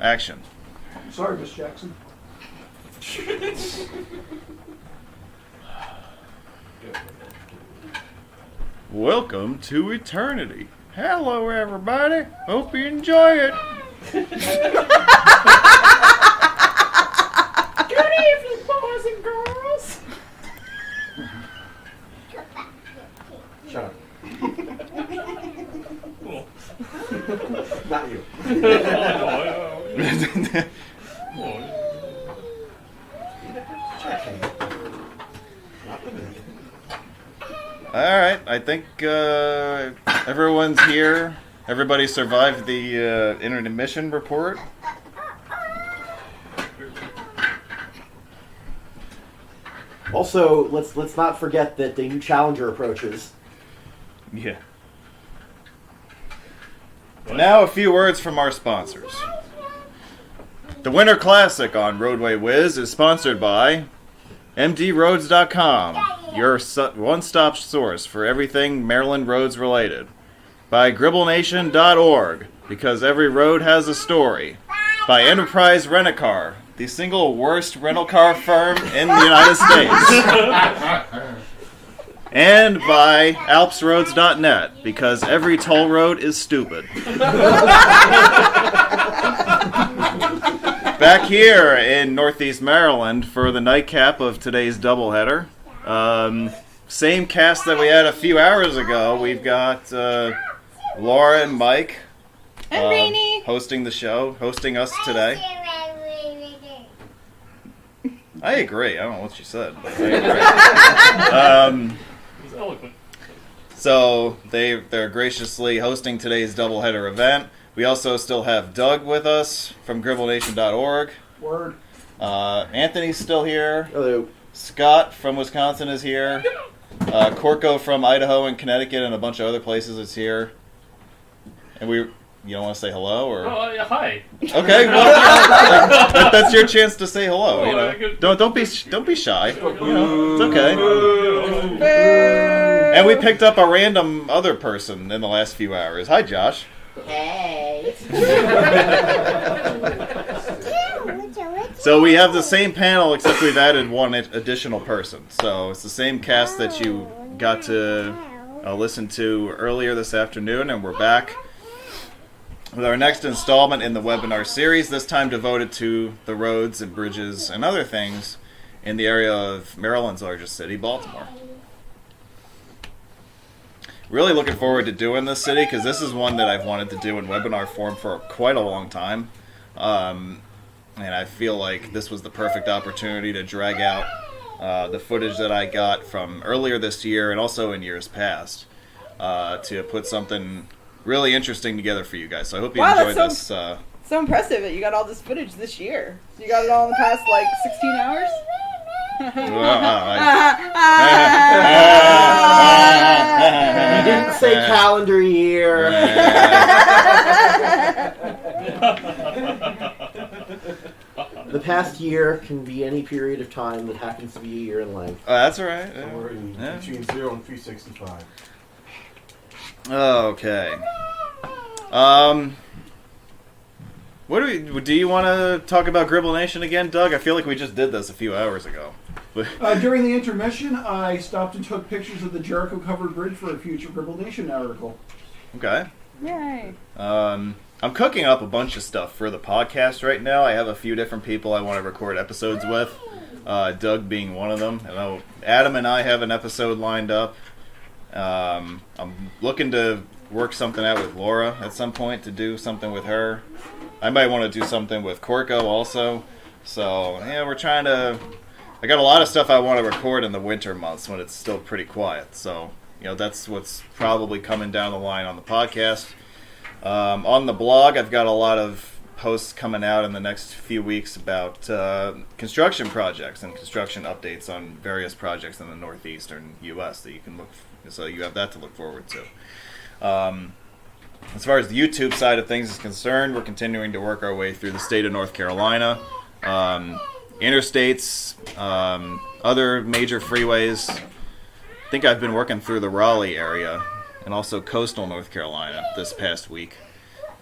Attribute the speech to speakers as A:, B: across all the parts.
A: action.
B: Sorry, Miss Jackson.
A: Welcome to eternity. Hello, everybody. Hope you enjoy it.
C: Good evening, boys and girls.
D: Shut up. Not you.
A: All right, I think everyone's here. Everybody survived the intermission report.
D: Also, let's not forget that the new Challenger approaches.
A: Yeah. Now a few words from our sponsors. The Winter Classic on Roadway Whiz is sponsored by MDRoads.com, your one-stop source for everything Maryland roads related. By GribbleNation.org, because every road has a story. By Enterprise Rent-A-Car, the single worst rental car firm in the United States. And by AlpsRoads.net, because every toll road is stupid. Back here in Northeast Maryland for the nightcap of today's doubleheader. Same cast that we had a few hours ago. We've got Laura and Mike
C: And Rainey
A: hosting the show, hosting us today. I agree. I don't know what she said, but I agree.
E: He's eloquent.
A: So they're graciously hosting today's doubleheader event. We also still have Doug with us from GribbleNation.org.
B: Word.
A: Anthony's still here.
D: Hello.
A: Scott from Wisconsin is here. Corco from Idaho and Connecticut and a bunch of other places is here. And you don't want to say hello, or?
E: Oh, yeah, hi.
A: Okay, well, that's your chance to say hello. You know, don't be shy. You know, it's okay. And we picked up a random other person in the last few hours. Hi, Josh.
C: Hey.
A: So we have the same panel, except we've added one additional person. So it's the same cast that you got to listen to earlier this afternoon, and we're back with our next installment in the webinar series, this time devoted to the roads and bridges and other things in the area of Maryland's largest city, Baltimore. Really looking forward to doing this city, because this is one that I've wanted to do in webinar form for quite a long time. And I feel like this was the perfect opportunity to drag out the footage that I got from earlier this year and also in years past to put something really interesting together for you guys. So I hope you enjoyed this.
C: So impressive that you got all this footage this year. So you got it all in the past, 16 hours?
D: You didn't say calendar year. The past year can be any period of time that happens to be a year in length.
A: That's all right.
F: Somewhere between 0 and 365.
A: Okay. Do you want to talk about Gribble Nation again, Doug? I feel like we just did this a few hours ago.
B: During the intermission, I stopped and took pictures of the Jericho-covered bridge for a future Gribble Nation article.
A: Okay.
C: Yay.
A: I'm cooking up a bunch of stuff for the podcast right now. I have a few different people I want to record episodes with, Doug being one of them. I know Adam and I have an episode lined up. I'm looking to work something out with Laura at some point to do something with her. I might want to do something with Corco also. So, yeah, we're trying to... I got a lot of stuff I want to record in the winter months when it's still pretty quiet. So, that's what's probably coming down the line on the podcast. On the blog, I've got a lot of posts coming out in the next few weeks about construction projects and construction updates on various projects in the northeastern U.S. that you can look. So you have that to look forward to. As far as the YouTube side of things is concerned, we're continuing to work our way through the state of North Carolina, interstates, other major freeways. I think I've been working through the Raleigh area and also coastal North Carolina this past week.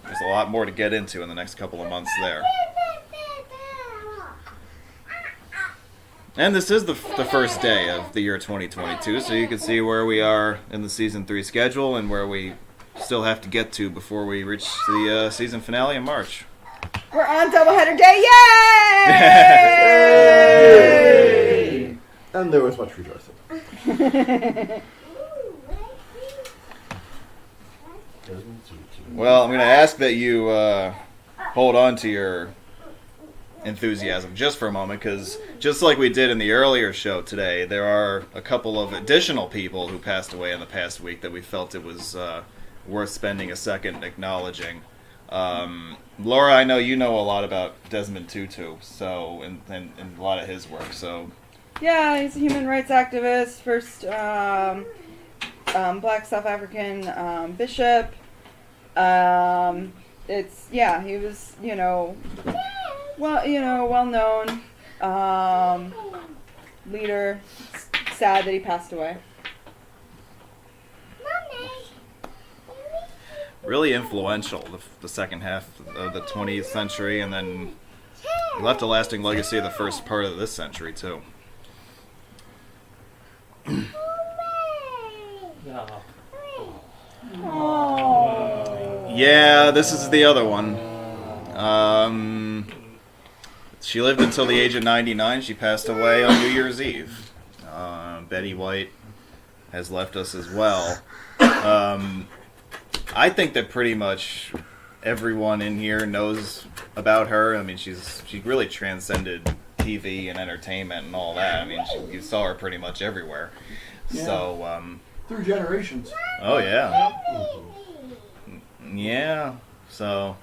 A: there's a lot more to get into in the next couple of months there. And this is the first day of the year 2022, so you can see where we are in the Season 3 schedule and where we still have to get to before we reach the season finale in March.
C: We're on doubleheader day! Yay!
D: And there was much rejoicing.
A: Well, I'm going to ask that you hold on to your enthusiasm just for a moment, because just like we did in the earlier show today, there are a couple of additional people who passed away in the past week that we felt it was worth spending a second acknowledging. Laura, I know you know a lot about Desmond Tutu, so and a lot of his work. So
C: Yeah, he's a human rights activist, first black South African bishop. He was, well known leader. Sad that he passed away.
A: really influential the second half of the 20th century, and then left a lasting legacy of the first part of this century too. Yeah, this is the other one. She lived until the age of 99. She passed away on New Year's Eve. Betty White has left us as well. I think that pretty much everyone in here knows about her. I mean, she really transcended TV and entertainment and all that. I mean, you saw her pretty much everywhere.
B: Yeah.
A: So,
B: through generations.
A: oh yeah. Yeah, so...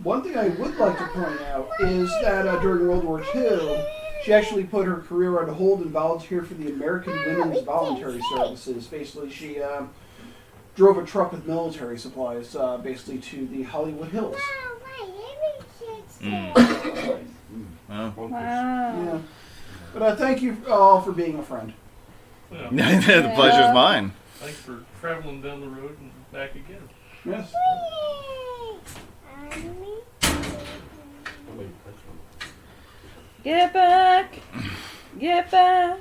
B: One thing I would like to point out is that during World War II, she actually put her career on hold and volunteered for the American Women's Voluntary Services. Basically, she drove a truck with military supplies, basically to the Hollywood Hills.
A: Well.
C: Wow.
B: Yeah. But thank you all for being a friend.
E: Yeah.
A: The pleasure's mine.
E: Thanks for traveling down the road and back again.
B: Yes.
C: Get back, get back,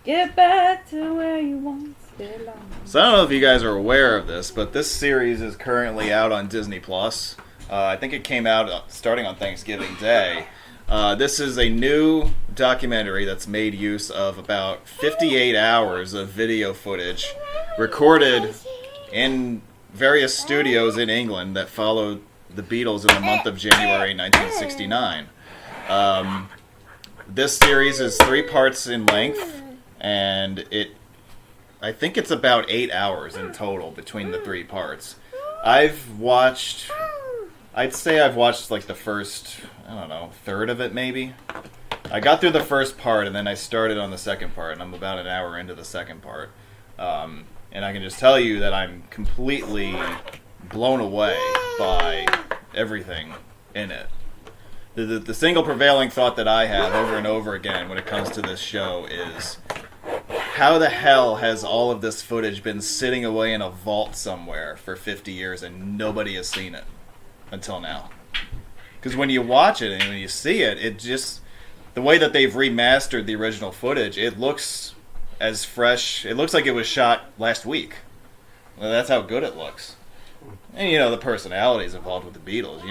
C: get back to where you once belonged.
A: So I don't know if you guys are aware of this, but this series is currently out on Disney Plus. I think it came out starting on Thanksgiving Day. This is a new documentary that's made use of about 58 hours of video footage recorded in various studios in England that followed the Beatles in the month of January 1969. This series is 3 parts in length, and I think it's about 8 hours in total between the 3 parts. I'd say I've watched like the first, I don't know, third of it maybe. I got through the first part, and then I started on the second part, and I'm about an hour into the second part. And I can just tell you that I'm completely blown away by everything in it. The single prevailing thought that I have over and over again when it comes to this show is, how the hell has all of this footage been sitting away in a vault somewhere for 50 years and nobody has seen it until now? Because when you watch it and when you see it, it just, the way that they've remastered the original footage, it looks as fresh. It looks like it was shot last week. Well, that's how good it looks. And the personalities involved with the Beatles.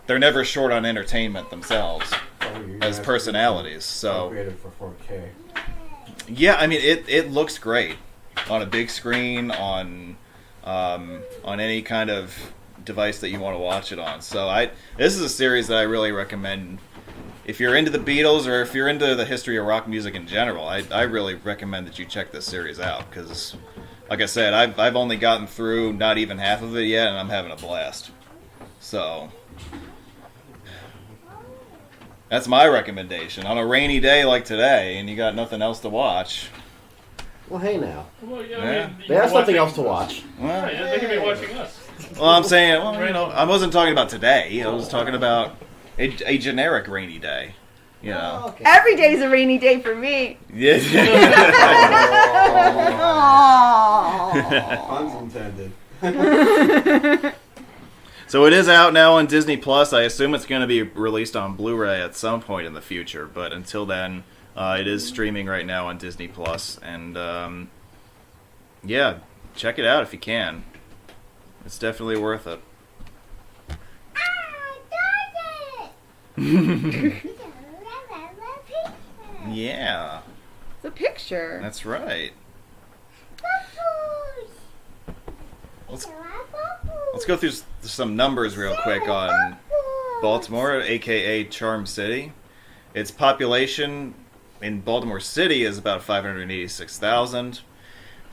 A: They're never short on entertainment themselves as personalities. So
F: Upgraded for 4K.
A: yeah, I mean it looks great on a big screen, on any kind of device that you want to watch it on. So this is a series that I really recommend. If you're into the Beatles, or if you're into the history of rock music in general, I really recommend that you check this series out, because, like I said, I've only gotten through not even half of it yet, and I'm having a blast. So that's my recommendation on a rainy day like today, and you got nothing else to watch.
D: Well, hey now.
E: Well,
A: Yeah.
E: I mean,
D: They have something else to watch.
A: Well,
E: Yeah, they could be watching us.
A: I'm saying, I wasn't talking about today. I was talking about a generic rainy day.
D: Oh, okay.
C: Every day's a rainy day for me.
A: Yeah.
F: Puns intended.
A: So it is out now on Disney Plus. I assume it's going to be released on Blu-ray at some point in the future, but until then, it is streaming right now on Disney Plus. And yeah, check it out if you can. It's definitely worth it. Yeah,
C: It's a picture.
A: that's right. Let's go through some numbers real quick on Baltimore, aka Charm City. Its population in Baltimore City is about 586,000.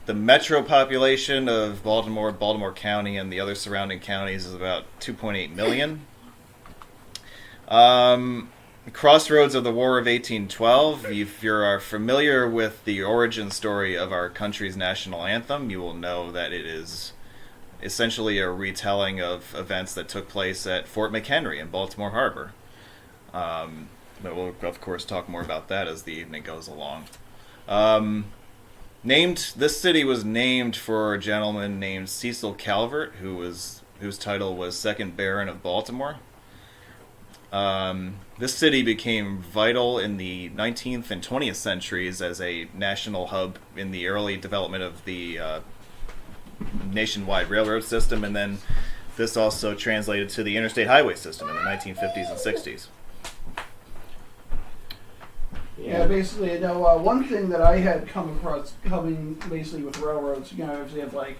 A: The metro population of Baltimore, Baltimore County, and the other surrounding counties is about 2.8 million. Crossroads of the War of 1812. If you are familiar with the origin story of our country's national anthem, you will know that it is essentially a retelling of events that took place at Fort McHenry in Baltimore Harbor. But we'll, of course, talk more about that as the evening goes along. This city was named for a gentleman named Cecil Calvert, whose title was Second Baron of Baltimore. This city became vital in the 19th and 20th centuries as a national hub in the early development of the nationwide railroad system, and then this also translated to the interstate highway system in the 1950s and 60s.
B: Yeah, basically, one thing that I had come across coming basically with railroads, obviously have like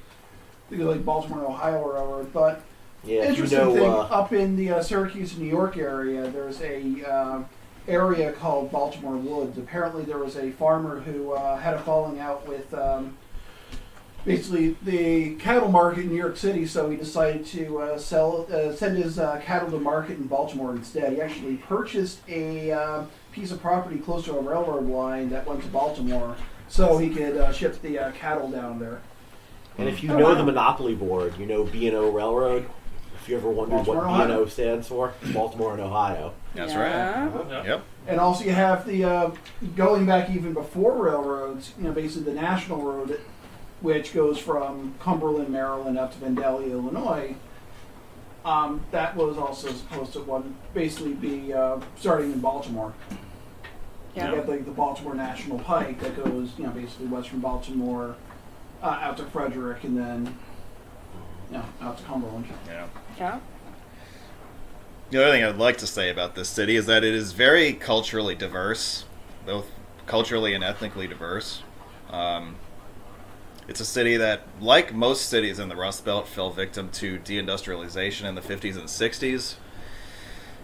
B: Baltimore and Ohio Railroad, but interesting thing, up in the Syracuse, New York area, there's a area called Baltimore Woods. Apparently there was a farmer who had a falling out with basically the cattle market in New York City, so he decided to send his cattle to market in Baltimore instead. He actually purchased a piece of property close to a railroad line that went to Baltimore so he could ship the cattle down there.
D: And if you know the Monopoly board, you know B&O Railroad. If you ever wondered what B&O stands for, Baltimore and Ohio.
A: That's
C: Yeah.
A: right.
E: Yeah.
A: Yep.
B: And also you have the, going back even before railroads, basically the National Road, which goes from Cumberland, Maryland, up to Vandalia, Illinois. That was also supposed to basically be starting in Baltimore.
C: Yeah.
B: You have the Baltimore National Pike that goes, basically west from Baltimore out to Frederick, and then out to Cumberland.
A: Yeah.
C: Yeah.
A: The other thing I'd like to say about this city is that it is very culturally diverse, both culturally and ethnically diverse. It's a city that, like most cities in the Rust Belt, fell victim to deindustrialization in the 50s and 60s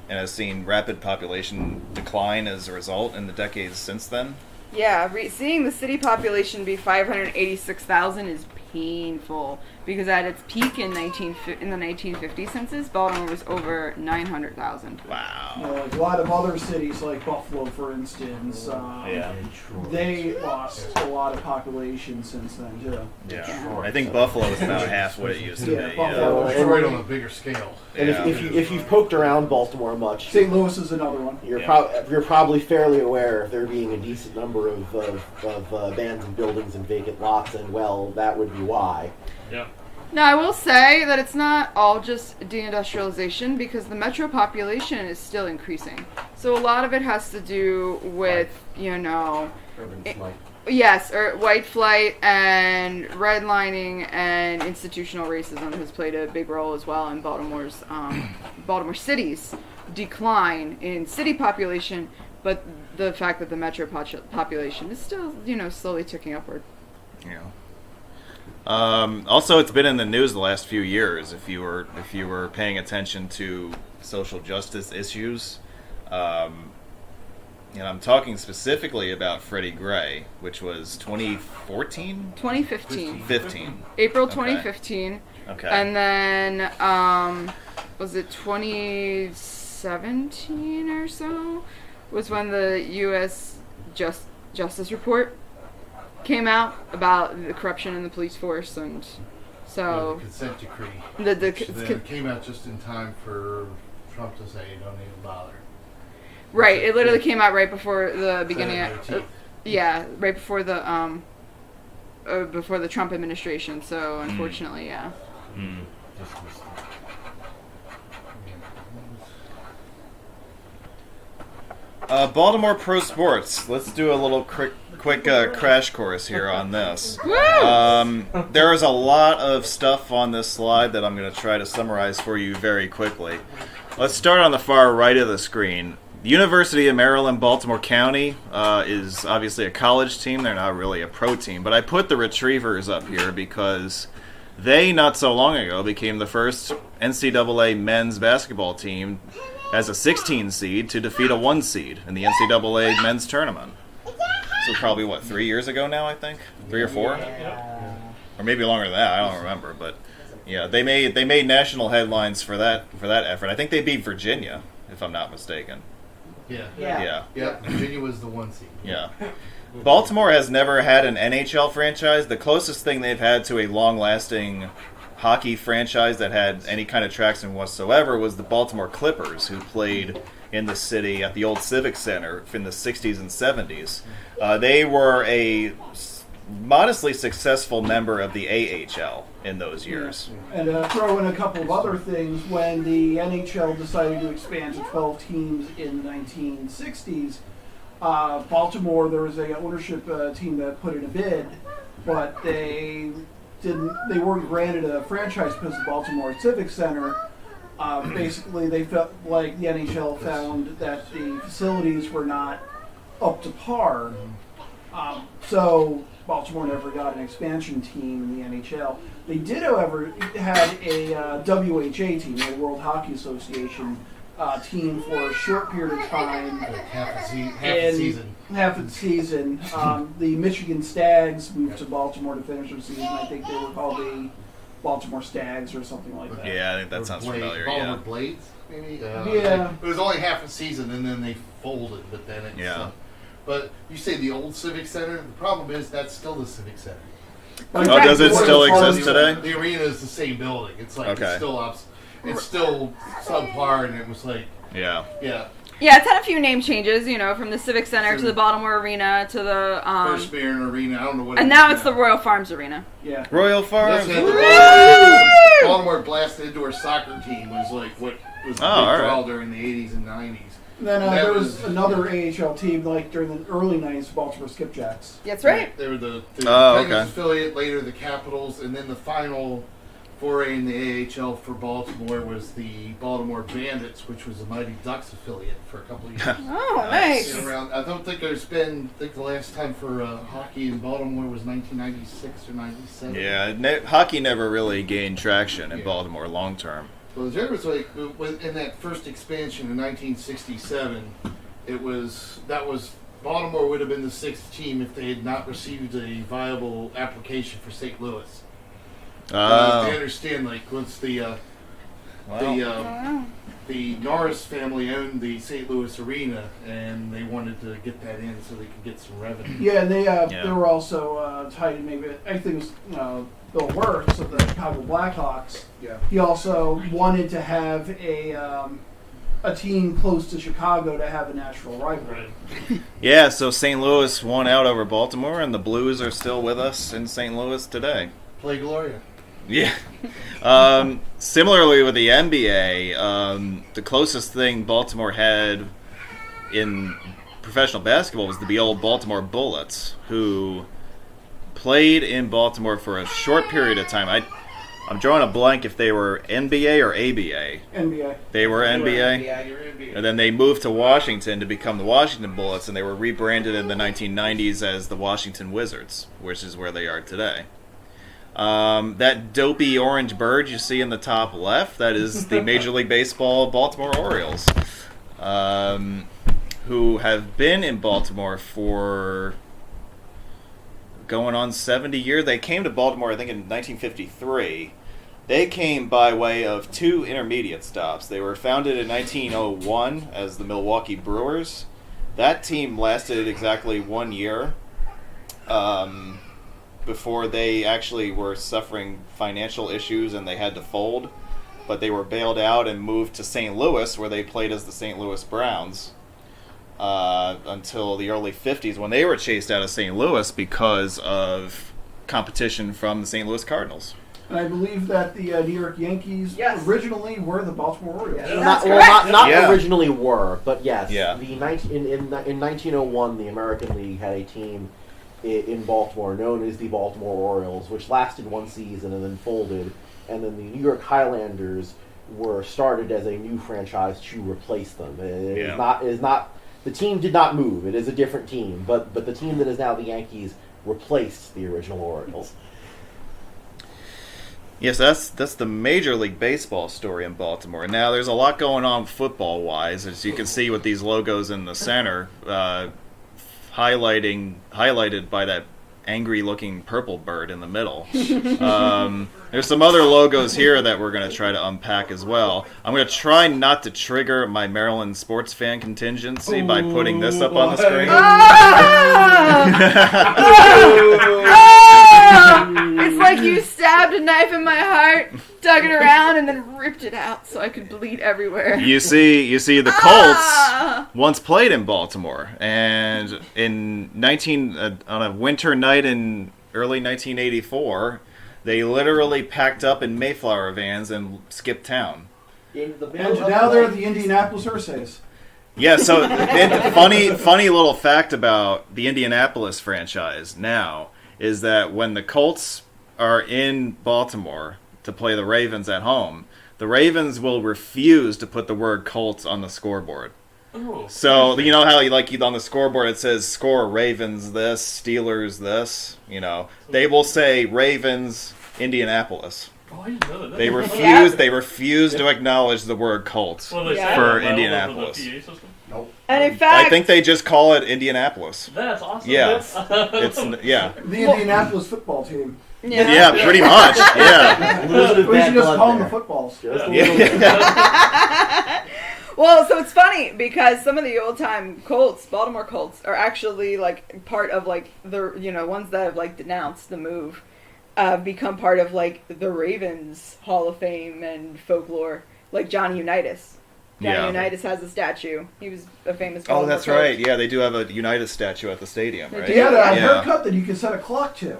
A: and has seen rapid population decline as a result in the decades since then.
C: Yeah, seeing the city population be 586,000 is painful because at its peak in the 1950 census, Baltimore was over 900,000.
A: Wow.
B: Like a lot of other cities, like Buffalo, for instance, they lost a lot of population since then too.
A: Yeah. I think Buffalo is about half what it used to be.
B: Buffalo.
F: Detroit on a bigger scale.
D: And if you've poked around Baltimore much,
B: St. Louis is another one.
D: you're probably fairly aware of there being a decent number of abandoned buildings and vacant lots, and well, that would be why.
E: Yeah.
C: Now, I will say that it's not all just deindustrialization because the metro population is still increasing. So a lot of it has to do with,
F: Urban flight.
C: yes, or white flight and redlining and institutional racism has played a big role as well in Baltimore City's decline in city population, but the fact that the metro population is still, slowly ticking upward.
A: Yeah. Also, it's been in the news the last few years. If you were paying attention to social justice issues, and I'm talking specifically about Freddie Gray, which was 2014,
C: 2015.
A: 15.
C: April
A: Okay.
C: 2015.
A: Okay.
C: And then, was it 2017 or so? Was when the U.S. Justice Report came out about the corruption in the police force, and so
F: The consent decree.
C: the
F: It came out just in time for Trump to say, "Don't even bother."
C: right. It literally came out right before the beginning.
F: Saturday 18th.
C: Right before the Trump administration. So unfortunately, yeah.
A: Hmm.
F: Just was-
A: Baltimore Pro Sports. Let's do a little quick crash course here on this. There is a lot of stuff on this slide that I'm going to try to summarize for you very quickly. Let's start on the far right of the screen. The University of Maryland, Baltimore County is obviously a college team. They're not really a pro team. But I put the Retrievers up here because they, not so long ago, became the first NCAA men's basketball team as a 16 seed to defeat a 1 seed in the NCAA men's tournament. So probably, 3 years ago now, I think? 3 or 4? Or maybe longer than that, I don't remember. But yeah, they made national headlines for that effort. I think they beat Virginia, if I'm not mistaken.
F: Yeah. Virginia was the 1 seed.
A: Yeah. Baltimore has never had an NHL franchise. The closest thing they've had to a long-lasting hockey franchise that had any kind of traction whatsoever was the Baltimore Clippers, who played in the city at the old Civic Center in the 60s and 70s. They were a modestly successful member of the AHL in those years.
B: And throw in a couple of other things. When the NHL decided to expand to 12 teams in the 1960s, Baltimore, there was a ownership team that put in a bid, but they weren't granted a franchise because the Baltimore Civic Center. Basically, they felt like the NHL found that the facilities were not up to par. So Baltimore never got an expansion team in the NHL. They did, however, had a WHA team, the World Hockey Association team, for a short period of time.
F: Like half a season.
B: Half a season. The Michigan Stags moved to Baltimore to finish their season. I think they were called the Baltimore Stags or something like that.
A: Yeah, I think that sounds familiar.
F: Baltimore
A: Yeah.
F: Blades, maybe?
B: Yeah.
F: It was only half a season, and then they folded, but then it's...
A: Yeah.
F: But you say the old Civic Center, the problem is that's still the Civic Center.
A: Oh, does it still exist today?
F: The arena is the same building. It's like
A: Okay.
F: it's still subpar, and it was like,
A: Yeah.
F: yeah.
C: Yeah, it's had a few name changes, from the Civic Center to the Baltimore Arena to the
F: First Baron Arena, I don't know what
C: and now it's the Royal Farms Arena.
B: Yeah.
A: Royal Farms.
F: Yes, the Baltimore Blasted Indoor Soccer Team was like what was the big
A: all
F: draw
A: right.
F: during the 80s and 90s.
B: Then
F: That
B: there
F: was-
B: was another AHL team, like during the early 90s, Baltimore Skipjacks.
C: That's right.
F: They were the
A: Oh,
F: Penguins
A: okay.
F: affiliate, later the Capitals, and then the final foray in the AHL for Baltimore was the Baltimore Bandits, which was the Mighty Ducks affiliate for a couple of years.
C: Oh, nice.
F: I don't think there's been. I think the last time for hockey in Baltimore was 1996 or 97.
A: Yeah, hockey never really gained traction in
F: Yeah.
A: Baltimore long term.
F: Well, there was like in that first expansion in 1967, that was Baltimore would have been the 6th team if they had not received a viable application for St. Louis. They understand, like, once the Norris family owned the St. Louis Arena, and they wanted to get that in so they could get some revenue.
B: Yeah, and they were also tied in, maybe, I think it was Bill Wirtz of the Chicago Blackhawks.
F: Yeah.
B: He also wanted to have a team close to Chicago to have a natural rivalry.
A: Yeah, so St. Louis won out over Baltimore, and the Blues are still with us in St. Louis today.
F: Play Gloria.
A: Yeah. Similarly with the NBA, the closest thing Baltimore had in professional basketball was the old Baltimore Bullets, who played in Baltimore for a short period of time. I'm drawing a blank if they were NBA or ABA.
B: NBA.
A: They were NBA.
F: Yeah, you're NBA.
A: And then they moved to Washington to become the Washington Bullets, and they were rebranded in the 1990s as the Washington Wizards, which is where they are today. That dopey orange bird you see in the top left, that is the Major League Baseball Baltimore Orioles, who have been in Baltimore for going on 70 years. They came to Baltimore, I think, in 1953. They came by way of 2 intermediate stops. They were founded in 1901 as the Milwaukee Brewers. That team lasted exactly 1 year. Before they actually were suffering financial issues and they had to fold. But they were bailed out and moved to St. Louis, where they played as the St. Louis Browns until the early 50s, when they were chased out of St. Louis because of competition from the St. Louis Cardinals.
B: And I believe that the New York Yankees originally were the Baltimore Orioles.
C: Yeah,
D: not originally were, but yes.
A: Yeah.
D: In 1901, the American League had a team in Baltimore known as the Baltimore Orioles, which lasted one season and then folded. And then the New York Highlanders were started as a new franchise to replace them. It is not. The team did not move. It is a different team, but the team that is now the Yankees replaced the original Orioles.
A: Yes, that's the Major League Baseball story in Baltimore. Now, there's a lot going on football-wise, as you can see with these logos in the center, highlighted by that angry-looking purple bird in the middle. There's some other logos here that we're going to try to unpack as well. I'm going to try not to trigger my Maryland sports fan contingency by putting this up on the screen.
C: It's like you stabbed a knife in my heart, dug it around, and then ripped it out so I could bleed everywhere.
A: You see the Colts once played in Baltimore, and on a winter night in early 1984, they literally packed up in Mayflower vans and skipped town.
B: And now they're the Indianapolis Ursays.
A: Yeah, so funny little fact about the Indianapolis franchise now is that when the Colts are in Baltimore to play the Ravens at home, the Ravens will refuse to put the word Colts on the scoreboard.
E: Oh.
A: So, you know how on the scoreboard it says score Ravens this, Steelers this, they will say Ravens Indianapolis.
E: Oh, I didn't know that.
A: They refuse to acknowledge the word Colts
E: Well, they say
A: for
E: that
A: Indianapolis.
E: with the PA system?
B: Nope.
C: And in fact,
A: I think they just call it Indianapolis.
E: That's awesome.
A: Yeah. Yeah.
B: The Indianapolis football team.
A: Yeah, pretty much. Yeah.
B: We should just call them the footballs.
C: Well, so it's funny because some of the old-time Colts, Baltimore Colts, are actually like part of like the ones that have like denounced the move, become part of like the Ravens Hall of Fame and folklore, like Johnny Unitas. Johnny Unitas has a statue. He was a famous Baltimore
A: Oh, that's
C: coach.
A: right. Yeah, they do have a Unitas statue at the stadium, right?
B: He had a haircut that you can set a clock to.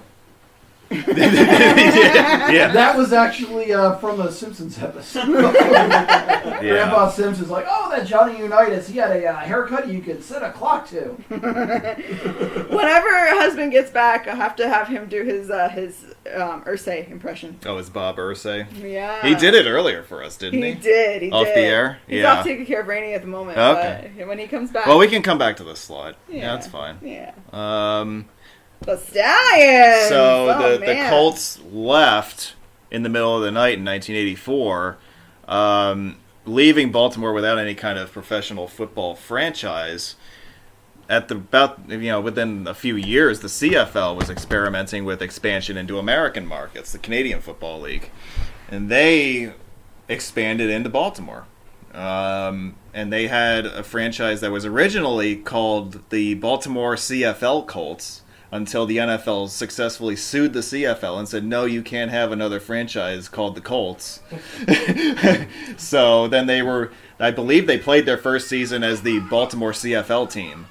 A: Yeah.
B: That was actually from a Simpsons episode. Grandpa Simpson's like, oh, that Johnny Unitas, he had a haircut you could set a clock to.
C: Whenever her husband gets back, I have to have him do his Irsay impression.
A: Oh, it's Bob Irsay?
C: Yeah.
A: He did it earlier for us, didn't he?
C: He did.
A: Off the air?
C: He's
A: Yeah.
C: off taking care of Rainey at the moment.
A: Okay.
C: But when he comes back.
A: Well, we can come back to this slide. Yeah, that's fine.
C: Yeah.
A: The
C: The Stallions!
A: So the Colts left in the middle of the night in 1984, leaving Baltimore without any kind of professional football franchise. Within a few years, the CFL was experimenting with expansion into American markets, the Canadian Football League, and they expanded into Baltimore. And they had a franchise that was originally called the Baltimore CFL Colts, until the NFL successfully sued the CFL and said, no, you can't have another franchise called the Colts. So then I believe they played their first season as the Baltimore CFL team.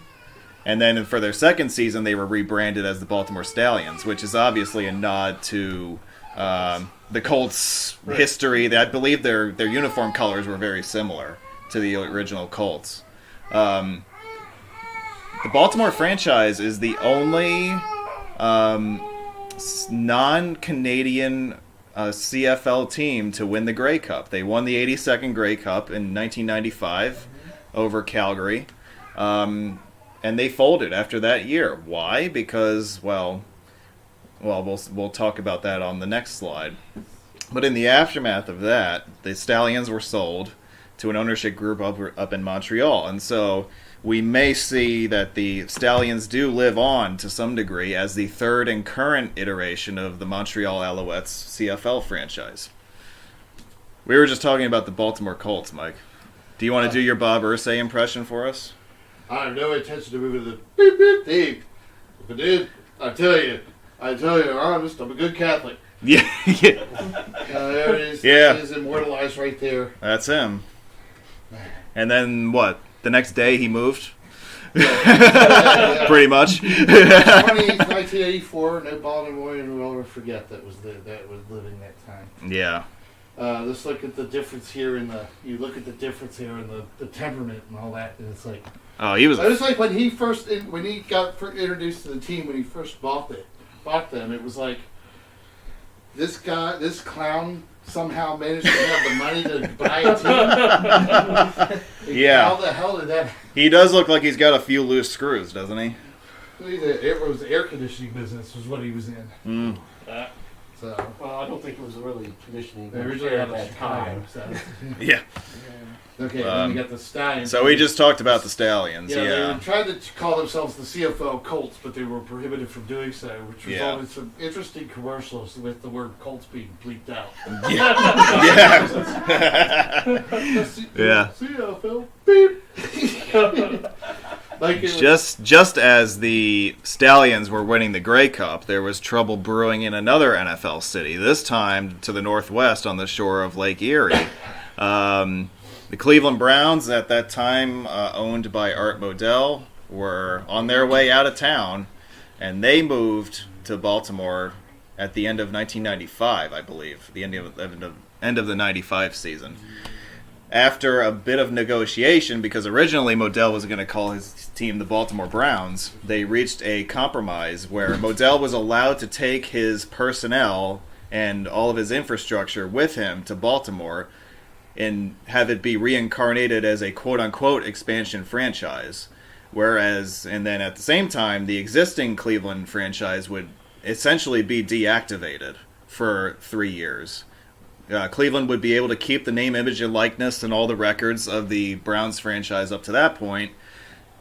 A: And then for their second season, they were rebranded as the Baltimore Stallions, which is obviously a nod to the Colts' history. I believe their uniform colors were very similar to the original Colts. The Baltimore franchise is the only non-Canadian CFL team to win the Grey Cup. They won the 82nd Grey Cup in 1995 over Calgary, and they folded after that year. Why? Because, we'll talk about that on the next slide. But in the aftermath of that, the Stallions were sold to an ownership group up in Montreal, and so we may see that the Stallions do live on to some degree as the third and current iteration of the Montreal Alouettes CFL franchise. We were just talking about the Baltimore Colts, Mike. Do you want to do your Bob Irsay impression for us?
F: I have no intention to move to the beep beep beep. If I did, I tell you, honest, I'm a good Catholic.
A: Yeah.
F: There it is.
A: Yeah.
F: It is immortalized right there.
A: That's him. And then what? The next day he moved? Pretty much.
F: 1984, no Baltimorean will ever forget that was living that time.
A: Yeah.
F: Let's look at the difference here in the temperament and all that, and it's like.
A: Oh, he was.
F: It was like when he got introduced to the team when he first bought them. It was like this clown somehow managed to have the money to buy a team.
A: Yeah.
F: How the hell did that?
A: He does look like he's got a few loose screws, doesn't he?
F: It was the air conditioning business was what he was in.
A: Mm.
F: So
D: Well, I don't think it was really conditioning.
F: they originally had that time. So.
A: Yeah.
F: Okay, then we got the Stallions.
A: So we just talked about the Stallions.
F: Yeah,
A: Yeah.
F: they tried to call themselves the CFO Colts, but they were prohibited from doing so, which resulted in some interesting commercials with the word Colts being bleeped out.
A: Yeah. Yeah.
F: CFL beep. Like it was,
A: Just as the Stallions were winning the Grey Cup, there was trouble brewing in another NFL city, this time to the northwest on the shore of Lake Erie. The Cleveland Browns, at that time owned by Art Modell, were on their way out of town, and they moved to Baltimore at the end of 1995, I believe, the end of the 95 season. After a bit of negotiation, because originally Modell was going to call his team the Baltimore Browns, they reached a compromise where Modell was allowed to take his personnel and all of his infrastructure with him to Baltimore and have it be reincarnated as a quote-unquote expansion franchise. Whereas, and then at the same time, the existing Cleveland franchise would essentially be deactivated for 3 years. Cleveland would be able to keep the name, image, and likeness and all the records of the Browns franchise up to that point,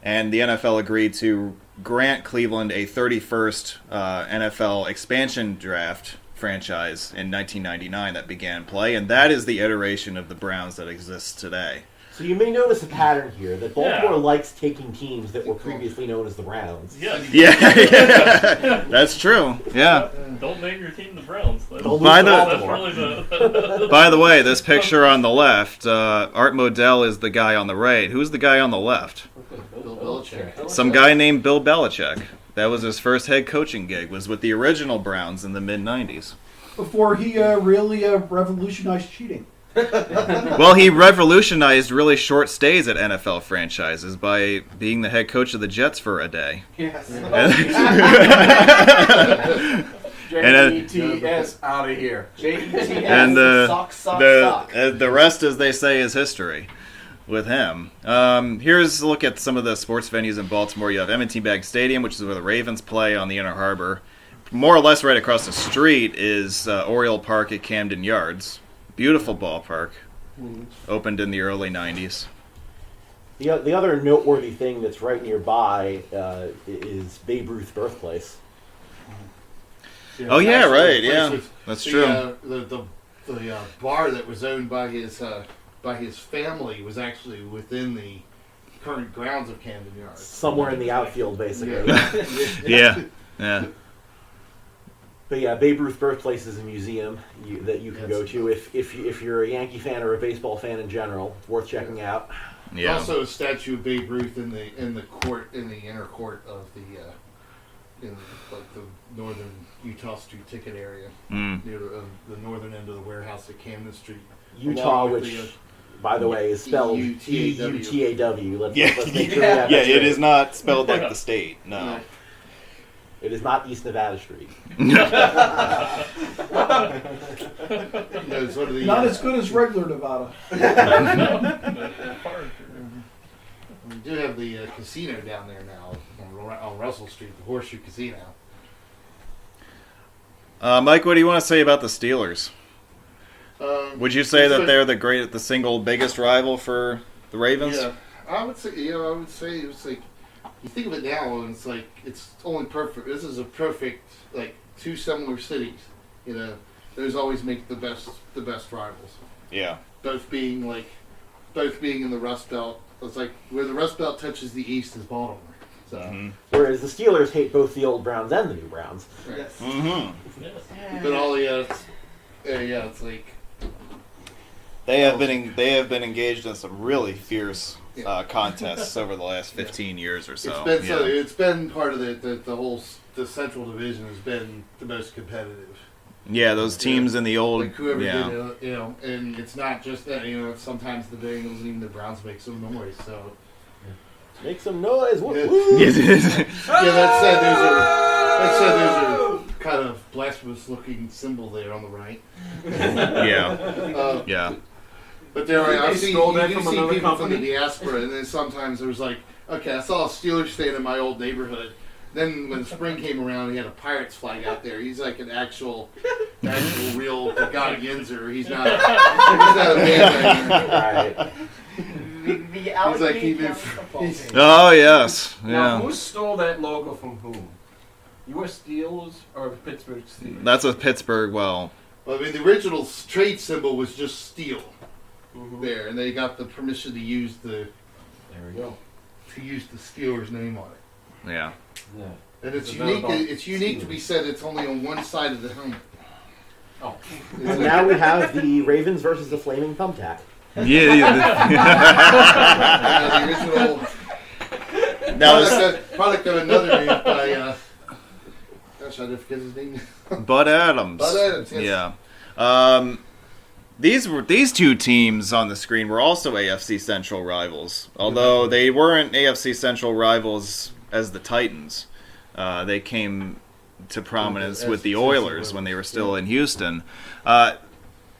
A: and the NFL agreed to grant Cleveland a 31st NFL expansion draft franchise in 1999 that began play, and that is the iteration of the Browns that exists today.
D: So you may notice a pattern here that Baltimore likes taking teams that were previously known as the Browns.
E: Yeah.
A: Yeah, that's true. Yeah.
E: Don't name your team the Browns. That's,
A: By the-
E: that's really the.
A: By the way, this picture on the left, Art Modell is the guy on the right. Who's the guy on the left?
F: Bill Belichick.
A: Some guy named Bill Belichick. That was his first head coaching gig, was with the original Browns in the mid-90s.
B: Before he really revolutionized cheating.
A: Well, he revolutionized really short stays at NFL franchises by being the head coach of the Jets for a day.
G: Yes. JETS out of here. JETS.
A: And
G: Suck.
A: the rest, as they say, is history with him. Here's a look at some of the sports venues in Baltimore. You have M&T Bank Stadium, which is where the Ravens play on the Inner Harbor. More or less right across the street is Oriole Park at Camden Yards. Beautiful ballpark. Opened in the early 90s.
D: The other noteworthy thing that's right nearby is Babe Ruth's birthplace.
A: Oh, yeah,
F: Actually,
A: right,
F: the place
A: yeah.
F: was-
A: That's
F: the,
A: true.
F: The bar that was owned by his family was actually within the current grounds of Camden Yards.
D: Somewhere in the outfield, basically.
A: Yeah, yeah.
D: But yeah, Babe Ruth birthplace is a museum that you can go to if you're a Yankee fan or a baseball fan in general. It's worth checking out.
A: Yeah.
F: Also, a statue of Babe Ruth in the inner court of the northern Utah Street ticket area near the northern end of the warehouse at Camden Street.
D: Utah,
F: Along with
D: which, by the way, is spelled
F: U-T-A-W.
D: U-T-A-W. Let's
A: Yeah,
D: make sure we have
A: yeah,
D: that
A: it
D: straight.
A: is not spelled like the state. No.
D: It is not East Nevada Street.
F: It's one of the,
B: Not as good as regular Nevada.
F: we do have the casino down there now on Russell Street, the Horseshoe Casino.
A: Mike, what do you want to say about the Steelers? Would you say that
F: it's
A: they're the single biggest rival for the Ravens?
F: Yeah, I would say it was like, you think of it now and it's like, it's only perfect. This is a perfect, like, two similar cities. You know, those always make the best rivals.
A: Yeah.
F: Both being in the Rust Belt. It's like where the Rust Belt touches the east is Baltimore. So,
D: Whereas the Steelers hate both the old Browns and the new Browns.
F: right.
G: Yes.
A: Mm-hmm.
F: But all it's like
A: They have been engaged in some really fierce contests over the last 15 years or so.
F: It's been part of the Central Division has been the most competitive.
A: Yeah, those teams in the old
F: Like whoever did, and it's not just that. Sometimes the Bengals and even the Browns make some noise. So
D: Make some noise. Woo,
F: Yeah.
D: woo.
F: that said, there's a kind of blasphemous-looking symbol there on the right.
A: Yeah.
F: But there are,
G: They
F: I've seen,
G: stole
F: you
G: that
F: can
G: from
F: see
G: another
F: people from
G: company?
F: the diaspora, and then sometimes there's like, okay, I saw a Steelers fan in my old neighborhood. Then when spring came around, he had a Pirates flag out there. He's like an actual real God Yinzer. He's not a man.
D: Right.
H: The Allegheny County football team.
A: Oh, yes.
G: Now,
A: Yeah.
G: who stole that logo from whom? U.S. Steelers or Pittsburgh Steelers?
A: That's a Pittsburgh,
F: Well, I mean, the original trade symbol was just steel
G: Mhm.
F: there, and they got the permission to use
G: There we go.
F: the Steelers name on it.
A: yeah.
G: Yeah.
F: And it's
G: It's not
F: unique.
G: about
F: It's unique to be said. It's only on one side of the helmet.
G: Oh.
D: And now we have the Ravens versus the Flaming Thumbtack.
A: Yeah.
F: The original
A: Now, this,
F: product of another man by. Gosh, I forget his name.
A: Bud Adams.
F: Bud Adams, yes.
A: Yeah. These two teams on the screen were also AFC Central rivals, although they weren't AFC Central rivals as the Titans. They came to prominence with the Oilers when they were still in Houston.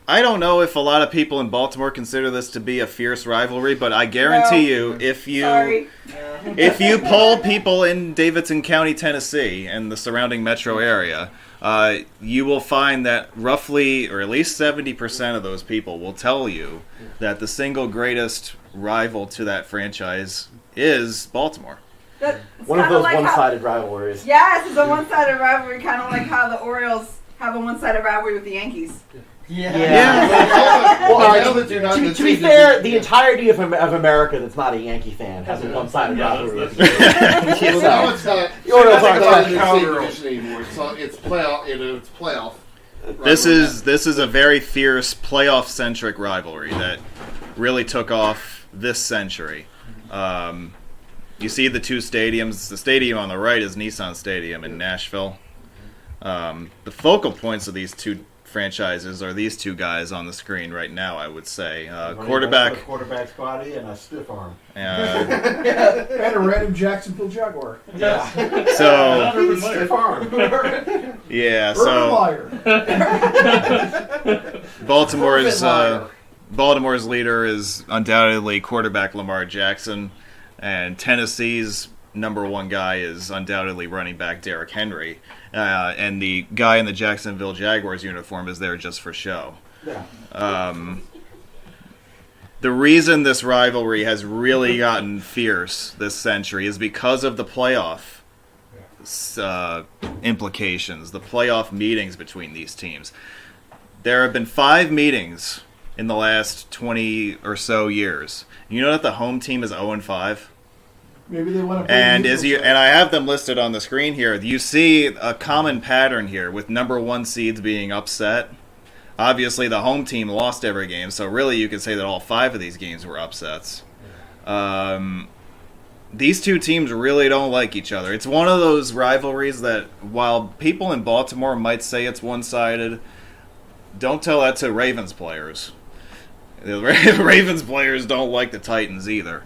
A: I don't know if a lot of people in Baltimore consider this to be a fierce rivalry, but I guarantee you, if you poll people in Davidson County, Tennessee, and the surrounding metro area, you will find that roughly, or at least 70% of those people will tell you that the single greatest rival to that franchise is Baltimore.
D: One of those one-sided rivalries.
C: Yes, it's a one-sided rivalry, kind of like how the Orioles have a one-sided rivalry with the Yankees.
D: Well,
F: I know that you're not
D: to
F: the
D: be
F: same
D: fair,
F: division.
D: the entirety of America that's not a Yankee fan has a one-sided rivalry.
F: Well, now it's not.
D: The Orioles
F: It's
D: aren't
F: not
D: that
F: in the same
G: cowgirls.
F: division anymore. It's playoff. It's playoff.
A: This
F: rivalry.
A: is a very fierce playoff-centric rivalry that really took off this century. You see the two stadiums. The stadium on the right is Nissan Stadium in Nashville. The focal points of these two franchises are these two guys on the screen right now, I would say.
G: Quarterback's body and a stiff arm.
B: And a random Jacksonville Jaguar.
G: Yeah.
A: So,
G: Stiff arm.
A: yeah,
B: Urban
A: so
B: Liar.
A: Baltimore's leader is undoubtedly quarterback Lamar Jackson, and Tennessee's number one guy is undoubtedly running back Derrick Henry, and the guy in the Jacksonville Jaguars uniform is there just for show.
G: Yeah.
A: The reason this rivalry has really gotten fierce this century is because of the playoff implications, the playoff meetings between these teams. There have been 5 meetings in the last 20 or so years. You know that the home team is 0-5?
B: Maybe they want to play
A: And
B: neutral site.
A: and I have them listed on the screen here. You see a common pattern here with number 1 seeds being upset. Obviously, the home team lost every game, so really you could say that all 5 of these games were upsets. These two teams really don't like each other. It's one of those rivalries that, while people in Baltimore might say it's one-sided, don't tell that to Ravens players. The Ravens players don't like the Titans either.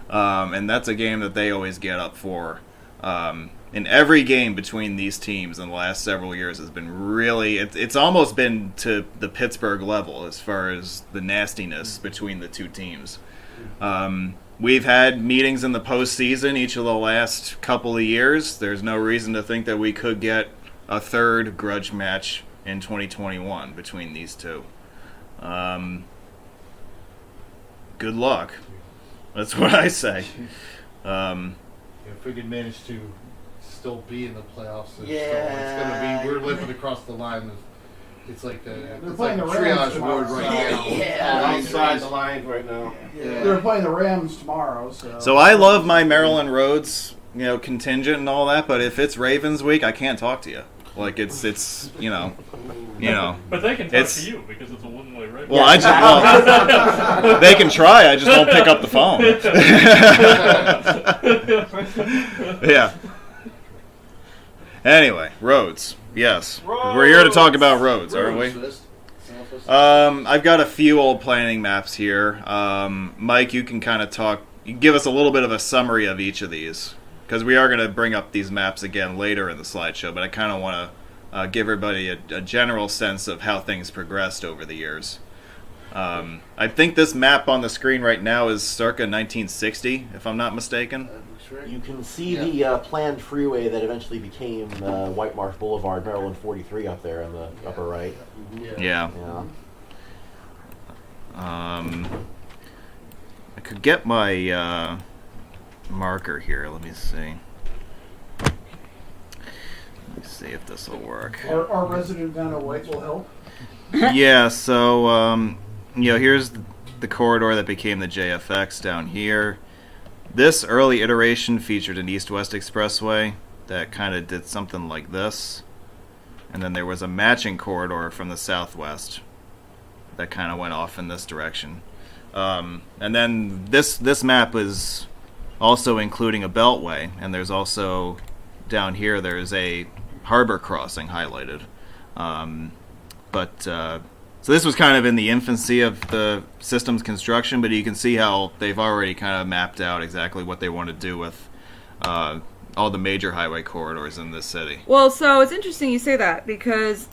A: And that's a game that they always get up for. And every game between these teams in the last several years has been really... It's almost been to the Pittsburgh level as far as the nastiness between the two teams. We've had meetings in the postseason each of the last couple of years. There's no reason to think that we could get a third grudge match in 2021 between these two. Good luck. That's what I say.
F: If we could manage to still be in the playoffs,
H: Yeah.
F: it's gonna be. We're living across the line. It's like a
B: They're playing the Rams
F: triage
B: tomorrow.
F: ward right now.
H: Yeah.
G: Outside the lines right now.
F: Yeah.
B: They're playing the Rams tomorrow, so.
A: So I love my Maryland Roads, contingent and all that, but if it's Ravens week, I can't talk to you. Like it's you know.
E: But they can talk
A: It's-
E: to you because it's a one-way right.
A: Well, they can try. I just don't pick up the phone. Yeah. Anyway, roads. Yes, we're here to talk about roads, aren't we? I've got a few old planning maps here. Mike, you can kind of give us a little bit of a summary of each of these, because we are going to bring up these maps again later in the slideshow, but I kind of want to give everybody a general sense of how things progressed over the years. I think this map on the screen right now is circa 1960, if I'm not mistaken.
D: You can see the planned freeway that eventually became White Marsh Boulevard, Maryland 43 up there in the upper right.
A: Yeah. I could get my marker here. Let me see. Let me see if this will work.
B: Our resident Vanna White will help.
A: Yeah, so, here's the corridor that became the JFX down here. This early iteration featured an east-west expressway that kind of did something like this. And then there was a matching corridor from the southwest that kind of went off in this direction. And then this map is also including a beltway, and there's also, down here, there's a harbor crossing highlighted. So this was kind of in the infancy of the system's construction, but you can see how they've already kind of mapped out exactly what they want to do with all the major highway corridors in this city.
C: Well, so it's interesting you say that, because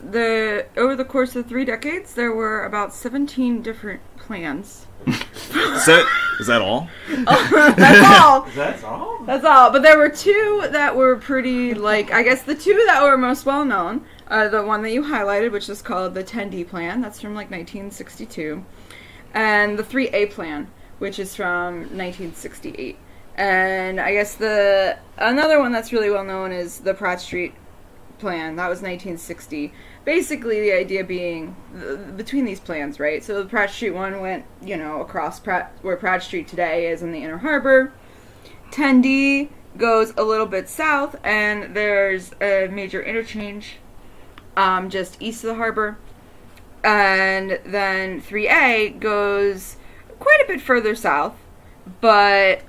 C: over the course of 3 decades, there were about 17 different plans.
A: Is that all?
C: That's all.
G: That's all?
C: That's all. But there were 2 that were pretty, I guess the 2 that were most well known are the one that you highlighted, which is called the 10D plan. That's from 1962. And the 3A plan, which is from 1968. And I guess another one that's really well known is the Pratt Street plan. That was 1960. Basically, the idea being between these plans, right? So the Pratt Street one went, across where Pratt Street today is in the Inner Harbor. 10D goes a little bit south, and there's a major interchange just east of the harbor. And then 3A goes quite a bit further south, but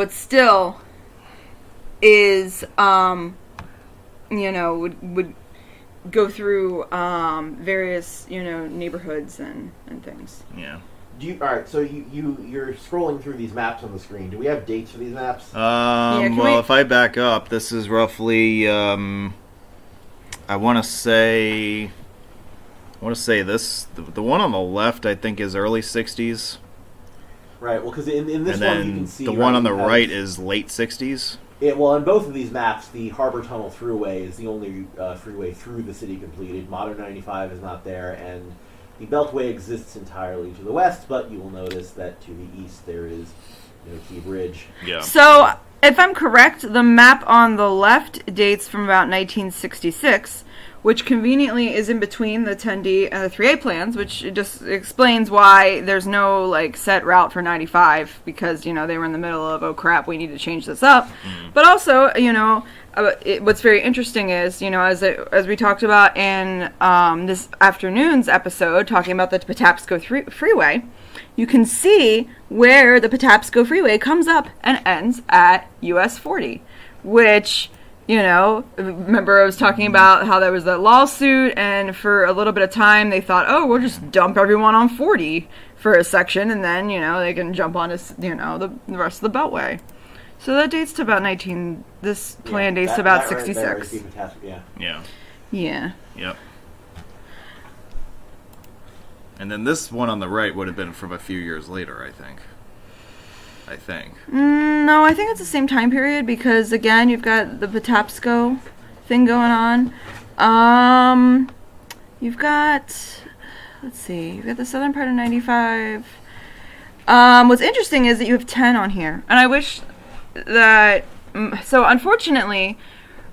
C: still is would go through various neighborhoods and things.
A: Yeah.
D: All right, so you're scrolling through these maps on the screen. Do we have dates for these maps?
A: If I back up, this is roughly I want to say this. The one on the left, I think, is early 60s.
D: Right. Well, because in this
A: and
D: one
A: then
D: you can see
A: the one on the
D: you have-
A: right is late 60s.
D: on both of these maps, the Harbor Tunnel Thruway is the only freeway through the city completed. Modern 95 is not there, and the Beltway exists entirely to the west, but you will notice that to the east there is Key Bridge.
A: Yeah.
C: So, if I'm correct, the map on the left dates from about 1966, which conveniently is in between the 10D and the 3A plans, which just explains why there's no set route for 95, because they were in the middle of, oh crap, we need to change this up. But also, what's very interesting is, as we talked about in this afternoon's episode, talking about the Patapsco Freeway, you can see where the Patapsco Freeway comes up and ends at US 40, which, remember I was talking about how there was that lawsuit, and for a little bit of time they thought, oh, we'll just dump everyone on 40 for a section, and then, they can jump on the rest of the Beltway. So that dates to about this plan dates to about 66.
A: Yeah.
C: Yeah.
A: Yep. And then this one on the right would have been from a few years later, I think.
C: No, I think it's the same time period, because again, you've got the Patapsco thing going on. You've got, you've got the southern part of 95. What's interesting is that you have 10 on here, and I wish that. So unfortunately,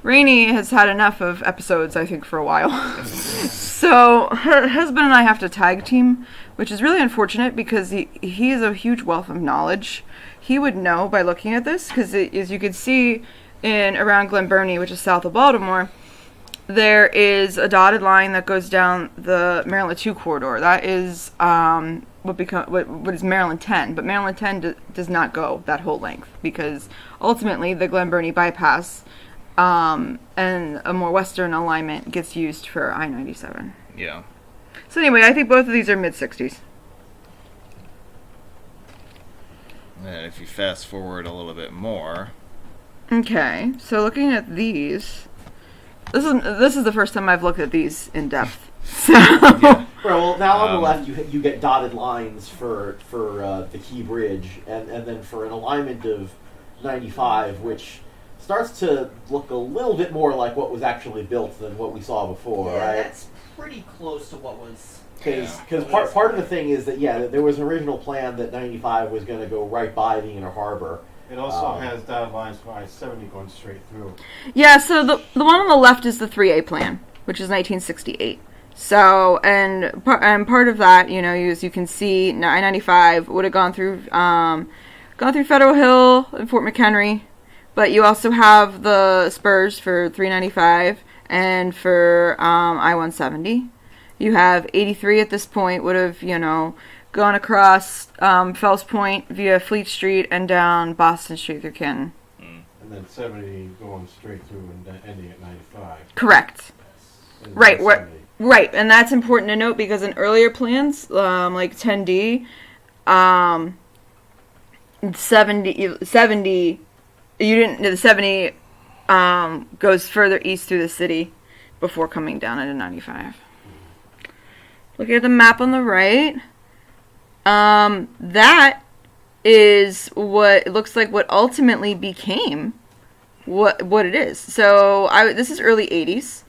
C: Rainey has had enough of episodes, I think, for a while. So her husband and I have to tag team, which is really unfortunate, because he is a huge wealth of knowledge. He would know by looking at this, because as you can see, in around Glen Burnie, which is south of Baltimore, there is a dotted line that goes down the Maryland 2 corridor. That is what is Maryland 10, but Maryland 10 does not go that whole length because ultimately the Glen Burnie bypass and a more western alignment gets used for I-97.
A: Yeah.
C: So anyway, I think both of these are mid-60s.
A: And if you fast forward a little bit more,
C: Okay, so looking at these, this is the first time I've looked at these in depth. So
A: yeah.
D: Well, now on the left you get dotted lines for the Key Bridge, and then for an alignment of 95, which starts to look a little bit more like what was actually built than what we saw before,
H: Yeah,
D: right?
H: that's pretty close to what was.
D: Because part of the thing is that, there was an original plan that 95 was going to go right by the inner harbor.
G: It also has dotted lines for I-70 going straight through.
C: yeah, so the one on the left is the 3A plan, which is 1968. So and part of that, as you can see, I-95 would have gone through Federal Hill and Fort McHenry, but you also have the spurs for 395 and for I-170. You have 83 at this point would have, gone across Fells Point via Fleet Street and down Boston Street through Canton.
G: And then 70 going straight through and ending at 95.
C: Correct.
G: And
C: Right.
G: 70.
C: Right, and that's important to note because in earlier plans, like 10D, 70, the 70 goes further east through the city before coming down into 95. Looking at the map on the right, that is what it looks like what ultimately became what it is. So this is early 80s.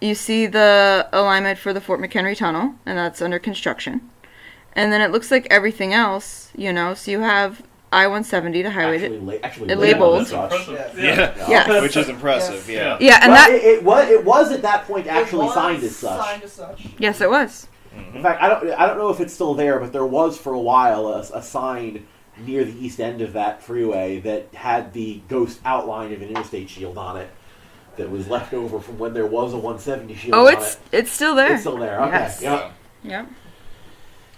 C: You see the alignment for the Fort McHenry Tunnel, and that's under construction. And then it looks like everything else, so you have I-170, the highway
D: Actually
C: it labeled.
D: as such.
A: Yeah.
C: Yes.
A: Which is impressive, yeah.
C: Yeah, and
D: Well,
C: that
D: it was at that point actually signed as such.
H: Signed as such.
C: yes, it was.
D: In fact, I don't know if it's still there, but there was for a while a sign near the east end of that freeway that had the ghost outline of an interstate shield on it that was left over from when there was a 170 shield
C: Oh,
D: on
C: it's
D: it.
C: still there.
D: It's still there. Okay.
C: Yes.
D: Yep.
C: Yep.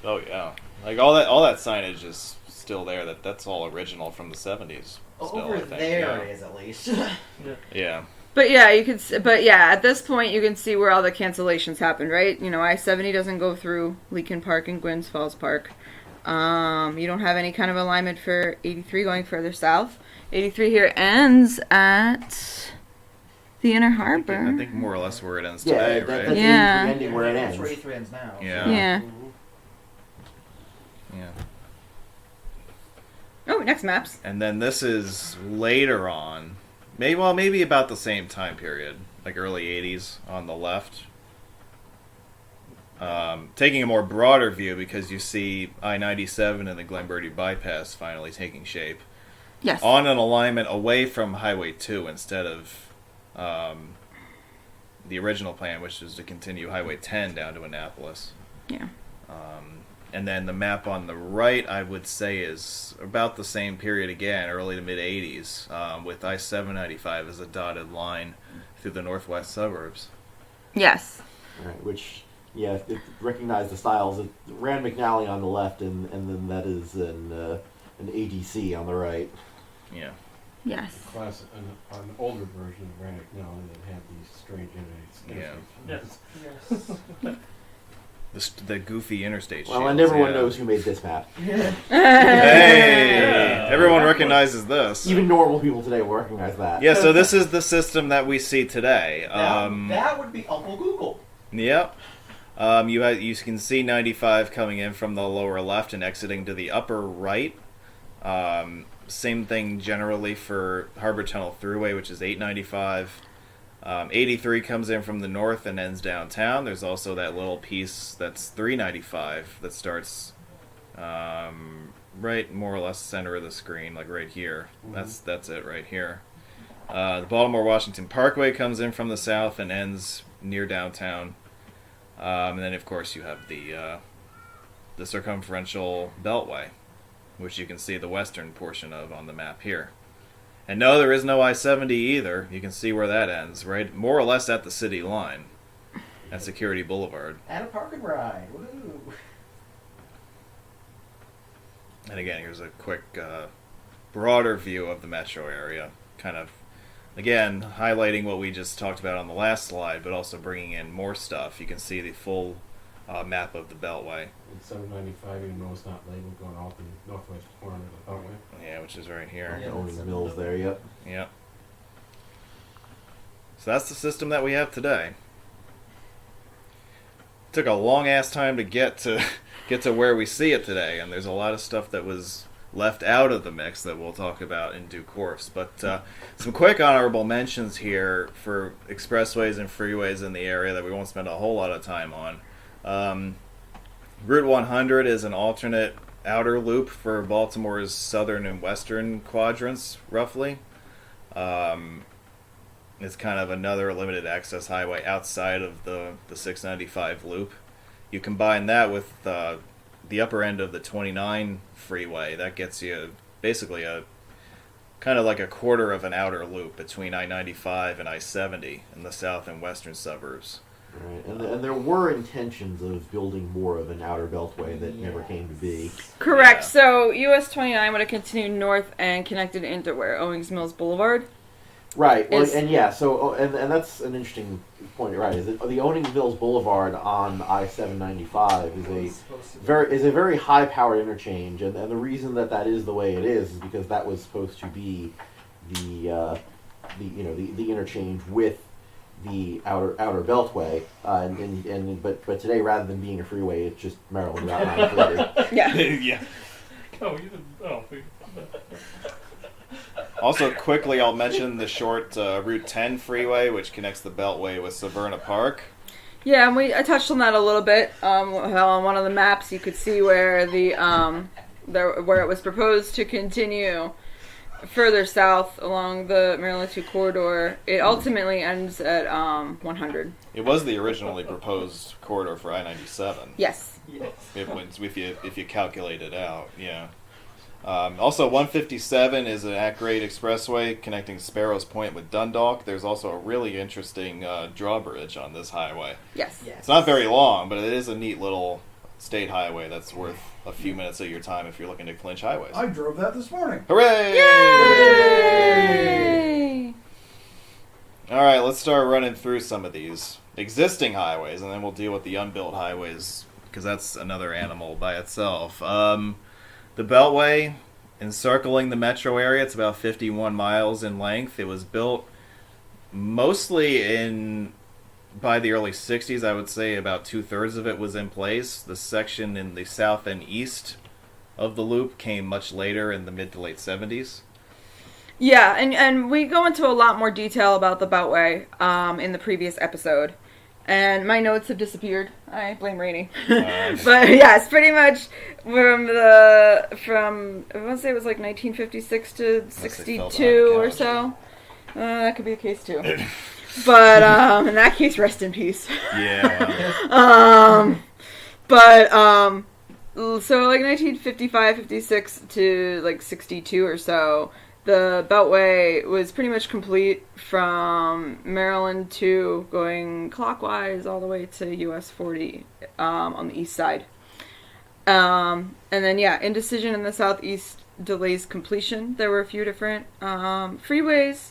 A: Oh yeah. Like all that signage is still there. That's all original from the 70s. Still,
H: Over
A: I think.
H: there
A: Yeah.
H: it is, at least.
A: Yeah.
C: But yeah, at this point you can see where all the cancellations happened, right? I-70 doesn't go through Leakin Park and Gwynns Falls Park. You don't have any kind of alignment for 83 going further south. 83 here ends at the Inner Harbor.
A: I think more or less where it ends
D: Yeah,
A: today,
D: that's
A: right?
C: Yeah.
D: the ending where it
H: That's
D: ends.
H: where 83 ends now.
A: Yeah.
C: Yeah.
A: Yeah.
C: Oh, next maps.
A: And then this is later on, maybe about the same time period, like early 80s on the left. Taking a more broader view because you see I-97 and the Glen Burnie bypass finally taking shape.
C: Yes.
A: On an alignment away from Highway 2 instead of the original plan, which was to continue Highway 10 down to Annapolis.
C: Yeah.
A: And then the map on the right, I would say, is about the same period again, early to mid-80s, with I-795 as a dotted line through the northwest suburbs.
C: Yes.
D: Right, which, recognize the styles. Rand McNally on the left, and then that is an ADC on the right.
A: Yeah.
C: Yes.
G: Class, an older version of Rannick now that had these strange interstates.
E: Yes.
A: The goofy interstate
D: Well,
A: shields,
D: and everyone
A: yeah.
D: knows who made this map.
A: Hey! Everyone recognizes this.
D: Even normal people today will recognize that.
A: Yeah, so this is the system that we see today.
H: That would be Uncle Google.
A: Yep. You can see 95 coming in from the lower left and exiting to the upper right. Same thing generally for Harbor Tunnel Thruway, which is 895. 83 comes in from the north and ends downtown. There's also that little piece that's 395 that starts right more or less center of the screen, like right here. Mm-hmm. That's it right here. The Baltimore-Washington Parkway comes in from the south and ends near downtown. And then, of course, you have the circumferential Beltway, which you can see the western portion of on the map here. And no, there is no I-70 either. You can see where that ends, right? More or less at the city line. At Security Boulevard.
H: And a park and ride. Woo.
A: And again, here's a quick, broader view of the metro area. Kind of, again, highlighting what we just talked about on the last slide, but also bringing in more stuff. You can see the full map of the Beltway.
G: And 795, even though it's not labeled, going off in the northwest corner of the Beltway.
A: Yeah, which is right here.
H: Yeah.
D: Owning the mills there, yep.
A: Yep. So that's the system that we have today. Took a long ass time to get to where we see it today, and there's a lot of stuff that was left out of the mix that we'll talk about in due course. But some quick honorable mentions here for expressways and freeways in the area that we won't spend a whole lot of time on. Route 100 is an alternate outer loop for Baltimore's southern and western quadrants, roughly. It's kind of another limited access highway outside of the 695 loop. You combine that with the upper end of the 29 freeway, that gets you basically a kind of like a quarter of an outer loop between I-95 and I-70 in the south and western suburbs.
D: Right. And there were intentions of building more of an outer beltway that never came to be.
C: Correct.
A: Yeah.
C: So US 29 would have continued north and connected into where Owings Mills Boulevard.
D: Right, well,
C: Is-
D: and yeah, so and that's an interesting point, right? Is that the Owings Mills Boulevard on I-795 is a very high powered interchange, and the reason that is the way it is because that was supposed to be the interchange with the outer beltway, but today rather than being a freeway, it's just Maryland Route 940.
C: Yeah.
A: Yeah.
E: Oh, you didn't. Oh,
A: Also, quickly, I'll mention the short Route 10 freeway, which connects the Beltway with Savannah Park.
C: Yeah, and I touched on that a little bit. How on one of the maps you could see where where it was proposed to continue further south along the Maryland 2 corridor. It ultimately ends at 100.
A: It was the originally proposed corridor for I-97.
C: Yes.
A: If you calculate it out, yeah. Also, 157 is an at-grade expressway connecting Sparrows Point with Dundalk. There's also a really interesting drawbridge on this highway.
C: Yes.
A: It's not very long, but it is a neat little state highway that's worth a few minutes of your time if you're looking to clinch highways.
B: I drove that this morning.
A: Hooray!
C: Yay!
A: All right, let's start running through some of these existing highways, and then we'll deal with the unbuilt highways, because that's another animal by itself. The Beltway, encircling the metro area, it's about 51 miles in length. It was built mostly by the early 60s, I would say about 2/3 of it was in place. The section in the south and east of the loop came much later in the mid to late 70s.
C: Yeah, and we go into a lot more detail about the Beltway in the previous episode. And my notes have disappeared. I blame Rainey. But yes, pretty much from I want to say it was like 1956 to 62 or so. That could be the case too. But in that case, rest in peace.
A: Yeah.
C: So like 1955, 56 to like 62 or so, the Beltway was pretty much complete from Maryland 2 going clockwise all the way to US 40 on the east side. And then, indecision in the southeast delays completion. There were a few different freeways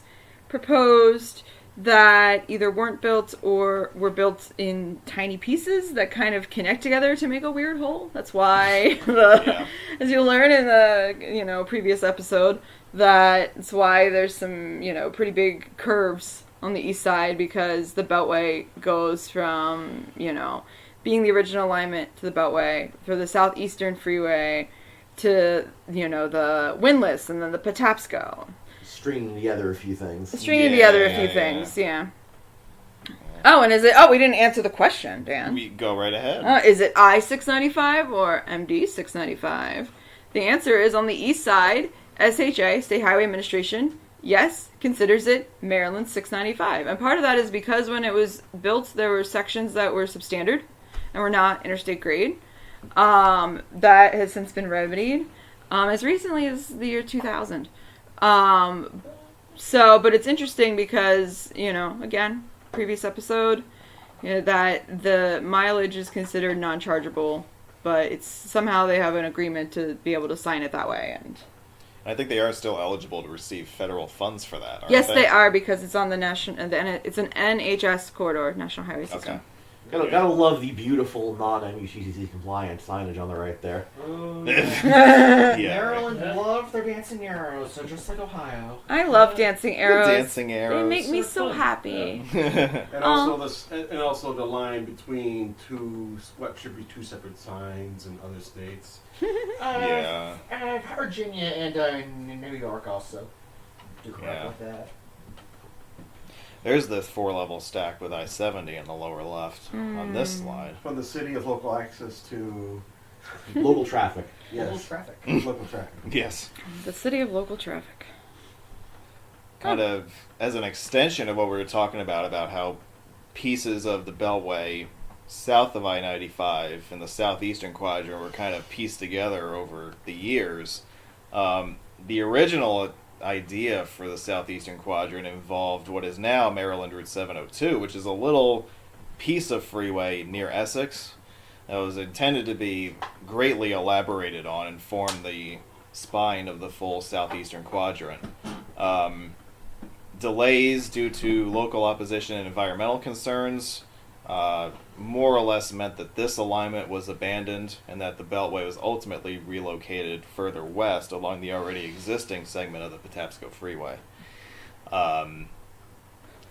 C: proposed that either weren't built or were built in tiny pieces that kind of connect together to make a weird whole. That's why, as you'll learn in the previous episode, that's why there's some pretty big curves on the east side, because the Beltway goes from being the original alignment to the Beltway for the southeastern freeway to the Windlass and then the Patapsco.
D: Stringing together a few things.
C: Oh, and is it... Oh, we didn't answer the question, Dan.
A: We go right ahead.
C: Is it I-695 or MD-695? The answer is on the east side, SHA, State Highway Administration, yes, considers it Maryland 695. And part of that is because when it was built, there were sections that were substandard and were not interstate grade. That has since been remedied as recently as the year 2000. So, but it's interesting because, again, previous episode, that the mileage is considered non-chargeable, but it's somehow they have an agreement to be able to sign it that way. And
A: I think they are still eligible to receive federal funds for that, aren't
C: yes,
A: they?
C: they are, because it's on the it's an NHS corridor, National Highway System.
A: Okay.
D: Gotta love the beautiful non-MUCCC compliant signage on the right there.
A: Yeah.
H: Maryland love their dancing arrows, so just like Ohio.
C: I love dancing arrows.
A: Dancing arrows.
C: They make me so
E: fun.
C: happy.
G: And also the line between what should be two separate signs in other states.
A: Yeah.
H: Virginia and New York also do crap
A: Yeah.
H: like that.
A: There's this 4-level stack with I-70 in the lower left on this slide.
G: From the city of local access to
D: Local traffic.
H: Local
G: yes,
H: traffic.
G: local traffic.
A: Yes.
C: The city of local traffic.
A: Kind of as an extension of what we were talking about how pieces of the Beltway south of I-95 in the southeastern quadrant were kind of pieced together over the years. The original idea for the southeastern quadrant involved what is now Maryland Route 702, which is a little piece of freeway near Essex that was intended to be greatly elaborated on and form the spine of the full southeastern quadrant. Delays due to local opposition and environmental concerns more or less meant that this alignment was abandoned and that the Beltway was ultimately relocated further west along the already existing segment of the Patapsco Freeway.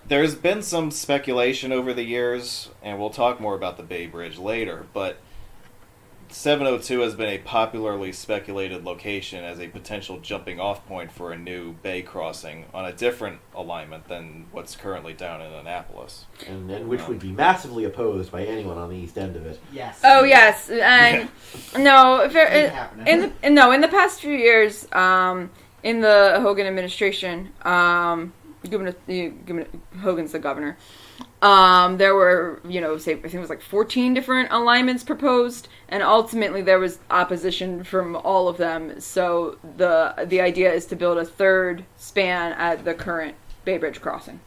A: There's been some speculation over the years, and we'll talk more about the Bay Bridge later, but 702 has been a popularly speculated location as a potential jumping off point for a new bay crossing on a different alignment than what's currently down in Annapolis.
D: And which would be massively opposed by anyone on the east end of it.
H: Yes.
C: Oh yes, and no,
H: Ain't happening.
C: in the past few years, in the Hogan administration, Hogan's the governor. There were, say, I think it was like 14 different alignments proposed, and ultimately there was opposition from all of them. So the idea is to build a third span at the current Bay Bridge crossing.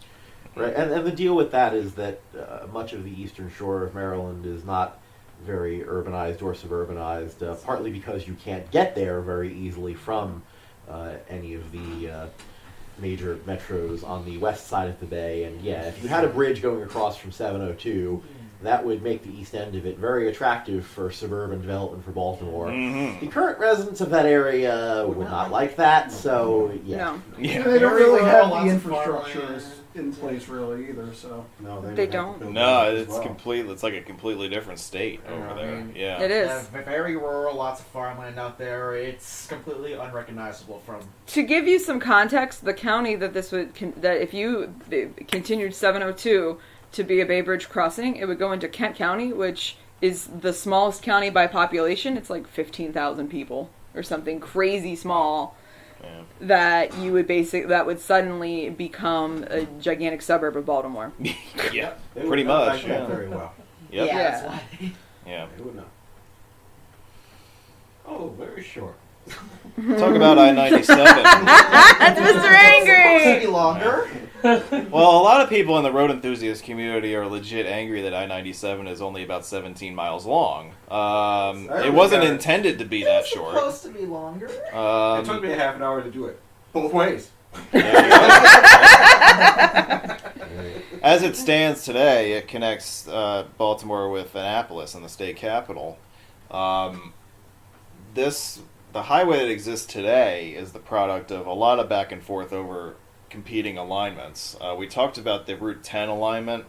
D: Right, and the deal with that is that much of the eastern shore of Maryland is not very urbanized or suburbanized, partly because you can't get there very easily from any of the major metros on the west side of the bay. And yeah, if you had a bridge going across from 702, that would make the east end of it very attractive for suburban development for Baltimore.
A: Mm-hmm.
D: The current residents of that area would not like that, so yeah.
C: No,
A: Yeah.
B: They don't
H: Very
B: really
H: rural,
B: have
H: lots
B: the
H: of
B: infrastructure
H: farmland.
B: in place really either, so.
G: No,
C: They
G: would have to
C: don't.
G: build
A: No,
G: that as
A: it's
G: well.
A: completely. It's like a completely different state
H: Yeah,
A: over
H: I
A: there.
H: mean,
A: Yeah.
C: it is.
H: Very rural, lots of farmland out there. It's completely unrecognizable from.
C: To give you some context, the county that this would that if you continued 702 to be a Bay Bridge crossing, it would go into Kent County, which is the smallest county by population. It's like 15,000 people or something crazy small.
A: Yeah.
C: That would suddenly become a gigantic suburb of Baltimore.
A: Yeah.
G: They would
A: Pretty
G: not
A: much.
G: like that
A: Yeah.
G: very well.
A: Yep.
H: Yeah,
C: Yeah.
H: that's why.
A: Yeah.
G: They would not. Oh, very short.
A: Talk about I-97.
C: That's Mr.
H: Supposed to
C: Angry!
H: be longer.
A: Well, a lot of people in the road enthusiast community are legit angry that I-97 is only about 17 miles long. It wasn't intended to be that short.
H: Supposed to be longer.
G: It took me a half an hour to do it. Both ways.
A: As it stands today, it connects Baltimore with Annapolis and the state capital. The highway that exists today is the product of a lot of back and forth over competing alignments. We talked about the Route 10 alignment.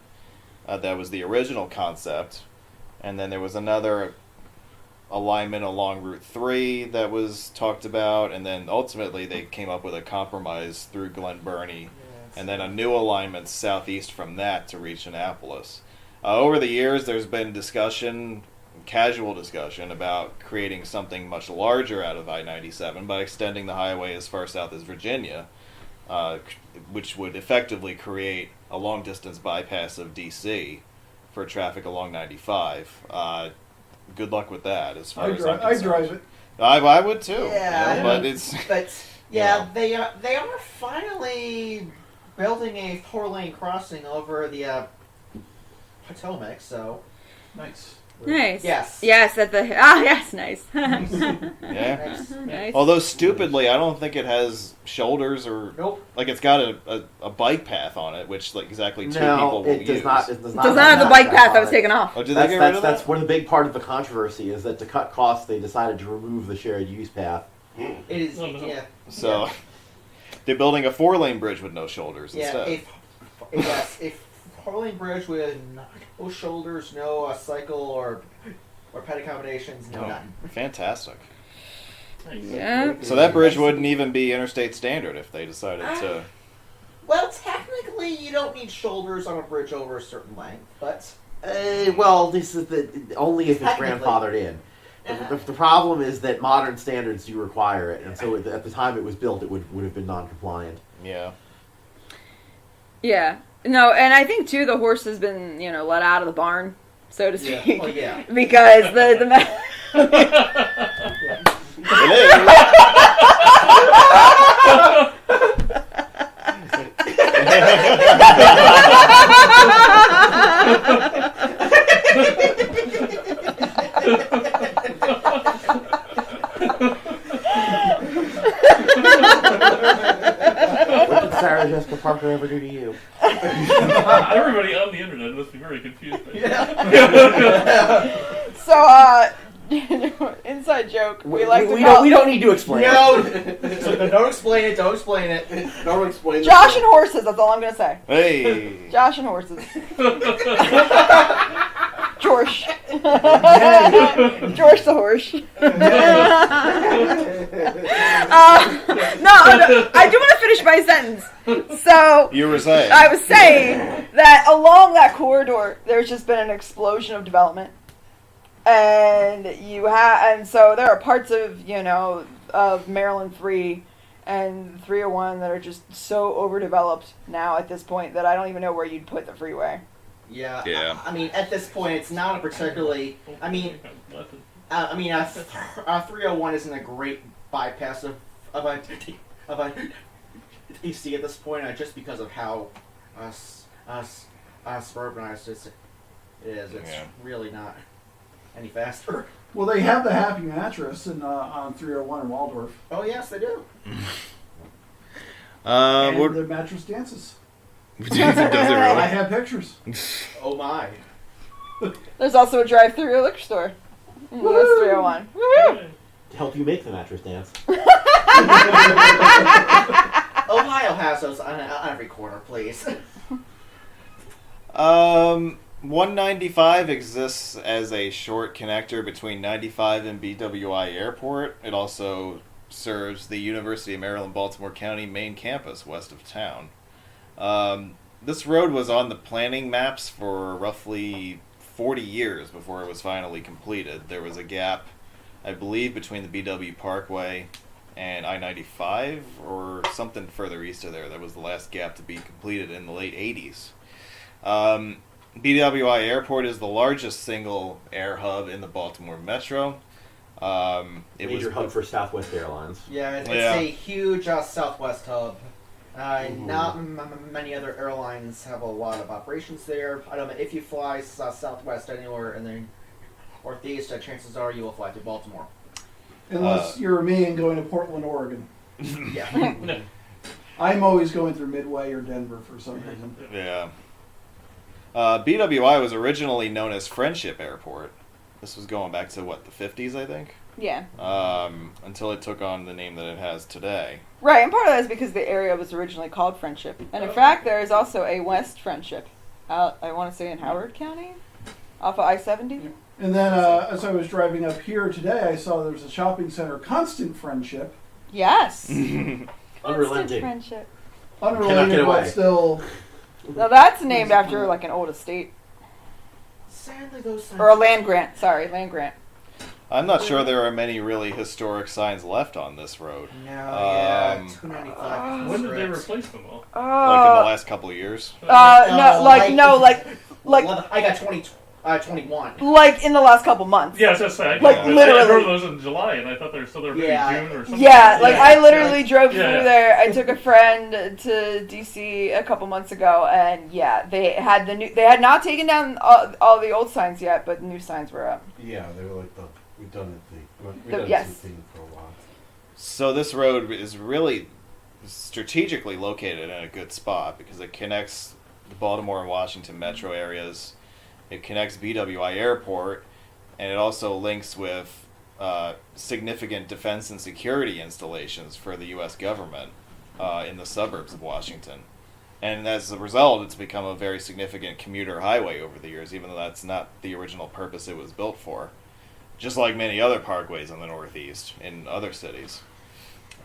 A: That was the original concept. And then there was another alignment along Route 3 that was talked about. And then ultimately they came up with a compromise through Glen Burnie. And then a new alignment southeast from that to reach Annapolis. Over the years, there's been discussion, casual discussion, about creating something much larger out of I-97 by extending the highway as far south as Virginia, which would effectively create a long-distance bypass of D.C. for traffic along 95. Good luck with that, as far as I'm
B: I
A: concerned.
B: drive it.
A: I would too.
H: Yeah,
A: but it's...
H: But Yeah, they are finally building a 4-lane crossing over the Potomac. So
B: Nice.
C: Nice.
H: Yes.
C: Yes, yes, nice.
A: Yeah.
C: Nice.
A: Although stupidly, I don't think it has shoulders or
H: Nope.
A: like it's got a bike path on it, which like exactly two
D: No,
A: people will
D: it does
A: use.
D: not. It does not,
C: Does not have the bike path that was taken off.
A: Oh, did they get rid of
D: That's
A: that?
D: one of the big part of the controversy is that to cut costs, they decided to remove the shared use path.
H: It is.
E: Oh, no.
H: Yeah.
A: So they're building a 4-lane bridge with no shoulders
H: Yeah.
A: instead.
H: A 4-lane bridge with no shoulders, no cycle or pet accommodations, no
A: Oh,
H: nothing.
A: fantastic.
C: Yeah.
A: So that bridge wouldn't even be interstate standard if they decided to.
H: Well, technically, you don't need shoulders on a bridge over a certain length, but
D: Well, this is only if it's
H: Technically.
D: grandfathered in. The problem is that modern standards do require it, and so at the time it was built, it would have been non-compliant.
A: Yeah.
C: Yeah. No, and I think too the horse has been, let out of the barn, so to
H: yeah,
C: speak.
H: well, yeah.
C: Because the
D: What did Sarah Jessica Parker ever do to you?
E: Everybody on the internet must be very confused.
C: So, inside joke. We like to call
D: we don't need to explain.
H: No, so don't explain it. Don't explain it.
D: Don't explain.
C: Josh and horses. That's all I'm gonna say.
A: Hey.
C: Josh and horses. George. George the horse. No, I do want to finish my sentence. So
A: You were saying.
C: I was saying that along that corridor, there's just been an explosion of development, and so there are parts of of Maryland 3 and 301 that are just so overdeveloped now at this point that I don't even know where you'd put the freeway.
H: Yeah.
A: Yeah.
H: I mean, at this point, it's not a particularly. I mean, 301 isn't a great bypass of a DC at this point, just because of how suburbanized it is. It's
A: Yeah.
H: really not any faster.
B: Well, they have the Happy Mattress on 301 in Waldorf.
H: Oh yes, they do.
B: And
A: What
B: the mattress dances.
A: does it
B: I
A: really?
B: have pictures.
H: Oh my.
C: There's also a drive-through liquor store in US 301. Woohoo!
D: To help you make the mattress dance.
H: Ohio has those on every corner, please.
A: 195 exists as a short connector between 95 and BWI Airport. It also serves the University of Maryland Baltimore County main campus west of town. This road was on the planning maps for roughly 40 years before it was finally completed. There was a gap, I believe, between the BW Parkway and I-95 or something further east of there. That was the last gap to be completed in the late 80s. BWI Airport is the largest single air hub in the Baltimore Metro.
D: Major hub for Southwest Airlines.
H: Yeah, it's
A: Yeah.
H: a huge Southwest hub. Not many other airlines have a lot of operations there. I don't know if you fly Southwest anywhere in the Northeast, chances are you will fly to Baltimore.
B: Unless you're me and going to Portland, Oregon.
H: Yeah.
B: I'm always going through Midway or Denver for some reason.
A: Yeah. BWI was originally known as Friendship Airport. This was going back to, the 50s, I think?
C: Yeah.
A: Until it took on the name that it has today.
C: Right, and part of that is because the area was originally called Friendship. And in fact, there is also a West Friendship out, I want to say in Howard County, off of I-70.
B: And then as I was driving up here today, I saw there was a shopping center, Constant Friendship.
C: Yes.
D: Unrelenting.
C: Friendship.
D: Cannot
B: Unrelated,
D: get away.
B: but still.
C: Now that's named after like an old estate.
H: Sadly, those signs
C: Or a land grant. Sorry, land grant.
A: I'm not sure there are many really historic signs left on this road.
H: No, yeah,
A: Um,
H: 295.
E: When did they replace them all?
A: Like in the last couple of years.
C: I got
H: 21.
C: Like in the last couple months.
E: Yeah, I was just saying.
C: Like,
E: I
C: literally.
E: drove those in July, and I thought they were still there
H: Yeah.
E: in June or something.
C: Yeah, like I literally
H: Yeah.
C: drove
E: Yeah,
C: through
E: yeah.
C: there. I took a friend to DC a couple months ago, and yeah, they had they had not taken down all the old signs yet, but new signs were up.
G: Yeah, they were like we've done
C: The- yes.
G: thing for a while.
A: So this road is really strategically located in a good spot because it connects the Baltimore and Washington metro areas. It connects BWI Airport, and it also links with significant defense and security installations for the U.S. government in the suburbs of Washington. And as a result, it's become a very significant commuter highway over the years, even though that's not the original purpose it was built for. Just like many other parkways in the Northeast in other cities.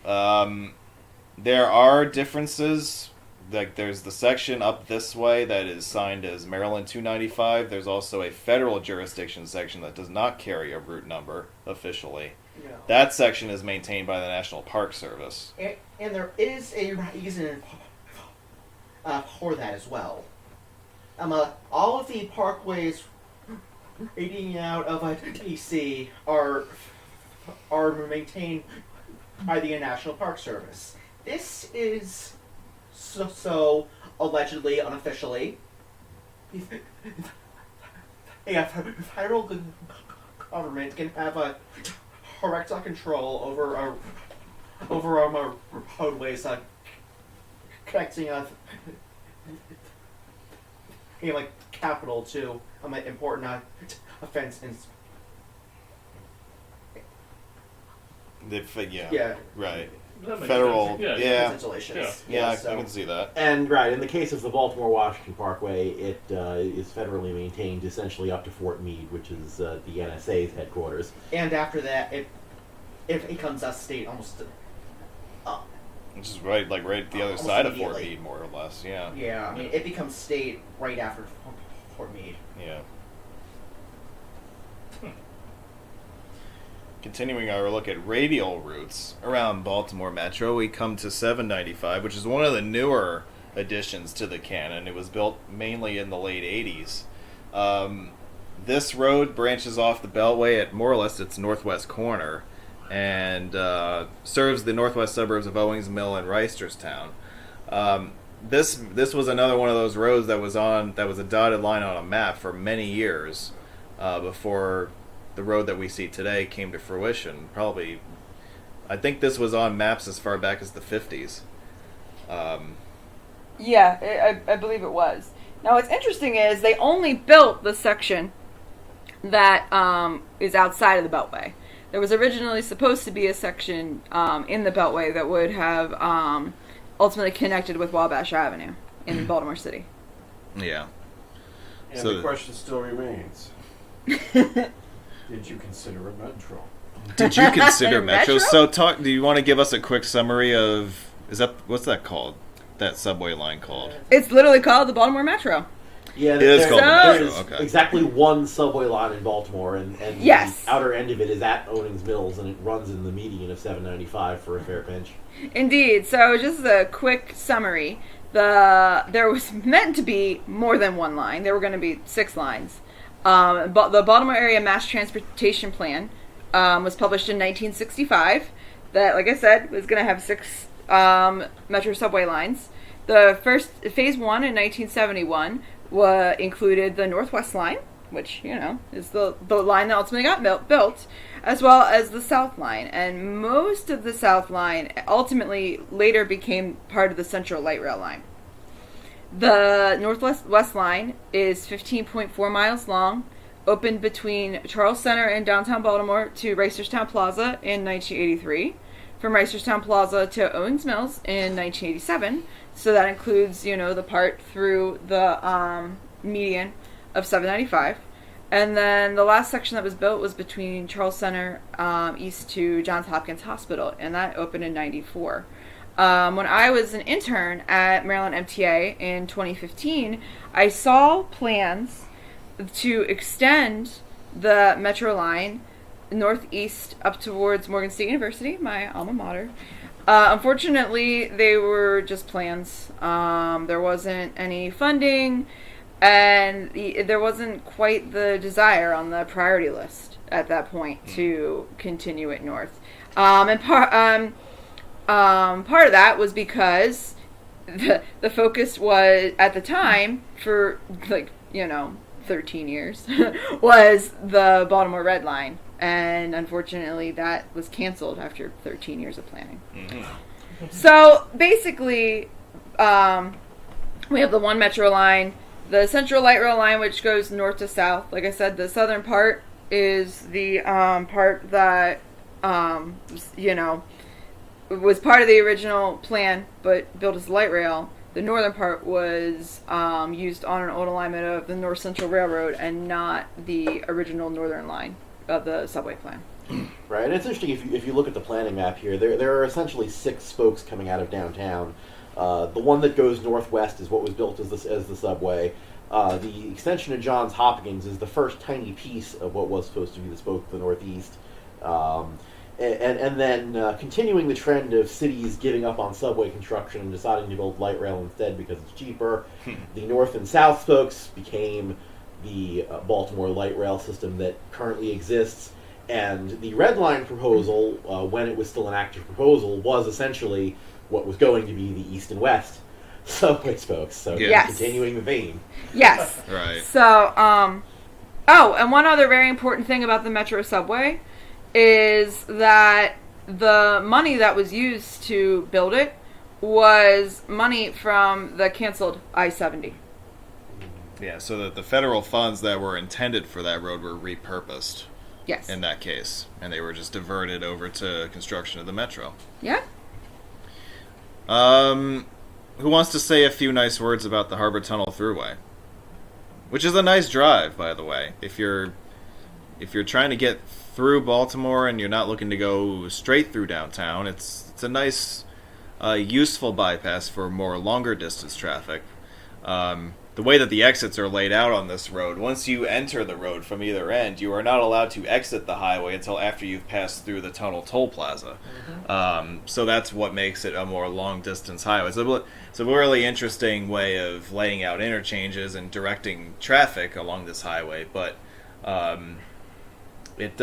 A: There are differences. Like there's the section up this way that is signed as Maryland 295. There's also a federal jurisdiction section that does not carry a route number officially.
H: No.
A: That section is maintained by the National Park Service.
H: And there is a reason for that as well. All of the parkways radiating out of DC are maintained by the National Park Service. This is so allegedly, unofficially, a federal government can have a direct control over our roadways connecting like capital to important offense and
A: Yeah, right.
E: That makes
A: Federal,
E: sense.
A: yeah.
H: installations.
A: Yeah,
H: so
A: I can see that.
D: And right, in the case of the Baltimore-Washington Parkway, it is federally maintained essentially up to Fort Meade, which is the NSA's headquarters.
H: And after that, it becomes a state almost.
A: Which is right the other
H: Almost
A: side of Fort
H: immediately.
A: Meade, more or less. Yeah.
H: Yeah, I mean, it becomes state right after Fort Meade.
A: Yeah. Continuing our look at radial routes around Baltimore Metro, we come to 795, which is one of the newer additions to the canon. It was built mainly in the late 80s. This road branches off the Beltway at more or less its northwest corner and serves the northwest suburbs of Owings Mill and Reisterstown. This was another one of those roads that was a dotted line on a map for many years before the road that we see today came to fruition. Probably, I think this was on maps as far back as the 50s.
C: Yeah, I believe it was. Now, what's interesting is they only built the section that is outside of the Beltway. There was originally supposed to be a section in the Beltway that would have ultimately connected with Wabash Avenue in Baltimore City.
A: Yeah.
G: And
A: So-
G: the question still remains. Did you consider a metro?
A: Did you consider Metro?
C: Metro?
A: So, do you want to give us a quick summary of what's that called? That subway line called?
C: It's literally called the Baltimore Metro.
D: Yeah,
A: It is
C: called the
D: there
A: Metro,
D: is
A: okay.
D: exactly one subway line in Baltimore, and
C: Yes.
D: the outer end of it is at Owings Mills, and it runs in the median of 795 for a fair pinch.
C: Indeed. So just a quick summary. There was meant to be more than one line. There were going to be 6 lines. But the Baltimore Area Mass Transportation Plan was published in 1965. That, like I said, was going to have 6 metro subway lines. The first phase 1 in 1971 included the Northwest Line, which is the line that ultimately got built, as well as the South Line. And most of the South Line ultimately later became part of the Central Light Rail line. The Northwest Line is 15.4 miles long, opened between Charles Center and downtown Baltimore to Reisterstown Plaza in 1983, from Reisterstown Plaza to Owings Mills in 1987. So that includes, the part through the median of 795. And then the last section that was built was between Charles Center east to Johns Hopkins Hospital, and that opened in 94. When I was an intern at Maryland MTA in 2015, I saw plans to extend the metro line northeast up towards Morgan State University, my alma mater. Unfortunately, they were just plans. There wasn't any funding. and there wasn't quite the desire on the priority list at that point to continue it north. And part of that was because the focus was, at the time, for 13 years, was the Baltimore Red Line. And unfortunately, that was canceled after 13 years of planning. Mm-hmm. So basically, we have the one metro line, the Central Light Rail line, which goes north to south. Like I said, the southern part is the part that, was part of the original plan, but built as light rail. The northern part was used on an old alignment of the North Central Railroad and not the original northern line of the subway plan.
D: Right, and it's interesting if you look at the planning map here. There are essentially 6 spokes coming out of downtown. The one that goes northwest is what was built as the subway. The extension of Johns Hopkins is the first tiny piece of what was supposed to be the spoke to the northeast. And then continuing the trend of cities giving up on subway construction and deciding to build light rail instead because it's cheaper, the north and south spokes became the Baltimore light rail system that currently exists. And the Red Line proposal, when it was still an active proposal, was essentially what was going to be the east and west subway spokes. So continuing the vein.
C: Yes.
A: Right.
C: So, and one other very important thing about the Metro subway is that the money that was used to build it was money from the canceled I-70.
A: Yeah, so that the federal funds that were intended for that road were repurposed.
C: Yes.
A: In that case, and they were just diverted over to construction of the metro.
C: Yeah.
A: Who wants to say a few nice words about the Harbor Tunnel Thruway? Which is a nice drive, by the way. If you're trying to get through Baltimore and you're not looking to go straight through downtown, it's a nice, useful bypass for more longer distance traffic. The way that the exits are laid out on this road, once you enter the road from either end, you are not allowed to exit the highway until after you've passed through the tunnel toll plaza. Mm-hmm. So that's what makes it a more long-distance highway. So it's a really interesting way of laying out interchanges and directing traffic along this highway, but it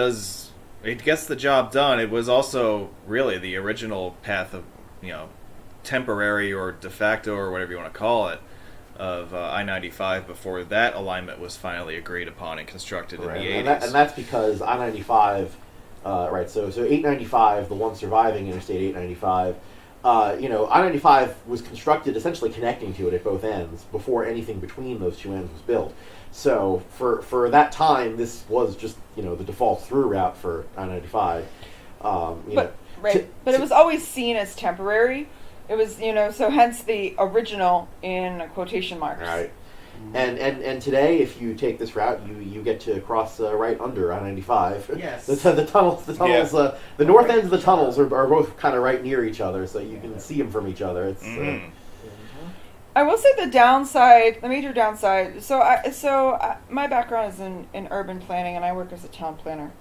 A: gets the job done. It was also really the original path of, temporary or de facto or whatever you want to call it, of I-95 before that alignment was finally agreed upon and constructed in the 80s.
D: And that's because I-95, so 895, the one surviving Interstate 895, I-95 was constructed essentially connecting to it at both ends before anything between those two ends was built. So for that time, this was just, the default through route for I-95.
C: But it was always seen as temporary. It was, so hence the original in quotation marks.
D: Right. And today, if you take this route, you get to cross right under I-95.
H: Yes.
D: The tunnels, the north ends of the tunnels are both kind of right near each other, so you can see them from each other. It's.
C: I will say the major downside. So my background is in urban planning, and I work as a town planner,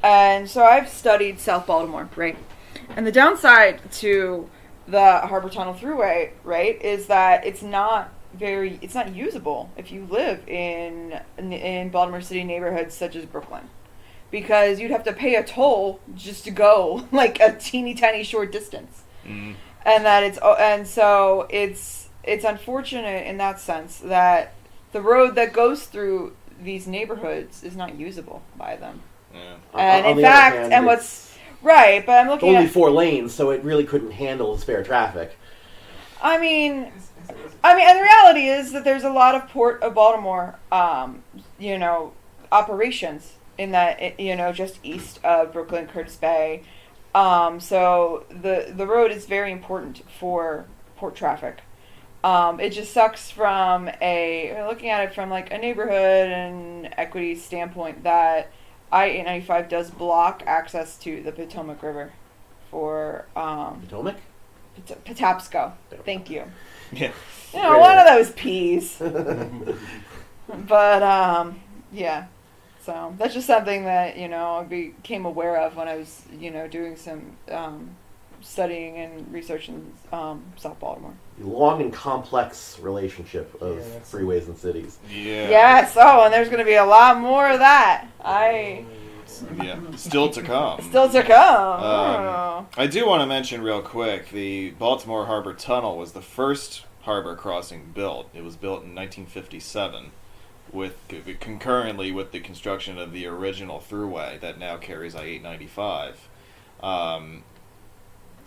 C: and so I've studied South Baltimore, right? And the downside to the Harbor Tunnel Thruway, right, is that it's not usable if you live in Baltimore City neighborhoods such as Brooklyn, because you'd have to pay a toll just to go like a teeny tiny short distance, and so it's unfortunate in that sense that the road that goes through these neighborhoods is not usable by them.
A: Yeah.
C: And in fact, right, but I'm looking
D: only
C: at
D: 4 lanes, so it really couldn't handle the spare traffic.
C: I mean, and the reality is that there's a lot of Port of Baltimore, operations in that, just east of Brooklyn, Curtis Bay. So the road is very important for port traffic. It just sucks from looking at it from like a neighborhood and equity standpoint that I-895 does block access to the Potomac River for
D: Potomac?
C: Patapsco. Thank you.
A: Yeah.
C: One of those P's. But yeah. So that's just something that I became aware of when I was doing some studying and researching South Baltimore.
D: Long and complex relationship of
H: Yeah, that's-
D: freeways and cities.
A: Yeah.
C: Yes. Oh, and there's going to be a lot more of that.
A: Yeah. Still to come.
C: Still to come. Oh.
A: I do want to mention real quick, the Baltimore Harbor Tunnel was the first harbor crossing built. It was built in 1957, concurrently with the construction of the original thruway that now carries I-895.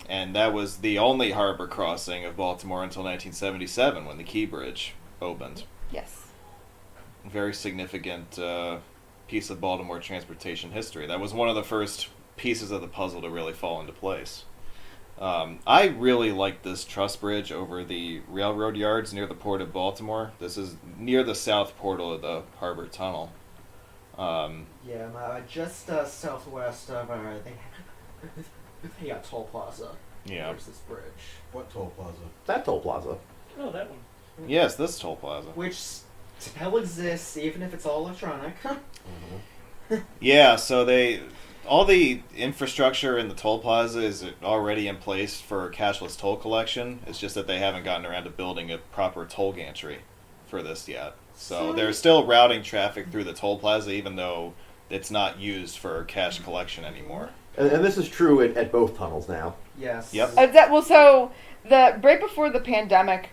A: And that was the only harbor crossing of Baltimore until 1977 when the Key Bridge opened.
C: Yes.
A: Very significant piece of Baltimore transportation history. That was one of the first pieces of the puzzle to really fall into place. I really like this truss bridge over the railroad yards near the Port of Baltimore. This is near the south portal of the harbor tunnel.
H: Just southwest of Toll Plaza.
A: Yeah.
H: There's this bridge,
G: What toll plaza?
D: That toll plaza.
E: Oh, that one.
A: Yes, this toll plaza.
H: which still exists even if it's all electronic.
A: Yeah, so all the infrastructure in the toll plaza is already in place for cashless toll collection. It's just that they haven't gotten around to building a proper toll gantry for this yet. So they're still routing traffic through the toll plaza even though it's not used for cash collection anymore.
D: And this is true at both tunnels now.
H: Yes.
A: Yep.
C: So right before the pandemic,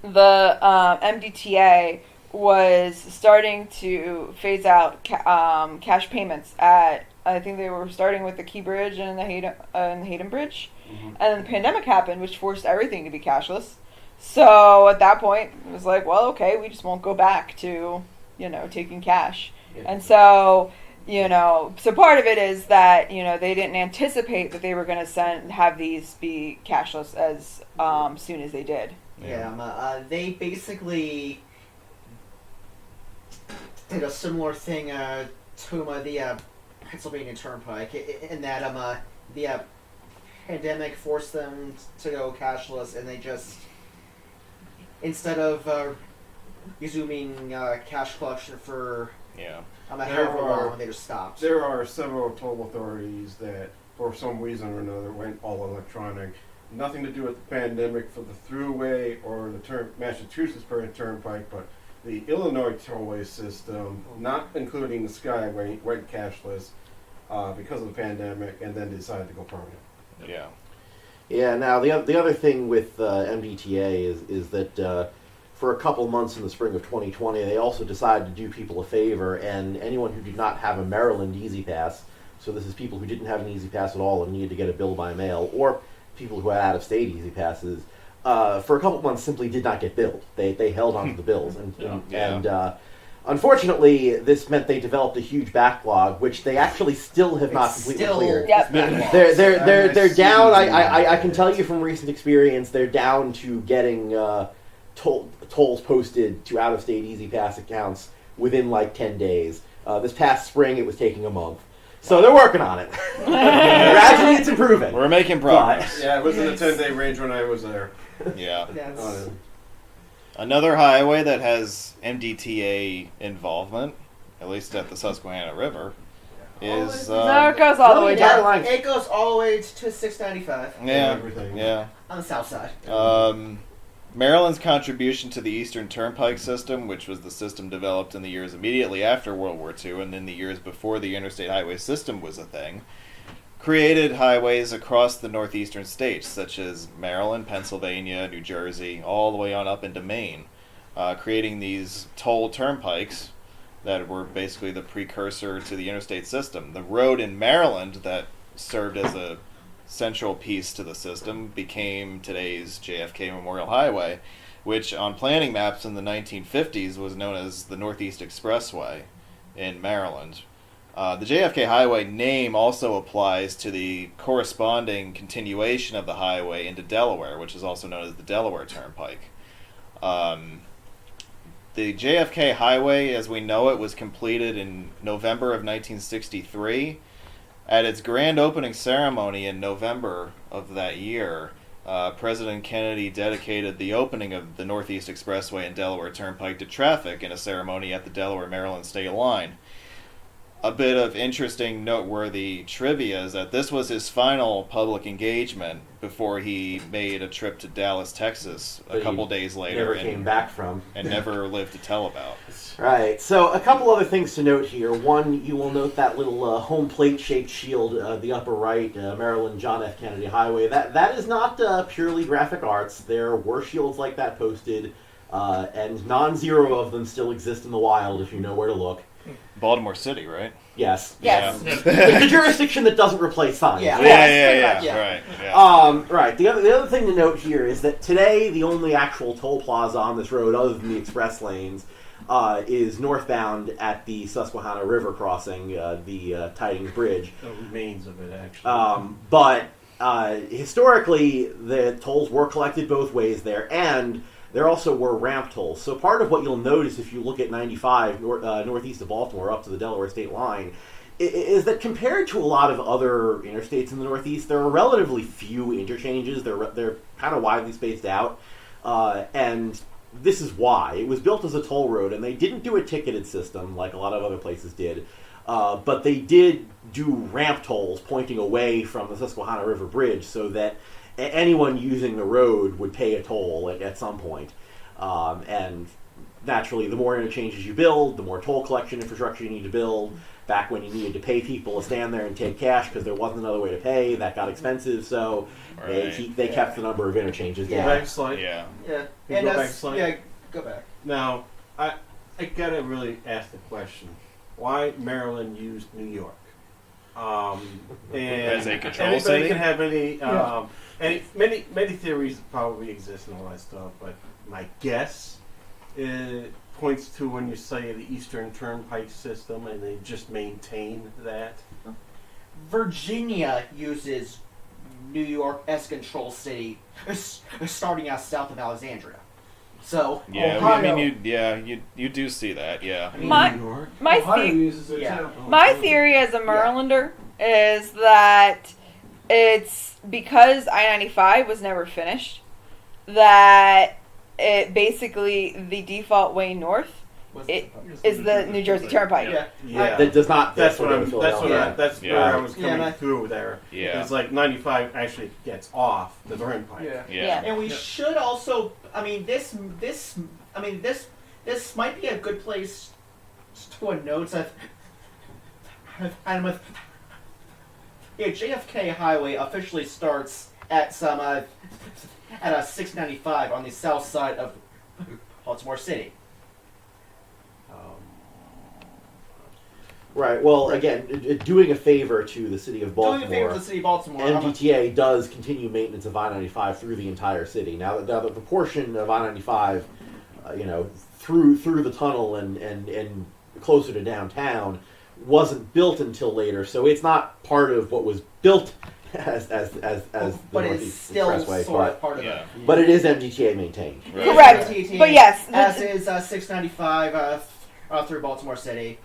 C: the MDTA was starting to phase out cash payments at. I think they were starting with the Key Bridge and the Hayden Bridge, and then the pandemic happened, which forced everything to be cashless. So at that point, it was like, well, okay, we just won't go back to taking cash, and so. So part of it is that, they didn't anticipate that they were going to have these be cashless as soon as they did.
H: Yeah. They basically did a similar thing to the Pennsylvania Turnpike in that the pandemic forced them to go cashless, and they just, instead of resuming cash collection for however long, they just stopped.
G: There are several toll authorities that, for some reason or another, went all electronic. Nothing to do with the pandemic for the Thruway or the Massachusetts Turnpike, but the Illinois tollway system, not including the Skyway, went cashless because of the pandemic, and then decided to go permanent.
A: Yeah.
D: Yeah. Now the other thing with MDTA is that. For a couple months in the spring of 2020, they also decided to do people a favor, and anyone who did not have a Maryland Easy Pass, so this is people who didn't have an Easy Pass at all and needed to get a bill by mail, or people who had out-of-state Easy Passes, for a couple months simply did not get billed. They held onto the bills, and unfortunately, this meant they developed a huge backlog, which they actually still have not completely cleared.
C: Yep.
D: They're down. I can tell you from recent experience, they're down to getting tolls posted to out-of-state Easy Pass accounts within like 10 days. This past spring, it was taking a month. So they're working on it. Gradually, it's improving.
A: We're making progress.
G: Yeah, it was in the 10-day range when I was there.
A: Yeah.
H: That's,
A: Another highway that has MDTA involvement, at least at the Susquehanna River, is...
C: No, it goes all the way down.
D: line.
H: it goes all the way to 695
A: yeah,
G: Everything.
A: yeah.
H: on the south side.
A: Maryland's contribution to the Eastern Turnpike system, which was the system developed in the years immediately after World War II and in the years before the interstate highway system was a thing, created highways across the northeastern states, such as Maryland, Pennsylvania, New Jersey, all the way on up into Maine, creating these toll turnpikes that were basically the precursor to the interstate system. The road in Maryland that served as a central piece to the system became today's JFK Memorial Highway, which on planning maps in the 1950s was known as the Northeast Expressway in Maryland. The JFK Highway name also applies to the corresponding continuation of the highway into Delaware, which is also known as the Delaware Turnpike. The JFK Highway, as we know it, was completed in November of 1963. At its grand opening ceremony in November of that year, President Kennedy dedicated the opening of the Northeast Expressway and Delaware Turnpike to traffic in a ceremony at the Delaware-Maryland state line. a bit of interesting, noteworthy trivia is that this was his final public engagement before he made a trip to Dallas, Texas, a
D: That
A: couple
D: he
A: days later,
D: Never came back from.
A: and never lived to tell about.
D: Right. So a couple other things to note here. One, you will note that little home plate-shaped shield, the upper right, Maryland John F. Kennedy Highway. That is not purely graphic arts. There were shields like that posted, and non-zero of them still exist in the wild if you know where to look.
A: Baltimore City, right?
D: Yes.
C: Yes.
A: Yeah.
D: The jurisdiction that doesn't replace signs.
H: Yeah.
A: Yeah. Right. Yeah.
D: Right. The other thing to note here is that today the only actual toll plaza on this road, other than the express lanes, is northbound at the Susquehanna River crossing, the Tidings Bridge.
G: The remains of it, actually.
D: But historically, the tolls were collected both ways there, and there also were ramp tolls. So part of what you'll notice if you look at 95 northeast of Baltimore up to the Delaware state line is that compared to a lot of other interstates in the northeast, there are relatively few interchanges. They're kind of widely spaced out, and this is why. It was built as a toll road, and they didn't do a ticketed system like a lot of other places did, but they did do ramp tolls pointing away from the Susquehanna River Bridge so that anyone using the road would pay a toll at some point. And naturally, the more interchanges you build, the more toll collection infrastructure you need to build. Back when you needed to pay people to stand there and take cash because there wasn't another way to pay, that got expensive, so they kept the number of interchanges
G: Go
D: down.
G: back slide.
A: Yeah.
H: Yeah.
G: Can
H: And
G: you go
H: that's
G: back slide?
H: yeah. Go back.
G: Now, I gotta really ask the question: why Maryland used New York? And
A: As a control
G: anybody
A: city?
G: can have any,
B: Yeah.
G: many theories probably exist and all that stuff, but my guess points to when you say the Eastern Turnpike system, and they just maintain that.
H: Virginia uses New York as control city, starting out south of Alexandria. So
A: Yeah.
B: Ohio.
A: I mean, you do see that. Yeah.
H: I mean,
I: My
G: New York.
I: my
B: Ohio
I: the-
B: uses it
H: Yeah.
B: too.
I: my theory as a Marylander is that it's because I-95 was never finished, that it basically the default way north is the New Jersey Turnpike.
H: yeah.
G: Yeah.
D: That does not.
G: That's
D: go
G: what
D: to
G: I'm. That's
D: Philadelphia.
G: That's
A: Yeah.
G: where I was
H: Yeah,
G: coming
H: and
G: through there.
A: Yeah.
G: It's like 95 actually gets off the turnpike.
B: Yeah.
A: Yeah.
H: And we should also. I mean, this might be a good place to note that. JFK Highway officially starts at a 695 on the south side of Baltimore City.
D: Right. Well, again, doing a favor to the city of Baltimore.
H: Doing a favor to the city of Baltimore.
D: MDTA does continue maintenance of I-95 through the entire city. Now, the portion of I-95, through the tunnel and closer to downtown, wasn't built until later, so it's not part of what was built as the
H: but it's
D: Northeast
H: still
D: Expressway,
H: sort of part of
A: Yeah.
D: but it is MDTA maintained.
A: Right.
I: Correct.
H: it.
I: But yes,
H: as is 695 through Baltimore City.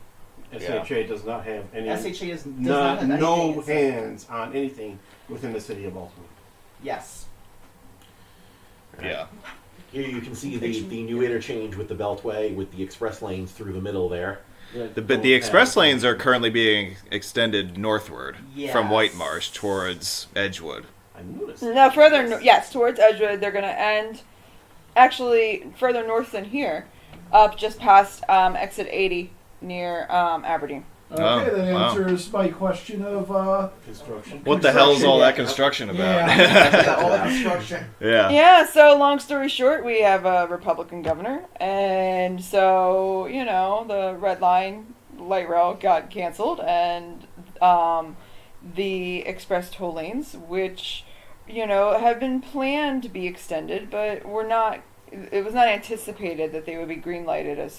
G: SHA does not have any.
H: SHA does not have
G: no
H: anything.
G: hands on anything within the city of Baltimore.
H: Yes.
A: Yeah.
D: Here you can see the new interchange with the Beltway with the express lanes through the middle there.
A: But the express lanes are currently being extended northward from
H: Yes.
A: White Marsh towards Edgewood.
G: I noticed.
I: no further. Yes, towards Edgewood. They're going to end actually further north than here, up just past exit 80 near Aberdeen.
B: Okay,
A: Oh,
B: that
A: wow.
B: answers my question of
G: Construction.
A: What the hell's all that
B: Construction,
A: construction about?
H: Yeah, all the construction.
A: Yeah.
I: Yeah, so long story short, we have a Republican governor, and so, the red line light rail got canceled, and the express toll lanes, which, have been planned to be extended, but it was not anticipated that they would be green-lighted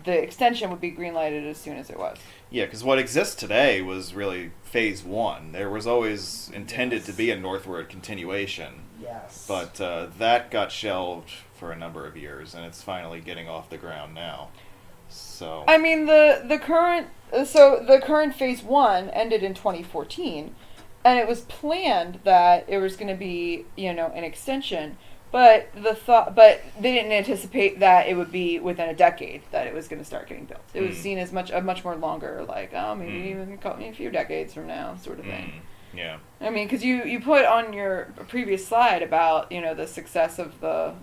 I: the extension would be green-lighted as soon as it was.
A: Yeah, because what exists today was really phase one. There was always intended to be a northward continuation,
H: Yes.
A: but that got shelved for a number of years, and it's finally getting off the ground now. So
I: I mean, the current phase one ended in 2014, and it was planned that it was going to be, an extension, But but they didn't anticipate that it would be within a decade that it was going to start getting built. It was seen as a much more longer, like maybe even a few decades from now, sort of thing.
A: Yeah.
I: I mean, because you put on your previous slide about the success of the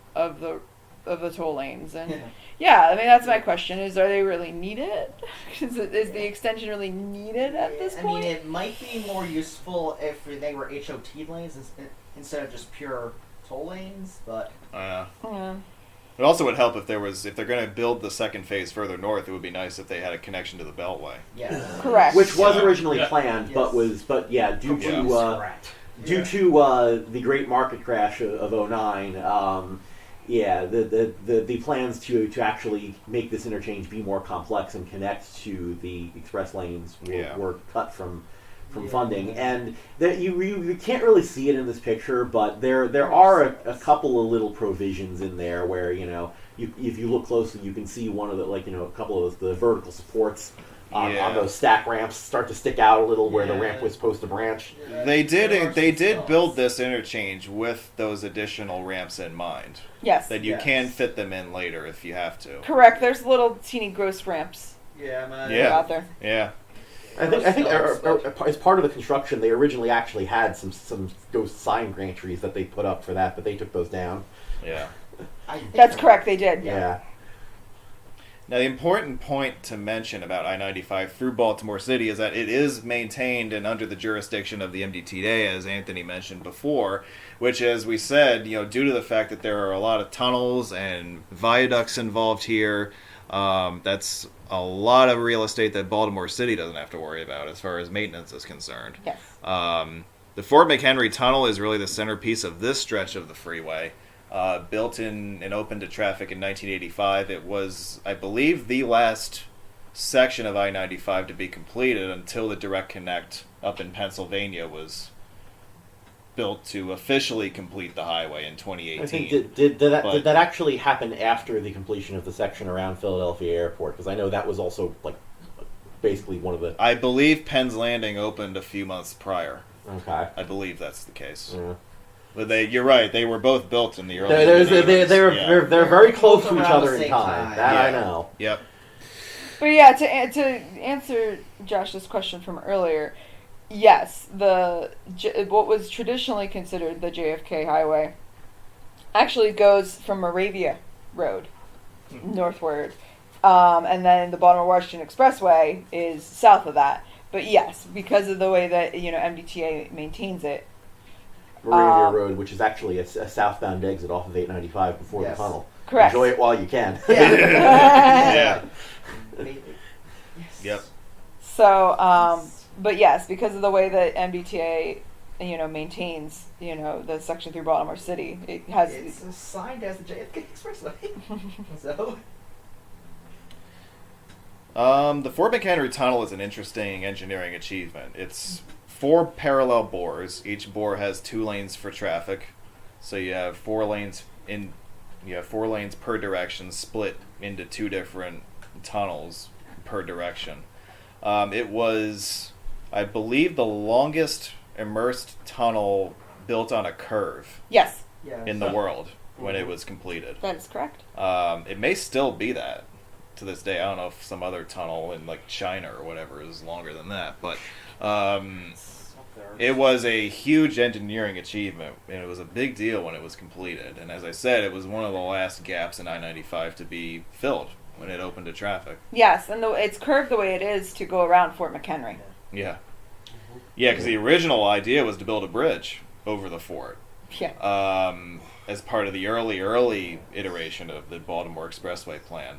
I: toll lanes, and I mean that's my question: are they really needed? Is the extension really needed at this point?
H: I mean, it might be more useful if they were HOT lanes instead of just pure toll lanes, but
A: It also would help if they're going to build the second phase further north. It would be nice if they had a connection to the Beltway.
H: yeah,
I: Correct.
D: Which was originally
E: Yeah.
D: planned,
H: Yes.
D: due to the great market crash of '09. The plans to actually make this interchange be more complex and connect to the express lanes were cut from funding, and that you can't really see it in this picture, but there are a couple of little provisions in there where if you look closely, you can see one of the a couple of the vertical supports on those stack ramps start to stick out a little where the ramp was supposed to branch.
A: They did build this interchange with those additional ramps in mind.
I: Yes.
A: That you can fit them in later if you have to.
I: Correct. There's little teeny gross ramps out there.
A: Yeah.
D: I think as part of the construction, they originally actually had some ghost sign gantries that they put up for that, but they took those down.
A: Yeah.
I: That's correct. They did.
D: Yeah.
A: Now, the important point to mention about I-95 through Baltimore City is that it is maintained and under the jurisdiction of the MDTA, as Anthony mentioned before, which, as we said, due to the fact that there are a lot of tunnels and viaducts involved here, that's a lot of real estate that Baltimore City doesn't have to worry about as far as maintenance is concerned.
I: Yes.
A: The Fort McHenry Tunnel is really the centerpiece of this stretch of the freeway. Built in and opened to traffic in 1985. It was, I believe, the last section of I-95 to be completed until the Direct Connect up in Pennsylvania was built to officially complete the highway in 2018.
D: I think did that actually happen after the completion of the section around Philadelphia Airport? Because I know that was also basically one of the.
A: I believe Penn's Landing opened a few months prior.
D: Okay.
A: I believe that's the case.
D: Yeah.
A: But you're right. They were both built in the early.
D: They're very close to each
H: around
D: other
H: the
D: in
H: same
D: time.
H: time.
D: That I know.
A: Yep.
I: But yeah, to answer Josh's question from earlier, yes, what was traditionally considered the JFK Highway actually goes from Moravia Road northward, and then the Baltimore Washington Expressway is south of that. But yes, because of the way that MDTA maintains it.
D: Moravia Road, which is actually a southbound exit off of 895 before the tunnel.
I: Correct.
D: Enjoy it while you can.
A: Yeah. Yep.
I: So, but yes, because of the way that MBTA, maintains, the section through Baltimore City,
H: it's assigned as the JFK Expressway. So.
A: The Fort McHenry Tunnel is an interesting engineering achievement. It's 4 parallel bores. Each bore has 2 lanes for traffic, so you have 4 lanes per direction, split into 2 different tunnels per direction. It was, I believe, the longest immersed tunnel built on a curve
I: yes,
A: in the world when it was completed.
I: that is correct.
A: It may still be that to this day. I don't know if some other tunnel in China or whatever is longer than that, but it was a huge engineering achievement, and it was a big deal when it was completed. And as I said, it was one of the last gaps in I-95 to be filled when it opened to traffic.
I: Yes, and it's curved the way it is to go around Fort McHenry.
A: Yeah. Yeah, because the original idea was to build a bridge over the fort.
I: Yeah.
A: As part of the early iteration of the Baltimore Expressway plan.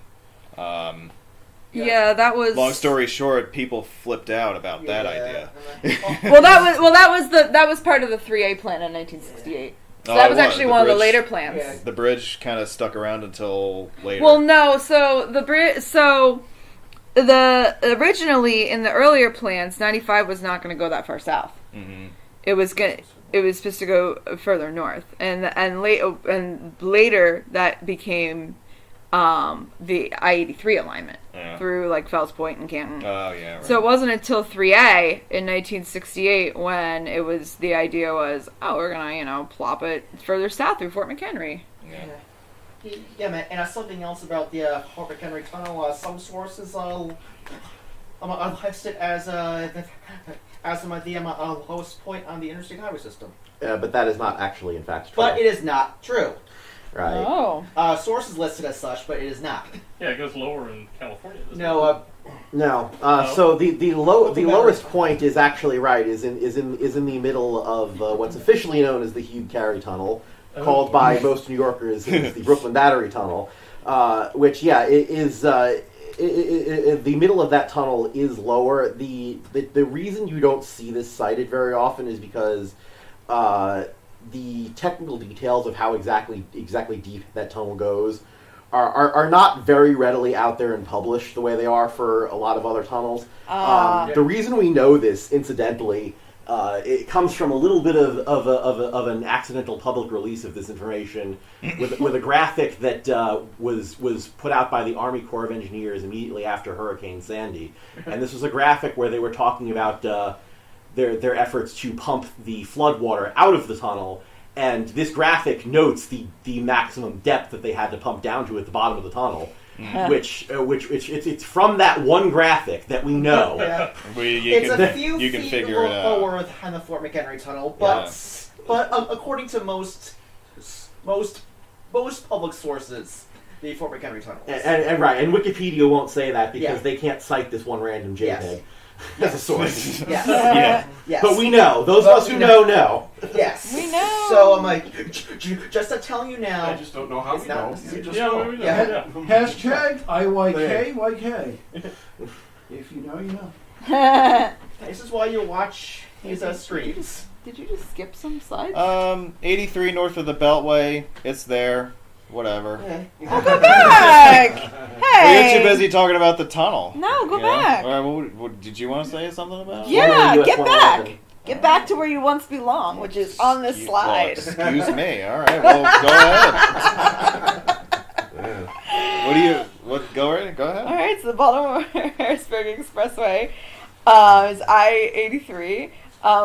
I: Yeah, that was.
A: Long story short, people flipped out about that idea.
I: that was part of the 3A plan in 1968. So that was actually one of the later plans.
B: Yeah.
A: The bridge kind of stuck around until later.
I: Well, no. So originally in the earlier plans, 95 was not going to go that far south.
A: Mm-hmm.
I: It was supposed to go further north, and later that became the I-83 alignment through like Fells Point and Canton.
A: Oh yeah. Right.
I: So it wasn't until 3A in 1968 when the idea was, we're gonna plop it further south through Fort McHenry.
H: Yeah, man. And something else about the Fort McHenry Tunnel. Some sources list it as the lowest point on the interstate highway system.
D: But that is not actually, in fact, true.
H: But it is not true.
D: Right.
I: Oh.
H: Sources listed as such, but it is not.
E: Yeah, it goes lower in California. doesn't
H: No.
D: No.
E: No?
D: So the lowest point is actually right. Is in the middle of what's officially known as the Hugh Carey Tunnel, called by most New Yorkers as the Brooklyn Battery Tunnel, which it is. The middle of that tunnel is lower. The reason you don't see this cited very often is because the technical details of how exactly deep that tunnel goes are not very readily out there and published the way they are for a lot of other tunnels. The reason we know this, incidentally, it comes from a little bit of an accidental public release of this information with a graphic that was put out by the Army Corps of Engineers immediately after Hurricane Sandy. And this was a graphic where they were talking about their efforts to pump the floodwater out of the tunnel. And this graphic notes the maximum depth that they had to pump down to at the bottom of the tunnel. Which it's from that one graphic that we know.
H: Yeah.
A: You
H: It's a few
A: can
H: feet
A: figure it out.
H: lower than the Fort McHenry Tunnel, but according to most public sources, the Fort McHenry Tunnel.
D: And right, and Wikipedia won't say that because
H: Yeah.
D: they can't cite this one random JPEG
H: Yes.
D: as a source.
H: Yes.
A: Yeah.
H: Yes.
D: But we know. Those of us who know.
H: Yes.
I: We know.
H: So I'm like, just to tell you now.
G: I just don't know how
H: It's
G: we
H: not
G: know.
H: necessary.
G: We just
E: Yeah,
G: know.
E: we know.
H: Yeah.
B: Hashtag IYKYK. If you know, you know.
H: This is why you watch his streams.
I: Did you just skip some slides?
A: 83 north of the Beltway. It's there. Whatever.
I: Go back! Hey!
A: You're too busy talking about the tunnel.
I: No, go
A: You know?
I: back.
A: All right, what, did you want to say something about it?
I: Yeah,
D: Formerly
I: get
D: US
I: back.
D: 111.
I: Get back to where you once belong, which is on this slide.
A: Excuse me. All right. Well, go ahead. Go ahead.
I: All right, so the Baltimore-Harrisburg Expressway is I-83.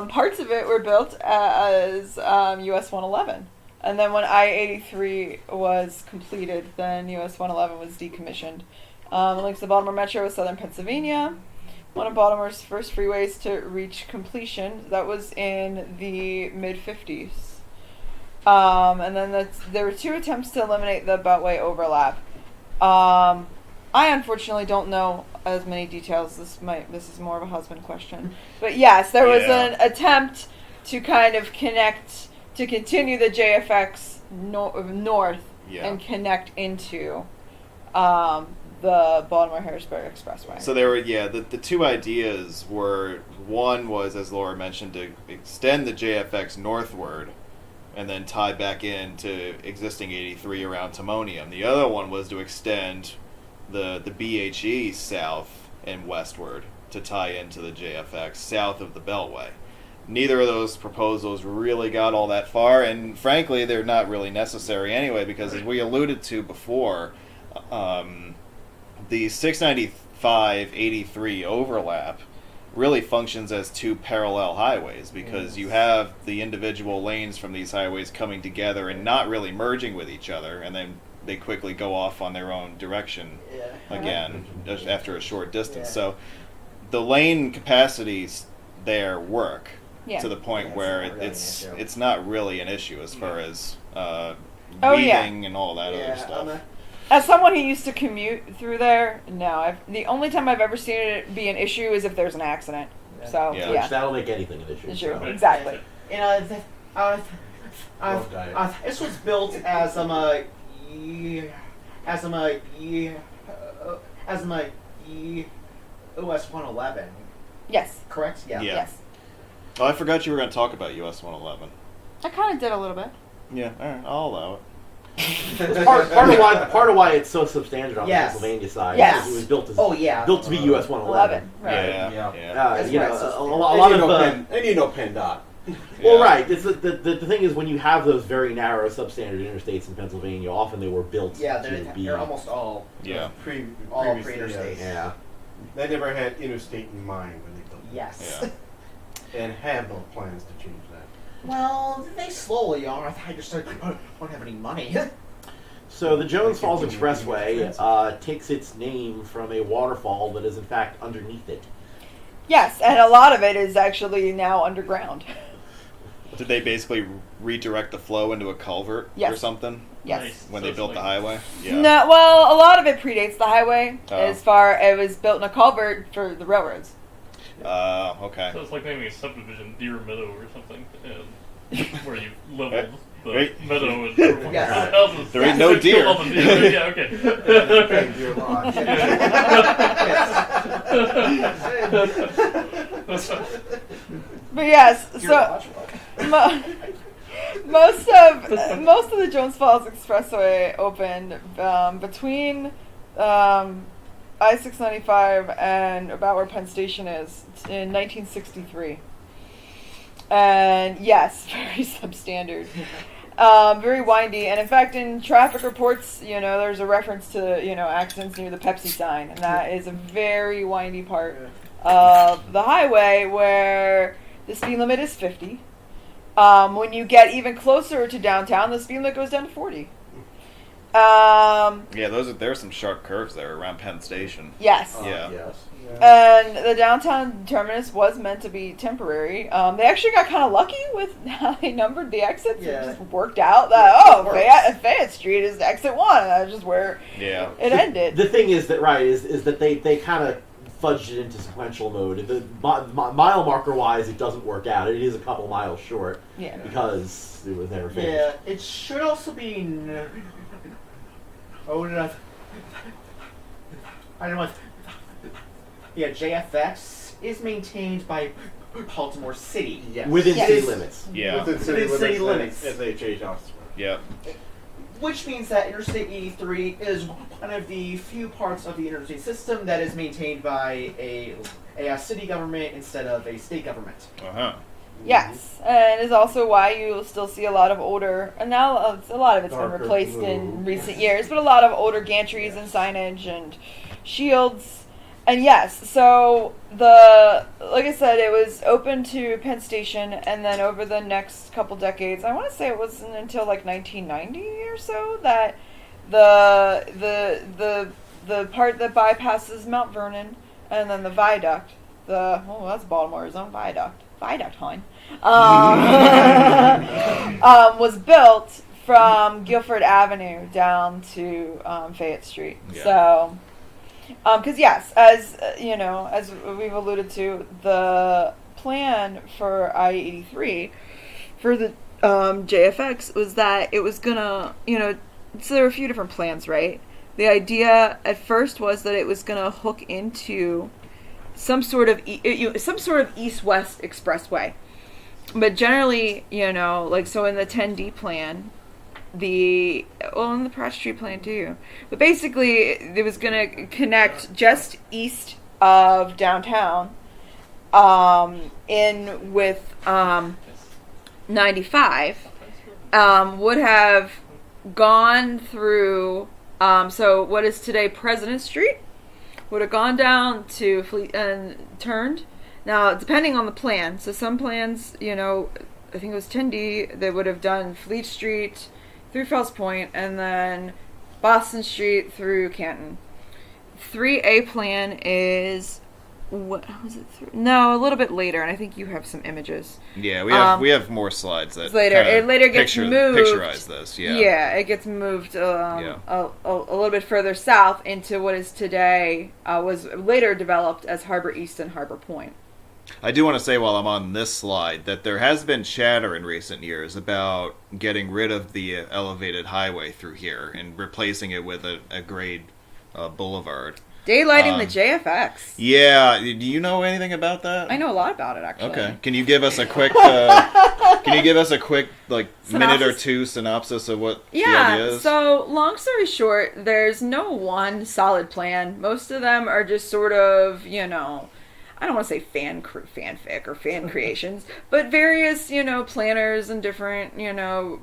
I: Parts of it were built as US 111. And then when I-83 was completed, then US 111 was decommissioned. It links the Baltimore Metro with southern Pennsylvania. One of Baltimore's first freeways to reach completion. That was in the mid-50s. And then there were 2 attempts to eliminate the Beltway overlap. I unfortunately don't know as many details. This is more of a husband question. But yes, there was an attempt to kind of to continue the JFX north and connect into the Baltimore-Harrisburg Expressway.
A: So there were, the 2 ideas were, one was, as Laura mentioned, to extend the JFX northward and then tie back into existing 83 around Timonium. The other one was to extend the BHE south and westward to tie into the JFX south of the Beltway. Neither of those proposals really got all that far, and frankly, they're not really necessary anyway, because as we alluded to before, the 695-83 overlap really functions as 2 parallel highways, because you have the individual lanes from these highways coming together and not really merging with each other, and then they quickly go off on their own direction again after a short distance. So the lane capacities there work to the point where it's not really an issue as far as weaving and all that other stuff.
I: As someone who used to commute through there, no. The only time I've ever seen it be an issue is if there's an accident. So
D: Which that'll make anything an issue.
I: Sure,
D: So.
I: exactly.
H: This was built as US 111.
I: Yes.
H: Correct? Yeah.
I: Yes.
A: Oh, I forgot you were going to talk about US 111.
I: I kind of did a little bit.
A: Yeah, all right, I'll allow it.
D: part of why it's so substandard on the Pennsylvania side.
I: Yes.
D: It was built to be US 111.
I: Right.
A: Yeah.
H: That's
D: you
H: right,
D: know,
H: so
D: a lot of
G: and you know PennDOT.
D: Well,
A: Yeah.
D: right. It's the thing is when you have those very narrow substandard interstates in Pennsylvania, often they were built
H: Yeah,
D: to be.
H: they're almost all
A: Yeah.
H: all
G: Previously,
H: pre-interstates.
D: Yeah.
G: They never had interstate in mind when they built it.
H: Yes.
A: Yeah.
G: And have no plans to change that.
H: Well, they slowly are. I just don't have any money.
D: So the Jones Falls Expressway takes its name from a waterfall that is in fact underneath it.
I: Yes, and a lot of it is actually now underground.
A: Did they basically redirect the flow into a culvert or
I: Yes.
A: something
I: Yes.
E: Nice.
A: when
E: So
A: they
E: it's
A: built
E: like-
A: the highway? Yeah.
I: No, well, a lot of it predates the highway.
A: Oh.
I: As far it was built in a culvert for the railroads.
A: Okay.
E: So it's like naming a subdivision Deer Meadow or something, where you leveled the
A: Right.
E: meadow and
H: Yeah.
E: houses.
A: There ain't no deer.
E: All the deer. Yeah, okay.
G: Thank you, Lodge.
I: But yes,
H: You're
I: so
H: watch what?
I: most of the Jones Falls Expressway opened between I-695 and about where Penn Station is in 1963. And yes, very substandard. Very windy, and in fact, in traffic reports, there's a reference to, accidents near the Pepsi sign, and that is a very windy part of the highway where the speed limit is 50. When you get even closer to downtown, the speed limit goes down to 40.
A: Yeah, there's some sharp curves there around Penn Station.
I: Yes.
A: Yeah.
D: Yes.
I: And the downtown terminus was meant to be temporary. They actually got kind of lucky with how they numbered the exits.
H: Yeah.
I: It just worked out that, Fayette Street is exit 1, and that's just where
A: Yeah.
I: it ended.
D: The thing is that is that they kind of fudged it into sequential mode. The mile marker wise, it doesn't work out. It is a couple miles short
I: Yeah.
D: because it was never finished.
H: Yeah, it should also be. Oh, no. I don't know. Yeah, JFX is maintained by Baltimore City.
G: Yes.
D: Within
I: Yes.
D: city limits.
A: Yeah.
G: Within city
H: Within city
G: limits.
H: limits.
G: SHH officer.
A: Yeah.
H: Which means that Interstate 83 is one of the few parts of the interstate system that is maintained by a city government instead of a state government.
A: Uh-huh.
I: Yes, and is also why you still see a lot of older, and now a lot of it's been
G: Darker
I: replaced
G: blue.
I: in recent years, but a lot of older gantries and signage and shields. And yes, so like I said, it was open to Penn Station, and then over the next couple decades, I want to say it wasn't until like 1990 or so that the part that bypasses Mount Vernon, and then the viaduct, that's Baltimore's own viaduct, hon, was built from Guilford Avenue down to Fayette Street.
A: Yeah.
I: So. Because yes, as as we've alluded to, the plan for I-83 for the JFX was that it was gonna, so there were a few different plans, right? The idea at first was that it was gonna hook into some sort of east-west expressway, but generally, so in the 10D plan. In the Pratt Street plan too. But basically, it was going to connect just east of downtown, in with 95. Would have gone through. So what is today President Street? Would have gone down to Fleet and turned. Now, depending on the plan. So some plans, I think it was 10D. They would have done Fleet Street through Fells Point, and then Boston Street through Canton. 3A plan is what was it? No, a little bit later, and I think you have some images.
A: Yeah, we have more slides that
I: later.
A: kinda
I: It later gets moved.
A: Picturize this. Yeah.
I: Yeah, it gets moved a little bit further south into what is today was later developed as Harbor East and Harbor Point.
A: I do want to say while I'm on this slide that there has been chatter in recent years about getting rid of the elevated highway through here and replacing it with a grade boulevard.
I: Daylighting the JFX.
A: Yeah, do you know anything about that?
I: I know a lot about it, actually.
A: Okay, can you give us a quick minute or two synopsis of what the idea is?
I: So long story short, there's no one solid plan. Most of them are just sort of, I don't want to say fanfic or fan creations, but various, planners and different,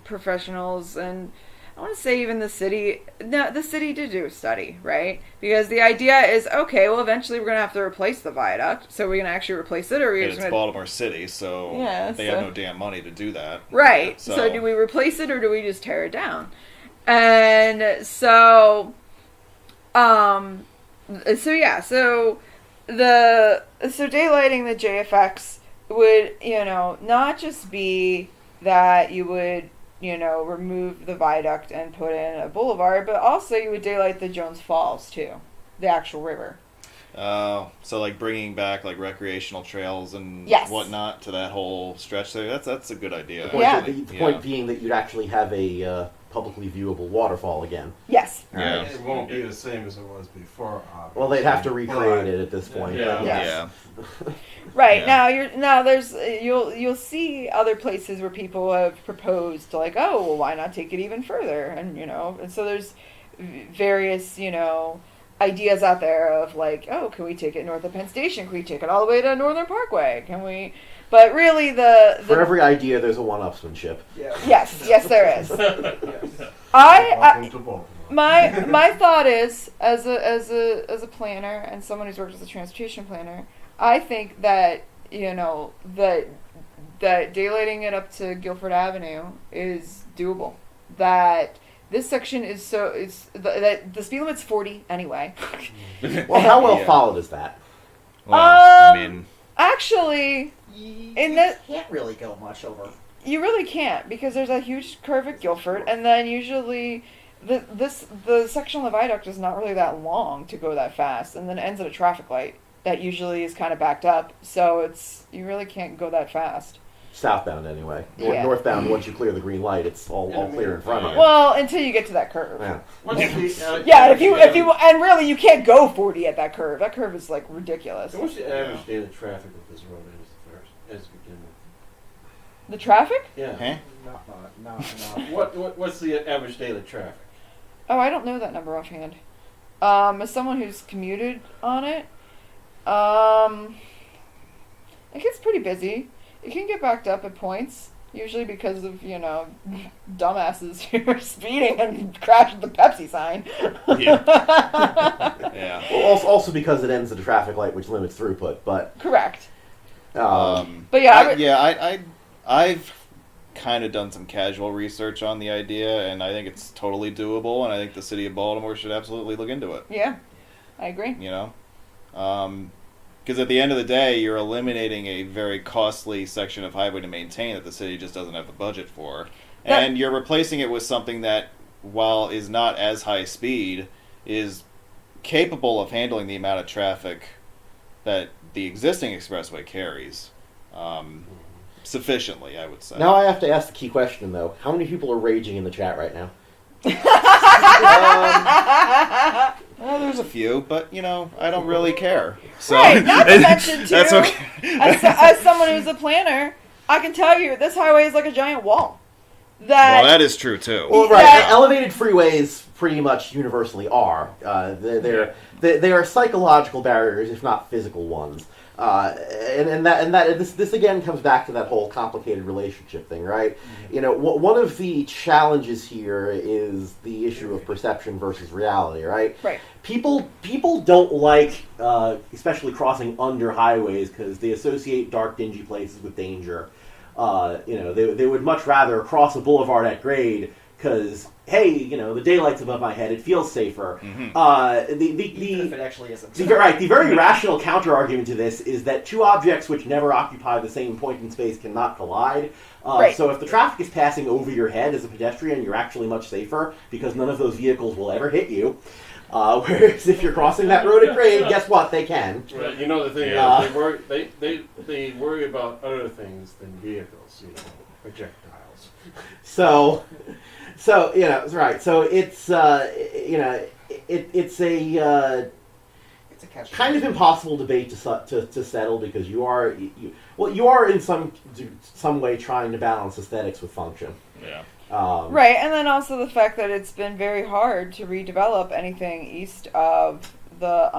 I: professionals, and I want to say even the city did do a study, right? Because the idea is, okay, well, eventually we're going to have to replace the viaduct, so we're going to actually replace it, or
A: it's Baltimore City, so they have no damn money to do that.
I: Right. So do we replace it, or do we just tear it down? And so daylighting the JFX would, not just be that you would, remove the viaduct and put in a boulevard, but also you would daylight the Jones Falls too, the actual river.
A: So like bringing back like recreational trails and whatnot to that whole stretch there. That's a good idea.
D: The point being that you'd actually have a publicly viewable waterfall again.
I: Yes.
A: Yeah.
G: It won't be the same as it was before.
D: Well, they'd have to recreate it at this point.
A: Yeah.
I: Right. You'll see other places where people have proposed like, oh, well, why not take it even further? And and so there's various ideas out there of like, oh, can we take it north of Penn Station? Can we take it all the way to Northern Parkway? Can we? But really,
D: for every idea, there's a one-upsmanship.
H: Yeah.
I: Yes, there is. My thought is, as a planner and someone who's worked as a transportation planner, I think that that daylighting it up to Guilford Avenue is doable. That this section is that the speed limit's 40 anyway.
D: Well, how well followed is that?
A: Well,
I: actually,
H: You
I: can't
H: really go much over.
I: You really can't, because there's a huge curve at Guilford, and then usually the section of the viaduct is not really that long to go that fast, and then it ends at a traffic light that usually is kind of backed up, so you really can't go that fast.
D: Southbound anyway.
I: Yeah.
D: Northbound, once you clear the green light, it's all clear in front of you.
I: Well, until you get to that curve.
D: Yeah.
I: If you and really you can't go 40 at that curve. That curve is like ridiculous.
G: What's the average daily traffic of this road as we begin with?
I: The traffic?
G: Yeah.
A: Huh?
G: Not. What's the average daily traffic?
I: Oh, I don't know that number offhand. As someone who's commuted on it, it gets pretty busy. It can get backed up at points, usually because of, dumbasses who are speeding and crash the Pepsi sign.
A: Yeah.
D: Well, also because it ends at a traffic light, which limits throughput, but...
I: Correct.
D: But
A: yeah, I've kind of done some casual research on the idea, and I think it's totally doable, and I think the city of Baltimore should absolutely look into it.
I: Yeah, I agree.
A: Because at the end of the day, you're eliminating a very costly section of highway to maintain that the city just doesn't have the budget for. And you're replacing it with something that, while is not as high speed, is capable of handling the amount of traffic that the existing expressway carries sufficiently, I would say.
D: Now I have to ask the key question, though. How many people are raging in the chat right now?
A: Well, there's a few, but, I don't really care. So,
I: right, not to mention, too,
A: that's okay.
I: as someone who's a planner, I can tell you, this highway is like a giant wall.
A: Well, that is true, too.
D: Well, right. Elevated freeways pretty much universally are. They are psychological barriers, if not physical ones. This again comes back to that whole complicated relationship thing, right? Mm-hmm. One of the challenges here is the issue of perception versus reality, right?
I: Right.
D: People don't like, especially crossing under highways, because they associate dark, dingy places with danger. They would much rather cross a boulevard at grade because, hey, the daylight's above my head, it feels safer.
H: Even if it actually isn't.
D: The very rational counter-argument to this is that two objects which never occupy the same point in space cannot collide.
I: Right.
D: So if the traffic is passing over your head as a pedestrian, you're actually much safer because none of those vehicles will ever hit you. Whereas if you're crossing that road at grade, guess what? They can.
G: Well, the thing is, they worry about other things than vehicles, projectiles.
D: So right. So it's it's a kind of impossible debate to settle because you are in some way trying to balance aesthetics with function.
A: Yeah.
I: Right, and then also the fact that it's been very hard to redevelop anything east of the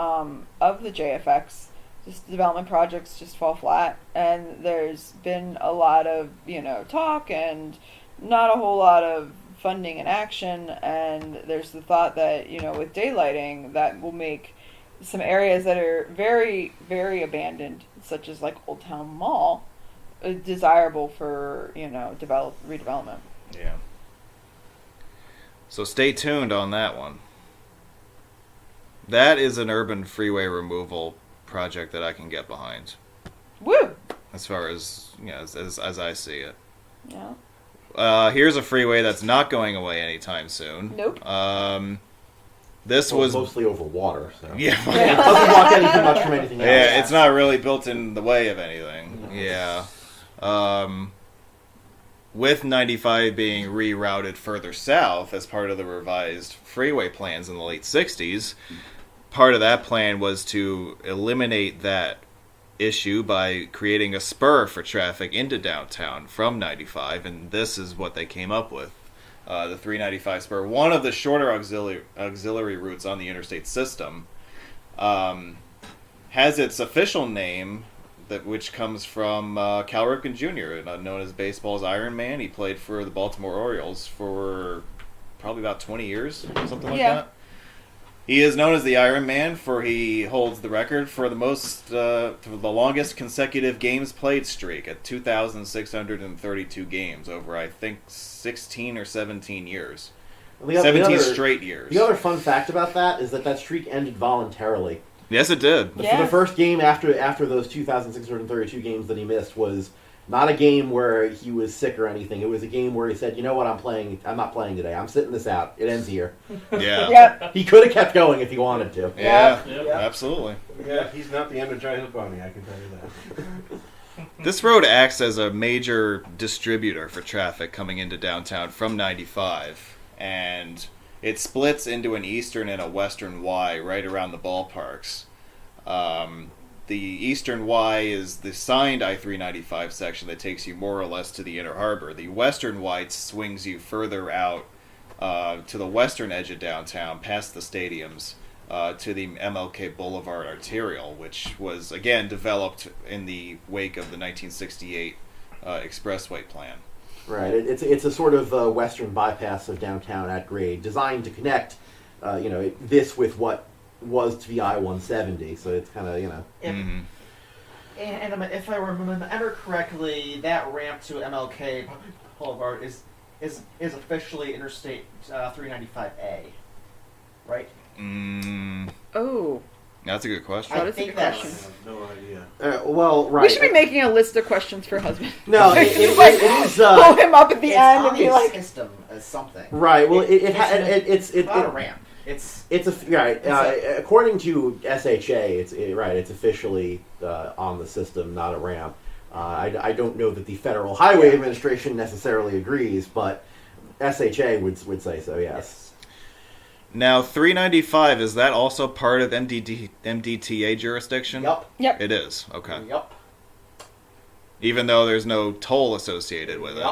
I: JFX just development projects just fall flat, and there's been a lot of talk and not a whole lot of funding and action, and there's the thought that with daylighting that will make some areas that are very, very abandoned, such as like Old Town Mall, desirable for redevelopment.
A: Yeah. So stay tuned on that one. That is an urban freeway removal project that I can get behind.
I: Woo!
A: As far as as I see it.
I: Yeah.
A: Here's a freeway that's not going away anytime soon.
I: Nope.
A: This was
D: mostly over water. So.
A: Yeah.
D: It doesn't block anything much from anything else.
A: Yeah, it's not really built in the way of anything.
D: No.
A: Yeah. With 95 being rerouted further south as part of the revised freeway plans in the late 60s, part of that plan was to eliminate that issue by creating a spur for traffic into downtown from 95, and this is what they came up with. The 395 spur, one of the shorter auxiliary routes on the interstate system, has its official name, which comes from Cal Ripken Jr., known as baseball's Iron Man. He played for the Baltimore Orioles for probably about 20 years, something like that. He is known as the Iron Man, for he holds the record for the longest consecutive games played streak at 2,632 games over, I think, 16 or 17 years. 17 straight years.
D: The other fun fact about that is that streak ended voluntarily.
A: Yes, it did.
D: The first game after those 2,632 games that he missed was not a game where he was sick or anything. It was a game where he said, "You know what? I'm not playing today. I'm sitting this out. It ends here."
A: Yeah.
I: Yep.
D: He could have kept going if he wanted to.
A: Yeah.
E: Yep.
A: Absolutely.
G: Yeah, he's not the Energizer Bunny, I can tell you that.
A: This road acts as a major distributor for traffic coming into downtown from 95, and it splits into an eastern and a western Y right around the ballparks. The eastern Y is the signed I-395 section that takes you more or less to the Inner Harbor. The western Y swings you further out to the western edge of downtown, past the stadiums, to the MLK Boulevard Arterial, which was, again, developed in the wake of the 1968 expressway plan.
D: Right. It's a sort of western bypass of downtown at grade, designed to connect, this with what was to be I-170. So it's kind of,
H: And if I remember correctly, that ramp to MLK Boulevard is officially Interstate 395A, right?
I: Oh.
A: That's a good question.
I: That is a good question.
G: I have no idea.
D: Well, right.
I: We should be making a list of questions for husband.
D: No, it is.
I: Pull him up at the
H: It's
I: end
H: on
I: and be
H: the
I: like,
H: system as something.
D: Right. Well,
H: it's not a ramp. It's
D: according to SHA, it's officially on the system, not a ramp. I don't know that the Federal Highway Administration necessarily agrees, but SHA would say so. Yes.
A: Now, 395, is that also part of MDTA jurisdiction?
H: Yep.
A: It is. Okay.
H: Yep.
A: Even though there's no toll associated with it.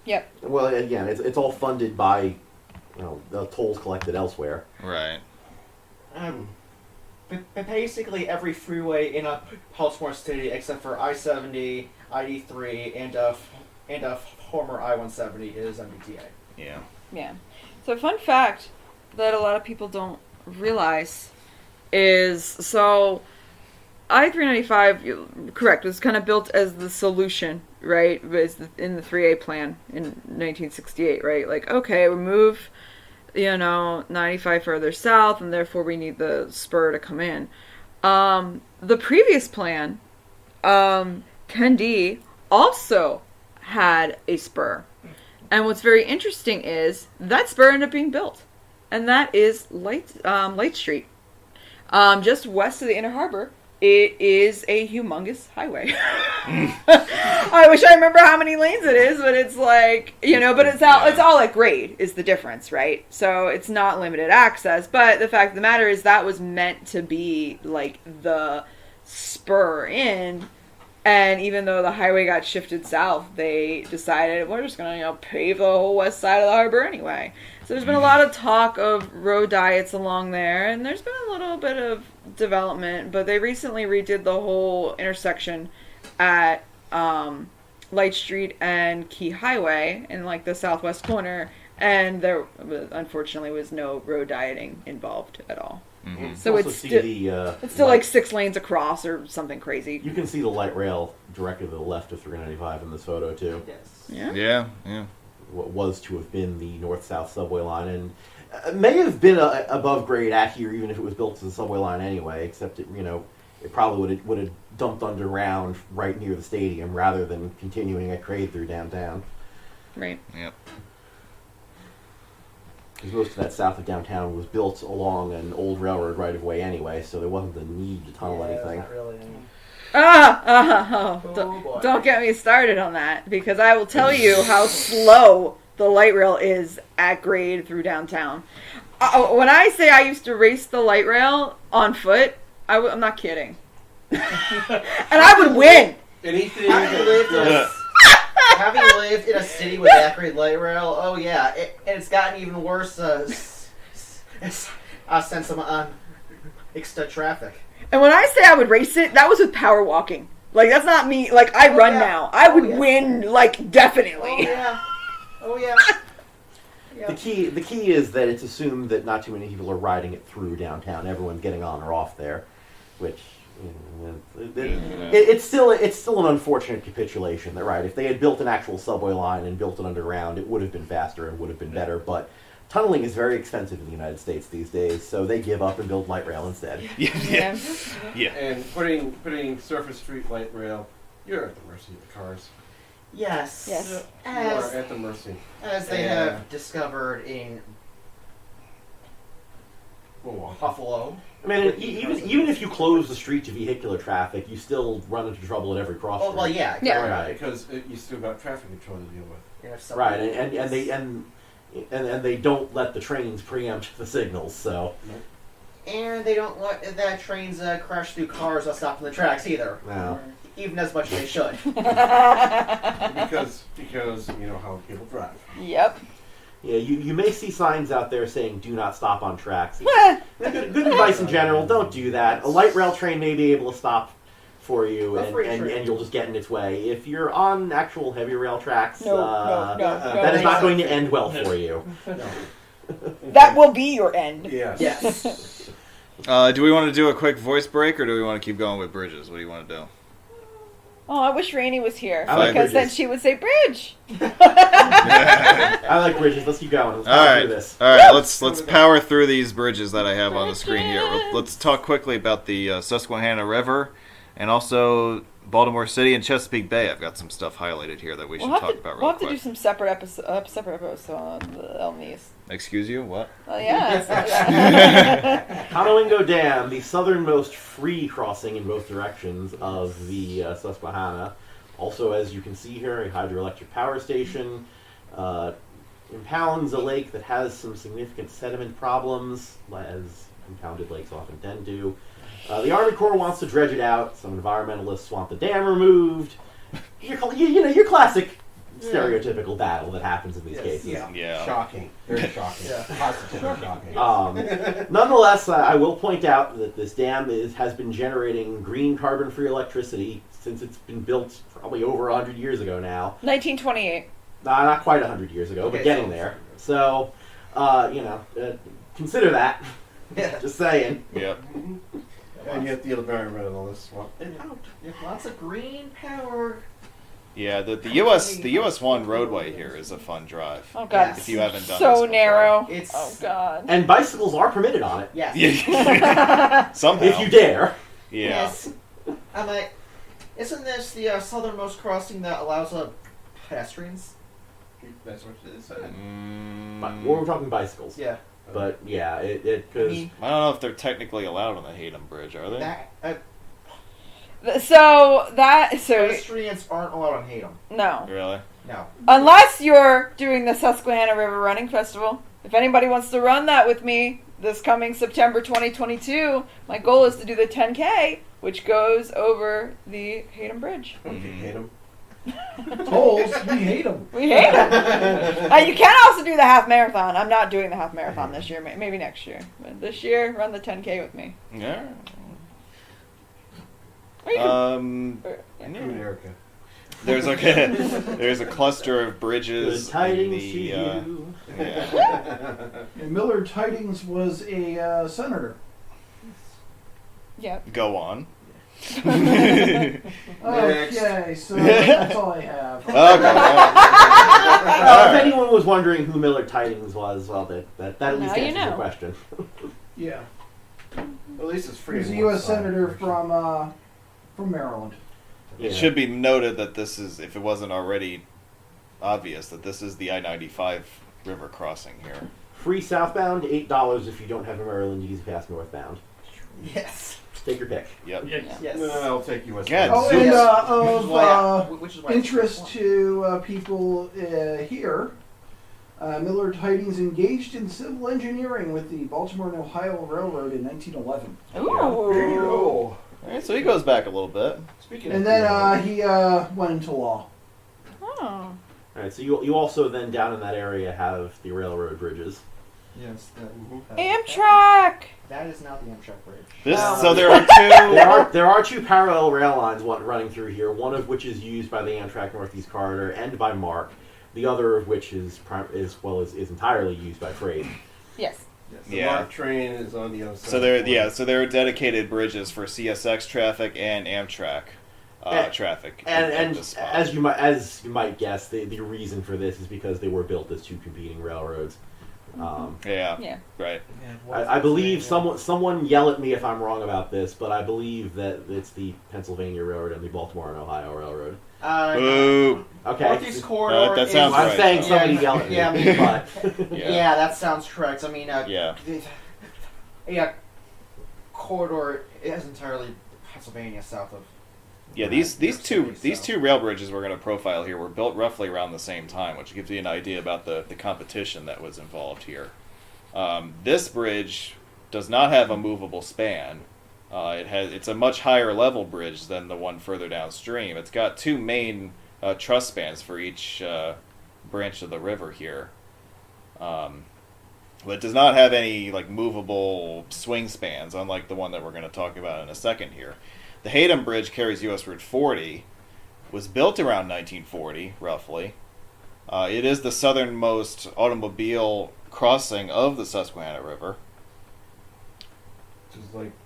I: yep.
D: Well, again, it's all funded by the tolls collected elsewhere.
A: Right.
H: Basically, every freeway in a Baltimore city except for I-70, ID3, and a former I-170 is MBTA.
A: Yeah.
I: Yeah. So a fun fact that a lot of people don't realize is, I-395, correct, was kind of built as the solution, right? In the 3A plan in 1968, right? Like, okay, we move, 95 further south, and therefore we need the spur to come in. The previous plan, Ken D also had a spur. And what's very interesting is that spur ended up being built. And that is Light Street. Just west of the Inner Harbor. It is a humongous highway. I wish I remember how many lanes it is, but it's like, but it's all at grade is the difference, right? So it's not limited access. But the fact of the matter is that was meant to be like the spur in. And even though the highway got shifted south, they decided we're just going to pave the whole west side of the harbor anyway. So there's been a lot of talk of road diets along there, and there's been a little bit of development, but they recently redid the whole intersection at Light Street and Key Highway in like the southwest corner, and there unfortunately was no road dieting involved at all.
A: Mm-hmm.
I: So
D: Also
I: it's
D: see
I: still like 6 lanes across or something crazy.
D: You can see the light rail directly to the left of 395 in this photo too.
H: Yes.
A: Yeah.
D: What was to have been the north-south subway line, and may have been above grade at here, even if it was built as a subway line anyway. Except it probably would have dumped underground right near the stadium rather than continuing at grade through downtown.
I: Right.
A: Yep.
D: Because most of that south of downtown was built along an old railroad right-of-way anyway, so there wasn't the need to tunnel anything.
H: Not really.
I: Oh, don't get me started on that, because I will tell you how slow the light rail is at grade through downtown. When I say I used to race the light rail on foot, I'm not kidding. And I would win.
G: Anything
H: Having lived in a city with that great light rail, oh yeah, and it's gotten even worse since some extra traffic.
I: And when I say I would race it, that was with power walking. Like, that's not me. Like, I run now. I would win, like, definitely.
H: Oh yeah.
D: The key is that it's assumed that not too many people are riding it through downtown. Everyone's getting on or off there, which it's still an unfortunate capitulation. That right, if they had built an actual subway line and built it underground, it would have been faster and would have been better. But tunneling is very expensive in the United States these days, so they give up and build light rail instead.
A: Yeah.
G: And putting surface street light rail, you're at the mercy of the cars.
H: Yes.
I: Yes.
G: You are at the mercy.
H: As they have discovered in Buffalo.
D: I mean, even if you close the street to vehicular traffic, you still run into trouble at every cross street.
H: Oh well, yeah.
D: Right.
G: Because you still got traffic control to deal with.
D: Right, and they don't let the trains preempt the signals, so.
H: And they don't let that trains crash through cars while stopping the tracks either.
D: No.
H: Even as much as they should.
G: because you know how people drive.
I: Yep.
D: Yeah, you may see signs out there saying "Do not stop on tracks." Good advice in general. Don't do that. A light rail train may be able to stop for you, and you'll just get in its way. If you're on actual heavy rail tracks, that is not going to end well for you.
I: That will be your end.
H: Yes.
A: Do we want to do a quick voice break, or do we want to keep going with bridges? What do you want to do?
I: Oh, I wish Rainey was here,
D: I like
I: because then
D: bridges.
I: she would say bridge.
D: I like bridges. Let's keep going. Let's power through this.
A: All right. Let's power through these bridges that I have on the screen here. Let's talk quickly about the Susquehanna River, and also Baltimore City and Chesapeake Bay. I've got some stuff highlighted here that we should talk about real
I: We'll have
A: quick.
I: to do some separate episodes on these.
A: Excuse you? What?
I: Oh yeah.
D: Conolingo Dam, the southernmost free crossing in both directions of the Susquehanna. Also, as you can see here, a hydroelectric power station. Impounds a lake that has some significant sediment problems, as impounded lakes often tend to. The Army Corps wants to dredge it out. Some environmentalists want the dam removed. Your classic stereotypical battle that happens in these cases.
A: Yeah.
G: Shocking. Very shocking. Positively shocking.
D: Nonetheless, I will point out that this dam has been generating green carbon-free electricity since it's been built probably over 100 years ago now.
I: 1928.
D: Not quite 100 years ago, but getting there. So, consider that. Just saying.
A: Yep.
G: And yet the environmentalists want it out.
H: Lots of green power.
A: Yeah, the US 1 roadway here is a fun drive.
I: Oh god.
H: Yes.
A: If you haven't done
I: So
A: this before.
I: narrow.
H: It's
I: Oh god.
D: And bicycles are permitted on it.
H: yes.
A: Yeah. Somehow.
D: If you dare.
A: Yeah.
H: Yes. I'm like, isn't this the southernmost crossing that allows pedestrians?
G: That's what it is.
D: But we're talking bicycles.
H: Yeah.
D: But yeah, because
A: I don't know if they're technically allowed on the Hayden Bridge, are they?
I: So
H: Pedestrians aren't allowed on Hayden.
I: no.
A: Really?
H: No.
I: Unless you're doing the Susquehanna River Running Festival. If anybody wants to run that with me this coming September 2022, my goal is to do the 10K which goes over the Hayden Bridge.
G: Okay, hate 'em.
B: Tolls, we hate them.
I: We hate them. You can also do the half marathon. I'm not doing the half marathon this year. Maybe next year. But this year, run the 10K with me.
A: Yeah.
I: Or you can-
G: Screw Erica.
A: There's a cluster of bridges.
D: Good tidings
A: in
D: to
A: the,
D: you.
A: yeah.
B: And Millard Tidings was a senator.
I: Yep.
A: Go on.
B: Okay, so that's all I have.
A: Okay.
D: If anyone was wondering who Millard Tidings was, well, that at least
I: Now you
D: answers
I: know.
D: your question.
B: Yeah,
G: At least it's free.
B: he was a
G: on one
B: U.S.
G: side,
B: senator
G: actually.
B: from Maryland.
A: It should be noted that this is, if it wasn't already obvious, that this is the I-95 river crossing here.
D: Free southbound, $8 if you don't have a Maryland Easy Pass northbound.
H: Yes.
D: Take your pick.
A: Yep.
E: Yes.
H: Yes.
G: No, I'll take US.
A: Yeah,
B: Oh,
A: Zeus.
B: and
H: Which is
B: of
H: why it's
B: interest
H: first
B: to people here, Millard Tidings engaged in civil engineering with the Baltimore and Ohio Railroad in 1911.
I: Ooh.
G: There you go.
A: All right, so he goes back a little bit.
G: Speaking
B: And
G: of
B: then he went into law.
I: Oh.
D: All right, so you also then down in that area have the railroad bridges.
H: Yes.
I: Amtrak!
H: That is not the Amtrak Bridge.
A: This,
I: Oh.
A: so there are two.
D: There are two parallel rail lines running through here. One of which is used by the Amtrak Northeast Corridor and by MARC. The other of which is entirely used by freight.
I: Yes.
G: Yes, the
A: Yeah.
G: MARC train is on the other side.
A: So there are dedicated bridges for CSX traffic and Amtrak traffic. at this spot.
D: As you might guess, the reason for this is because they were built as two competing railroads.
I: Yeah.
A: Right.
D: I believe someone yell at me if I'm wrong about this, but I believe that it's the Pennsylvania Railroad and the Baltimore and Ohio Railroad.
A: Boo.
D: Okay.
H: Northeast Corridor.
A: that
H: is-
A: sounds
D: I'm
A: right,
D: saying
A: though.
D: somebody yell at me.
H: Yeah, I mean,
D: but
H: Yeah, that sounds correct. I mean,
A: Yeah.
H: yeah, corridor is entirely Pennsylvania south of.
A: Yeah, these two
H: City, so.
A: two rail bridges we're going to profile here were built roughly around the same time, which gives you an idea about the competition that was involved here. This bridge does not have a movable span. It's a much higher level bridge than the one further downstream. It's got two main truss spans for each branch of the river here. But it does not have any like movable swing spans, unlike the one that we're going to talk about in a second here. The Hayden Bridge carries U.S. Route 40, was built around 1940, roughly. It is the southernmost automobile crossing of the Susquehanna River.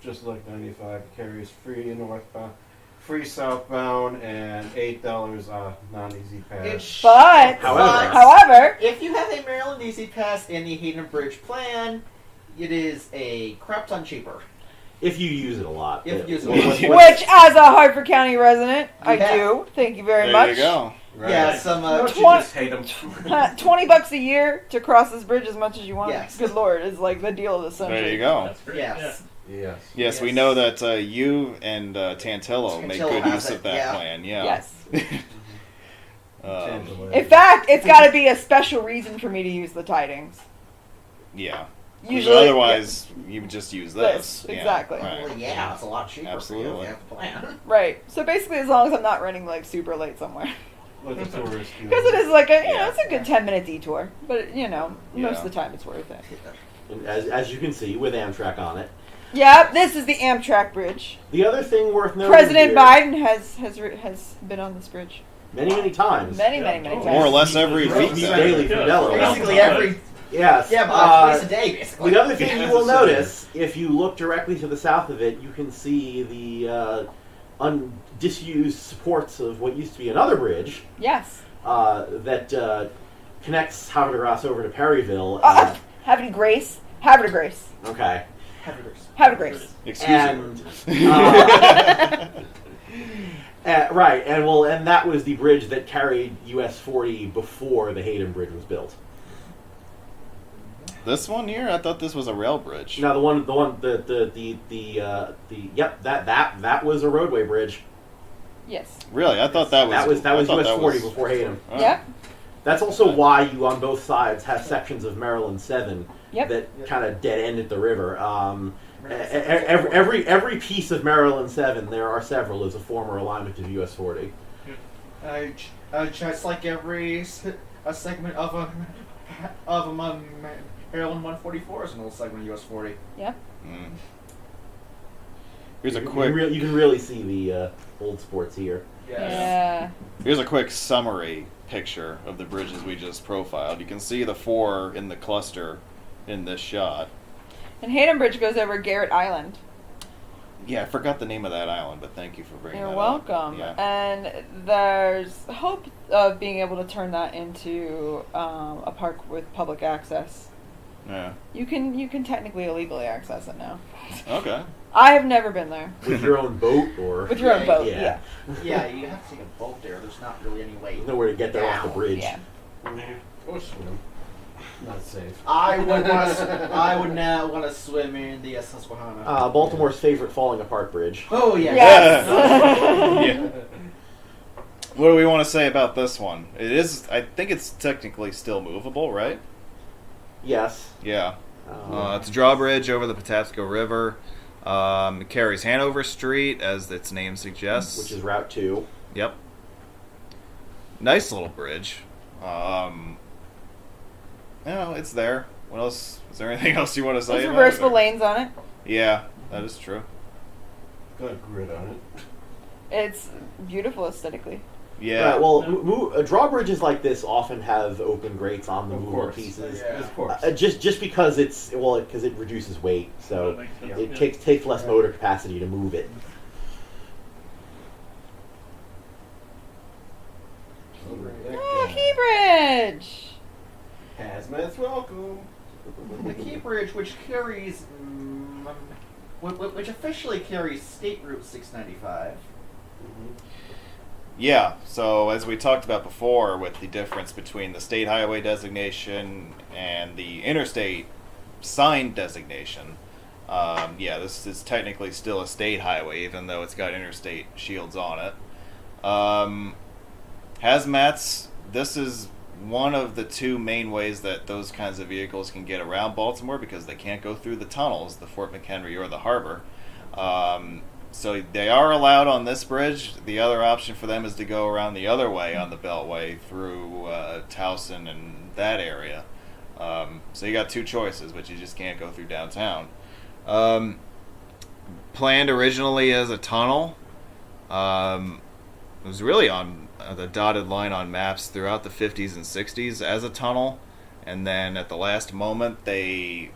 G: Just like 95 carries free northbound, free southbound, and $8 non-easy pass.
I: But, however,
H: If you have a Maryland Easy Pass in the Hayden Bridge plan, it is a crap ton cheaper.
D: if you use it a lot.
H: If you use it a
D: What-
H: lot.
I: which as a Hartford County resident, I
H: Yeah.
I: do. Thank you very
A: There
I: much.
A: you go.
G: Right.
H: Yeah, some.
G: Don't you
I: Twen-
G: just hate them?
I: $20 a year to cross this bridge as much as you want.
H: Yes.
I: Good lord, is like the deal of the century.
A: There you go.
E: That's great.
H: Yes.
G: Yes.
A: Yes, we
H: Yes.
A: know that you and Tantillo make
H: Tantillo
A: good
H: has
A: use
H: it,
A: of that
H: yeah.
A: plan. Yeah.
I: Yes.
G: Tangibly.
I: In fact, it's got to be a special reason for me to use the tidings.
A: Yeah.
I: Usually,
A: Otherwise, you would just use this.
I: This, exactly.
A: Right.
H: Well, yeah, it's a lot cheaper
A: Absolutely.
H: for you if you have the plan.
I: yeah. Right. So basically, as long as I'm not running like super late somewhere,
G: Let the tourists do
I: because it is like a
A: Yeah.
I: it's a good 10-minute detour, but most
A: Yeah.
I: of the time it's worth it.
D: And as you can see, with Amtrak on it.
I: Yep, this is the Amtrak bridge.
D: The other thing worth noting
I: President
D: here,
I: Biden has been on this bridge
D: many times.
I: many times.
A: More or less every
D: Right.
A: week.
D: Daily
A: then.
D: from Delaware.
H: Basically every.
D: Yes.
H: Yeah, but twice a day, basically.
D: The other thing you will
G: Necessary.
D: notice, if you look directly to the south of it, you can see the disused supports of what used to be another bridge
I: Yes.
D: that connects Havertras over to Perryville.
I: Havre de Grace. Havre de Grace.
D: Okay.
I: Havre de Grace.
A: Excuse me.
D: Right, and that was the bridge that carried US 40 before the Hayden Bridge was built.
A: This one here, I thought this was a rail bridge.
D: Now that was a roadway bridge.
I: Yes.
A: Really, I thought that was
D: That was
A: I thought
D: US
A: that
D: 40
A: was-
D: before Hayden.
A: Oh.
I: Yep.
D: That's also why you on both sides have sections of Maryland 7
I: Yep.
D: that kind of dead end at the river.
H: Maryland
D: Every piece of Maryland 7, there are several, is a former alignment of US 40.
H: Just like every segment of a Maryland 144 is an old segment of US 40.
I: Yep.
A: Mm. Here's a
D: You
A: quick.
D: can really see the old sports here.
I: Yeah.
A: Here's a quick summary picture of the bridges we just profiled. You can see the 4 in the cluster in this shot.
I: And Hayden Bridge goes over Garrett Island.
A: Yeah, I forgot the name of that island, but thank you for bringing
I: You're
A: that up.
I: welcome.
A: Yeah.
I: And there's hope of being able to turn that into a park with public access.
A: Yeah.
I: You can technically illegally access it now.
A: Okay.
I: I have never been there.
D: With your own boat, or
I: With your own boat,
D: yeah.
H: Yeah, you have to take a boat there. There's not really any way.
D: There's nowhere to get there off the
H: down.
D: bridge.
I: Yeah.
G: Or swim. Not safe.
H: I would not want to swim in the Susquehanna.
D: Baltimore's favorite falling apart bridge.
H: Oh yeah.
I: Yes.
A: Yeah. What do we want to say about this one? It is. I think it's technically still movable, right?
D: Yes.
A: Yeah. It's a drawbridge over the Patapsco River. It carries Hanover Street, as its name suggests.
D: Which is Route 2.
A: Yep. Nice little bridge. It's there. What else? Is there anything else you want to say
I: There's
A: about
I: reversible
A: it?
I: lanes on it.
A: Yeah, that is true.
G: Got a grid on it.
I: It's beautiful aesthetically.
A: Yeah.
D: Right, well, drawbridges like this often have open grates on the
G: Of
D: movable
G: course.
D: pieces.
H: Yeah.
G: Of course.
D: Just because because it reduces weight, so
E: That makes sense,
D: it
E: yeah.
D: takes less motor capacity to move it.
I: Oh, Key Bridge!
G: Hazmat's welcome.
H: The Key Bridge, which carries, which officially carries State Route 695.
A: Yeah, so as we talked about before with the difference between the state highway designation and the interstate sign designation, this is technically still a state highway even though it's got interstate shields on it. Hazmats, this is one of the 2 main ways that those kinds of vehicles can get around Baltimore because they can't go through the tunnels, the Fort McHenry or the harbor. So they are allowed on this bridge. The other option for them is to go around the other way on the Beltway through Towson and that area. So you got 2 choices, but you just can't go through downtown. Planned originally as a tunnel. It was really on the dotted line on maps throughout the 50s and 60s as a tunnel. And then at the last moment, they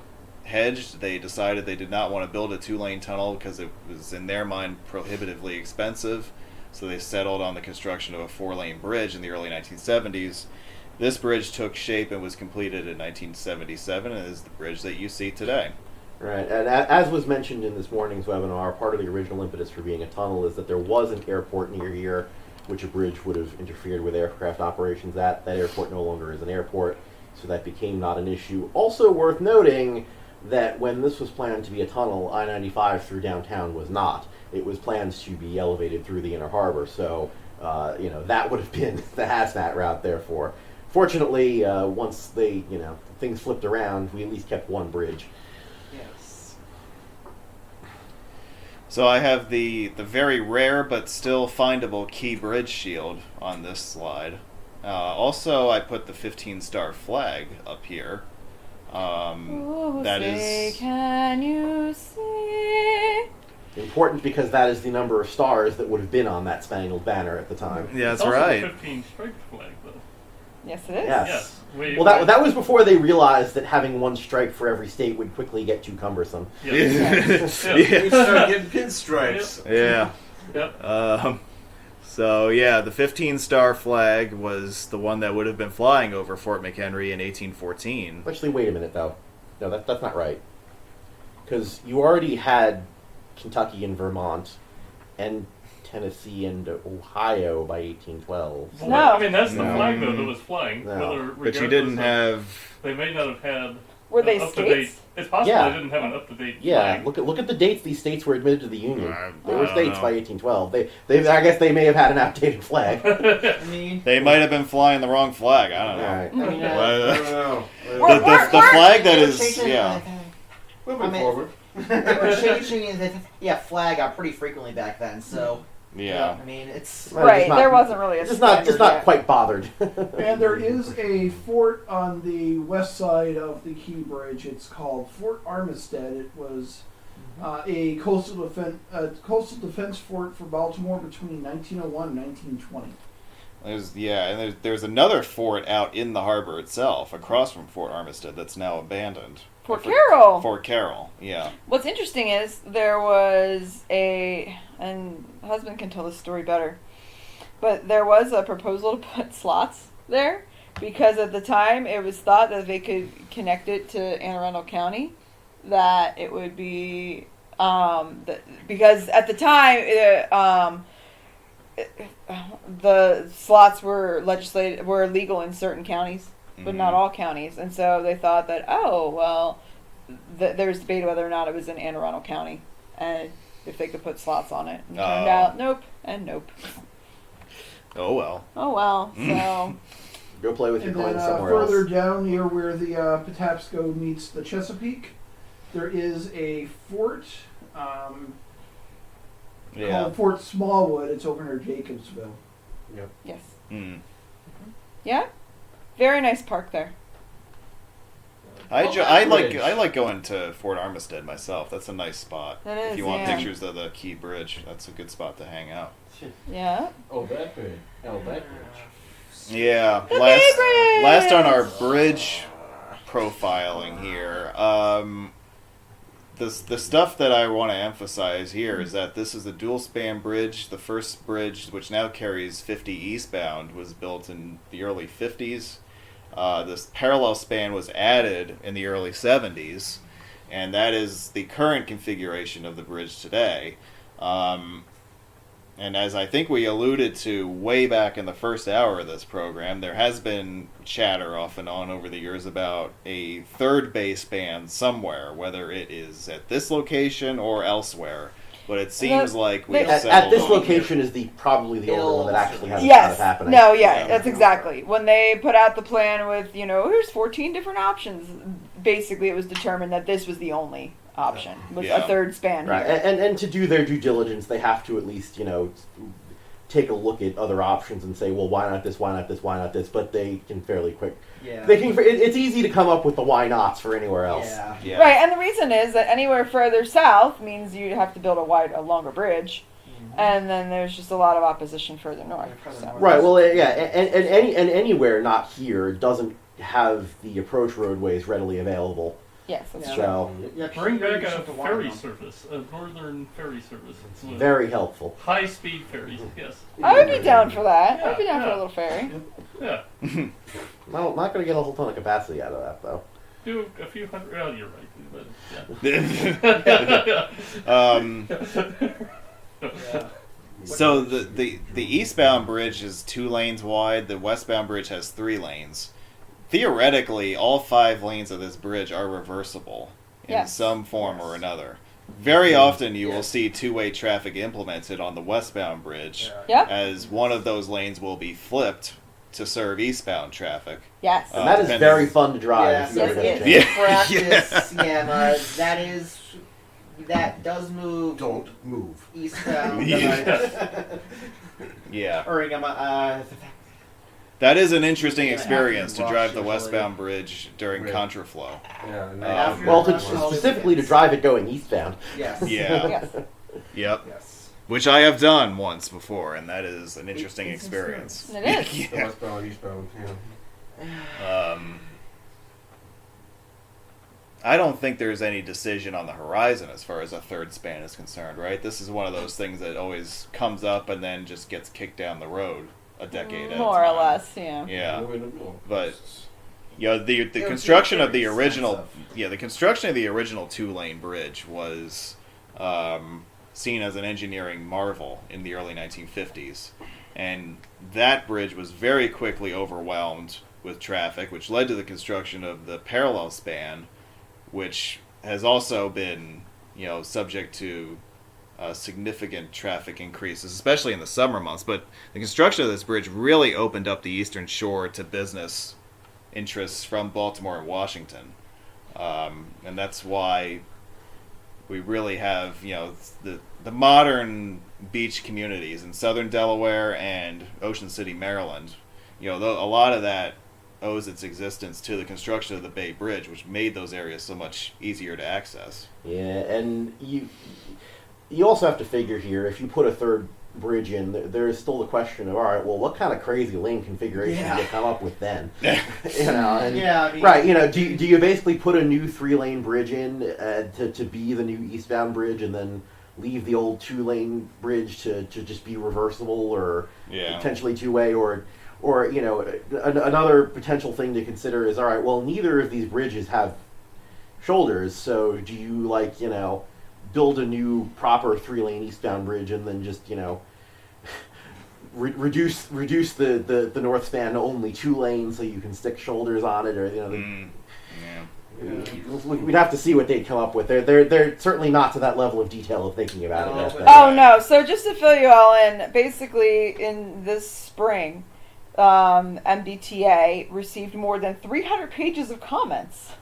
A: hedged. They decided they did not want to build a 2-lane tunnel because it was, in their mind, prohibitively expensive. So they settled on the construction of a 4-lane bridge in the early 1970s. This bridge took shape and was completed in 1977 and is the bridge that you see today.
D: Right, and as was mentioned in this morning's webinar, part of the original impetus for being a tunnel is that there was an airport near here, which a bridge would have interfered with aircraft operations at. That airport no longer is an airport, so that became not an issue. Also worth noting that when this was planned to be a tunnel, I-95 through downtown was not. It was planned to be elevated through the inner harbor, so that would have been the hazmat route, therefore. Fortunately, once things flipped around, we at least kept one bridge.
H: Yes.
A: So I have the very rare but still findable Key Bridge shield on this slide. Also, I put the 15-star flag up here. That
I: say,
A: is
I: can you see?
D: Important because that is the number of stars that would have been on that spangled banner at the time.
A: Yeah,
E: It's
A: that's
E: also
A: right.
E: the 15 striped flag, though.
I: Yes, it is.
D: Yes.
E: Yes.
D: Well, that was before they realized that having one stripe for every state would quickly get too cumbersome.
E: Yeah.
G: We started getting pinstripes.
A: Yeah.
E: Yep.
A: So yeah, the 15-star flag was the one that would have been flying over Fort McHenry in 1814.
D: Actually, wait a minute, though. No, that's not right. Because you already had Kentucky and Vermont, and Tennessee and Ohio by 1812.
E: Well,
I: No.
E: I mean, that's the
D: No.
E: flag, though, that was flying.
D: No.
E: Whether,
A: But you
E: regardless
A: didn't
E: of-
A: have.
E: They may not have had.
I: Were they
E: an up-to-date.
I: states?
E: It's possible
D: Yeah.
E: they didn't have an up-to-date
D: Yeah,
E: flag.
D: look at the dates these states were admitted to the Union.
A: I
D: They were
A: don't
D: states
A: know.
D: by 1812. I guess they may have had an outdated flag.
H: I mean,
A: They might have been flying the wrong flag. I don't know.
D: Alright.
H: I mean,
G: I
A: Well,
G: don't know.
A: the flag that is,
H: changing
A: yeah.
G: Moving
H: I mean,
G: forward.
H: They were changing the flag out pretty frequently back then, so
A: Yeah.
H: I mean it's
I: Right, there wasn't really a
D: Just not
I: standard yet.
D: quite bothered.
B: And there is a fort on the west side of the Key Bridge. It's called Fort Armistead. It was a coastal defense fort for Baltimore between 1901 and 1920.
A: There's another fort out in the harbor itself, across from Fort Armistead, that's now abandoned.
I: Fort Carroll.
A: Fort Carroll, yeah.
I: What's interesting is there was and husband can tell this story better, but there was a proposal to put slots there because at the time it was thought that they could connect it to Anne Arundel County, that it would be because at the time the slots were legal in certain counties, but not all counties, and so they thought that there was debate whether or not it was in Anne Arundel County and if they could put slots on it. And it turned out nope and nope.
A: Oh well.
I: So
D: Go play with your
B: And
D: coins
B: then
D: somewhere
B: further
D: else.
B: down near where the Patapsco meets the Chesapeake, there is a fort called Fort Smallwood. It's over near Jacobsville.
I: yes,
A: Mm.
I: yeah, very nice park there.
A: I like going to Fort Armistead myself. That's a nice spot.
I: That
A: If
I: is,
A: you want
I: yeah.
A: pictures of the Key Bridge, that's a good spot to hang out.
I: Yeah.
G: Oh, that bridge. Oh, that bridge.
A: Yeah.
I: The
A: Last
I: Bay Bridge!
A: last on our bridge profiling here. The stuff that I want to emphasize here is that this is a dual span bridge. The first bridge, which now carries 50 eastbound, was built in the early 50s. This parallel span was added in the early 70s, and that is the current configuration of the bridge today. And as I think we alluded to way back in the first hour of this program, there has been chatter off and on over the years about a third bay span somewhere, whether it is at this location or elsewhere. But it seems like we've
D: At
A: settled
D: this
A: on
D: location is probably the only one that actually has
I: Yes.
D: happening.
I: No, yeah,
A: Yeah.
I: that's exactly. When they put out the plan with, here's 14 different options, basically it was determined that this was the only option, with
A: Yeah.
I: a third span
D: Right,
I: here.
D: and to do their due diligence, they have to at least, take a look at other options and say, well, why not this, why not this, why not this? But they can fairly quick.
H: yeah.
D: It's easy to come up with the why nots for anywhere else.
H: Yeah.
A: Yeah.
I: Right, and the reason is that anywhere further south means you have to build a longer bridge, and then there's just a lot of opposition further north. So.
D: Right. Well, yeah, and anywhere not here doesn't have the approach roadways readily available.
I: Yes, that's
H: Yeah.
I: true.
D: So
H: Yeah,
E: Bring back
H: Peter,
E: a
H: something to
E: ferry
H: wind on.
E: service, a northern ferry service.
D: very helpful.
E: High-speed ferries, yes.
I: I would be down for that. I'd be down for a
E: Yeah.
I: little ferry.
E: Yeah.
D: Well, not going to get a whole ton of capacity out of that, though.
E: Do a few hundred. Oh, you're right. But, yeah.
H: Yeah.
A: So the eastbound bridge is 2 lanes wide. The westbound bridge has 3 lanes. Theoretically, all 5 lanes of this bridge are reversible in
I: Yes.
A: some form or another. Very often you will see two-way traffic implemented on the westbound bridge,
I: Yep.
A: as one of those lanes will be flipped to serve eastbound traffic.
I: Yes.
D: And that is
A: depending-
D: very fun to drive.
H: Yeah,
D: if you ever
H: so
D: get a
H: in
D: chance.
H: practice, that does move
G: Don't move.
H: eastbound.
A: Yeah.
H: Or
A: That is an interesting
H: You're gonna have
A: experience
H: to
A: to
H: rush
A: drive the
H: usually.
A: westbound bridge during
G: Right.
A: contraflow.
G: Yeah, and
H: After
D: Well,
H: you're
D: to,
H: done,
D: specifically to drive it going eastbound.
H: Yes.
A: Yeah.
I: Yes.
A: Yep.
H: Yes.
A: Which I have done once before, and that is an interesting
H: It's
A: experience.
I: It is.
G: the
A: Yeah.
G: westbound, eastbound,
A: I don't think there's any decision on the horizon as far as a third span is concerned, right? This is one of those things that always comes up and then just gets kicked down the road a decade at a
I: More or
A: time.
I: less, yeah.
A: Yeah.
G: Move in the middle.
A: But the
H: It would
A: construction
H: be
A: of the
H: very
A: original
H: expensive.
A: the construction of the original 2-lane bridge was seen as an engineering marvel in the early 1950s, and that bridge was very quickly overwhelmed with traffic, which led to the construction of the parallel span, which has also been subject to significant traffic increases, especially in the summer months. But the construction of this bridge really opened up the Eastern Shore to business interests from Baltimore and Washington. And that's why we really have, the modern beach communities in southern Delaware and Ocean City, Maryland. A lot of that owes its existence to the construction of the Bay Bridge, which made those areas so much easier to access.
D: Yeah, and you also have to figure here, if you put a third bridge in, there's still the question of, all right, well, what kind of crazy lane configuration do you come up with then? Right, do you basically put a new 3-lane bridge in to be the new eastbound bridge, and then leave the old 2-lane bridge to just be reversible or potentially 2-way, or another potential thing to consider is, all right, well, neither of these bridges have shoulders, so do you build a new proper 3-lane eastbound bridge and then just reduce the north span to only 2 lanes so you can stick shoulders on it, or we'd have to see what they'd come up with. They're certainly not to that level of detail of thinking about it.
I: Oh no! So just to fill you all in, basically in this spring, MBTA received more than 300 pages of comments.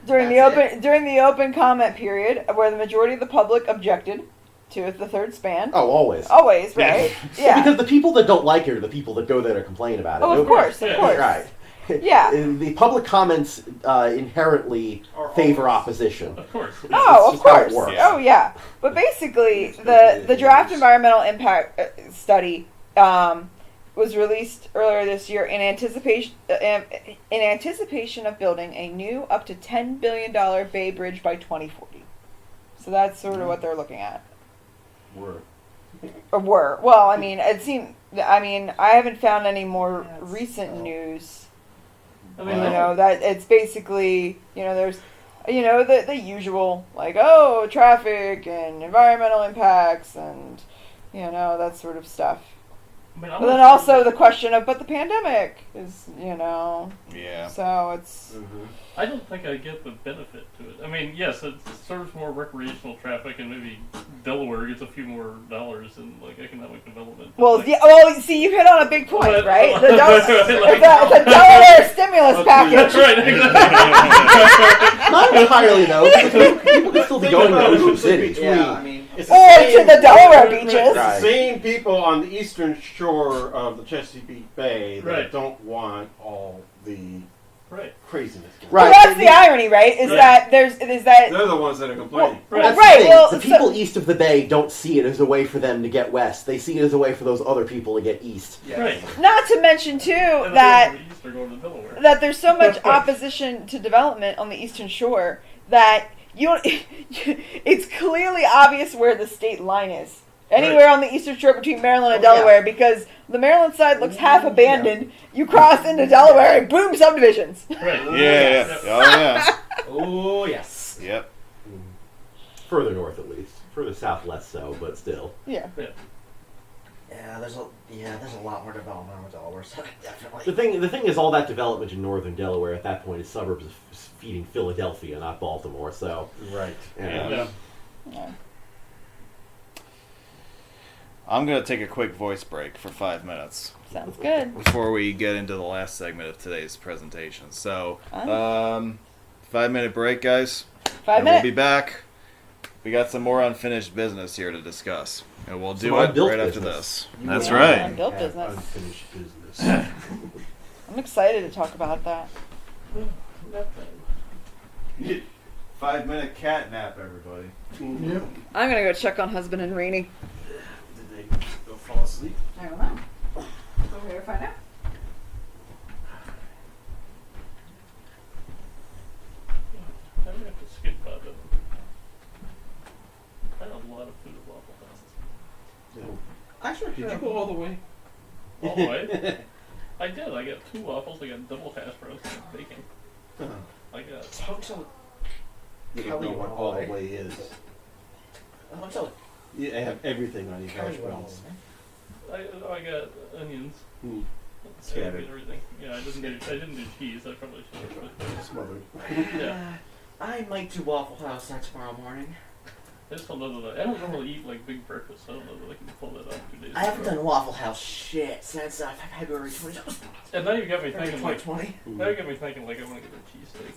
I: During the open comment period, where the majority of the public objected to the third span.
D: Oh, always,
I: right? Yeah,
D: because the people that don't like it are the people that go there to complain about it.
I: Oh, of course,
D: right.
I: Yeah,
D: the public comments inherently favor opposition.
E: Of course.
I: Of
D: course.
I: How it works. Oh, yeah. But basically, the draft environmental impact study was released earlier this year in anticipation of building a new up to $10 billion Bay Bridge by 2040. So that's sort of what they're looking at. Were. Well, I mean, I haven't found any more recent news. That it's basically, there's, the usual, traffic and environmental impacts and, that sort of stuff. But then also the question of, but the pandemic is,
A: Yeah.
I: So it's...
E: Mm-hmm. I don't think I get the benefit to it. I mean, yes, it serves more recreational traffic, and maybe Delaware gets a few more dollars in economic development.
I: Well, see, you hit on a big point, right? The Delaware stimulus package.
E: That's right.
D: Not entirely, though. People can still be going to Ocean City.
H: Yeah, I mean,
I: or to the Delaware beaches.
G: It's the same people on the eastern shore of the Chesapeake Bay that don't want all the craziness.
I: Right. Well, that's the irony, right? Is that they're
G: the ones that are complaining.
D: The people east of the bay don't see it as a way for them to get west. They see it as a way for those other people to get east.
E: Yes. Right.
I: Not to mention too that there's so much opposition to development on the eastern shore that it's clearly obvious where the state line is. Anywhere on the eastern shore between Maryland and Delaware, because the Maryland side looks half abandoned. You cross into Delaware and boom, subdivisions.
E: Right.
A: Yeah. Oh yeah.
H: Oh yes.
A: Yep.
D: Further north, at least. Further south, less so, but still.
I: Yeah.
H: Yeah, there's a lot more development on the Delaware side, definitely.
D: The thing is, all that development in northern Delaware at that point is suburbs of feeding Philadelphia, not Baltimore. So.
G: Right.
A: Yeah. I'm going to take a quick voice break for 5 minutes.
I: Sounds good.
A: Before we get into the last segment of today's presentation. So, 5-minute break, guys.
I: 5 minutes.
A: We'll be back. We got some more unfinished business here to discuss. And we'll do it right after this. That's right.
I: Unbuilt business.
G: Unfinished business.
I: I'm excited to talk about that.
A: 5-minute cat nap, everybody.
B: Yep.
I: I'm going to go check on husband and Rainey.
G: Did they go fall asleep?
I: I don't know. Over here to find out.
E: I would have to skip by them. I had a lot of food at Waffle House.
G: No. Actually, did you go all the way?
E: All the way? I did. I got 2 waffles. I got double hash browns and bacon. I got...
G: You don't know what all the way is.
F: You have everything on your hash browns.
E: I got onions.
G: Scattered.
E: And everything. Yeah, I didn't do cheese. I probably should have.
G: Smothered.
E: Yeah.
H: I might do Waffle House tomorrow morning.
E: I just don't know that I don't normally eat big breakfast. I don't know that I can pull that off 2 days.
H: I haven't done Waffle House shit since February 2020.
E: And now you got me thinking
H: 2020.
E: now you got me thinking I want to get a cheesesteak.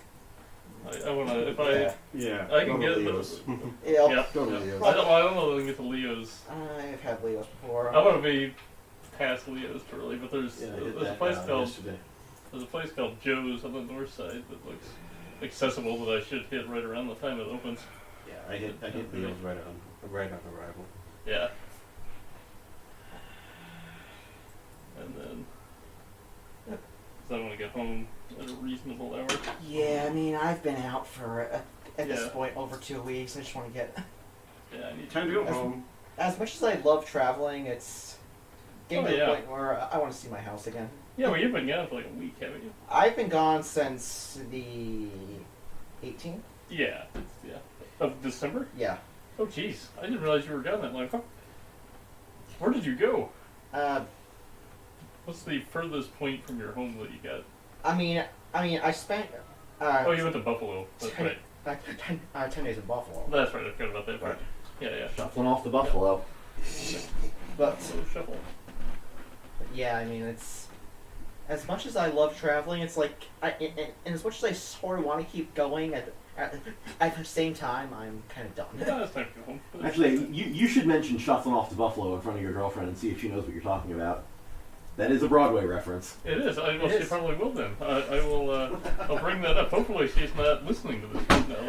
E: I want to. If
G: Yeah.
E: I can
G: go to
E: get
G: Leo's.
E: yeah.
G: Go to
E: yeah.
G: Leo's.
E: I don't know that I can get to Leo's.
H: I've had Leo's before.
E: I want to be past Leo's totally, but there's
G: Yeah, I hit
E: a
G: that
E: place
G: down
E: called
G: yesterday.
E: Joe's on the north side that looks accessible that I should hit right around the time it opens.
G: Yeah, I hit Leo's right on arrival.
E: Yeah. And then, 'cause I want to get home at a reasonable hour.
H: Yeah, I mean, I've been out for, at this
E: Yeah.
H: point, over 2 weeks. I just want to get...
E: Yeah, I need
G: Time to go home.
H: As much as I love traveling, it's getting
E: Oh,
H: to the
E: yeah.
H: point where I want to see my house again.
E: Yeah, well, you've been gone for like a week, haven't you?
H: I've been gone since the 18th.
E: Yeah. Of December?
H: Yeah.
E: Oh, jeez. I didn't realize you were gone that long. Where did you go? What's the furthest point from your home that you got?
H: I mean, I spent...
E: Oh, you went to Buffalo. That's
H: 10,
E: right.
H: 10 days in Buffalo.
E: That's right. I forgot about that part. Yeah.
D: Shuffling off the buffalo.
H: But,
E: Shuffle.
H: yeah, I mean, it's... As much as I love traveling, it's like... and as much as I sort of want to keep going, at the same time, I'm kind of done.
E: Yeah, it's time to go home.
D: Actually, you should mention shuffling off the buffalo in front of your girlfriend and see if she knows what you're talking about. That is a Broadway reference.
E: It is. Well,
H: It
E: she
H: is.
E: probably will then. I will. I'll bring that up. Hopefully, she's not listening to this right now.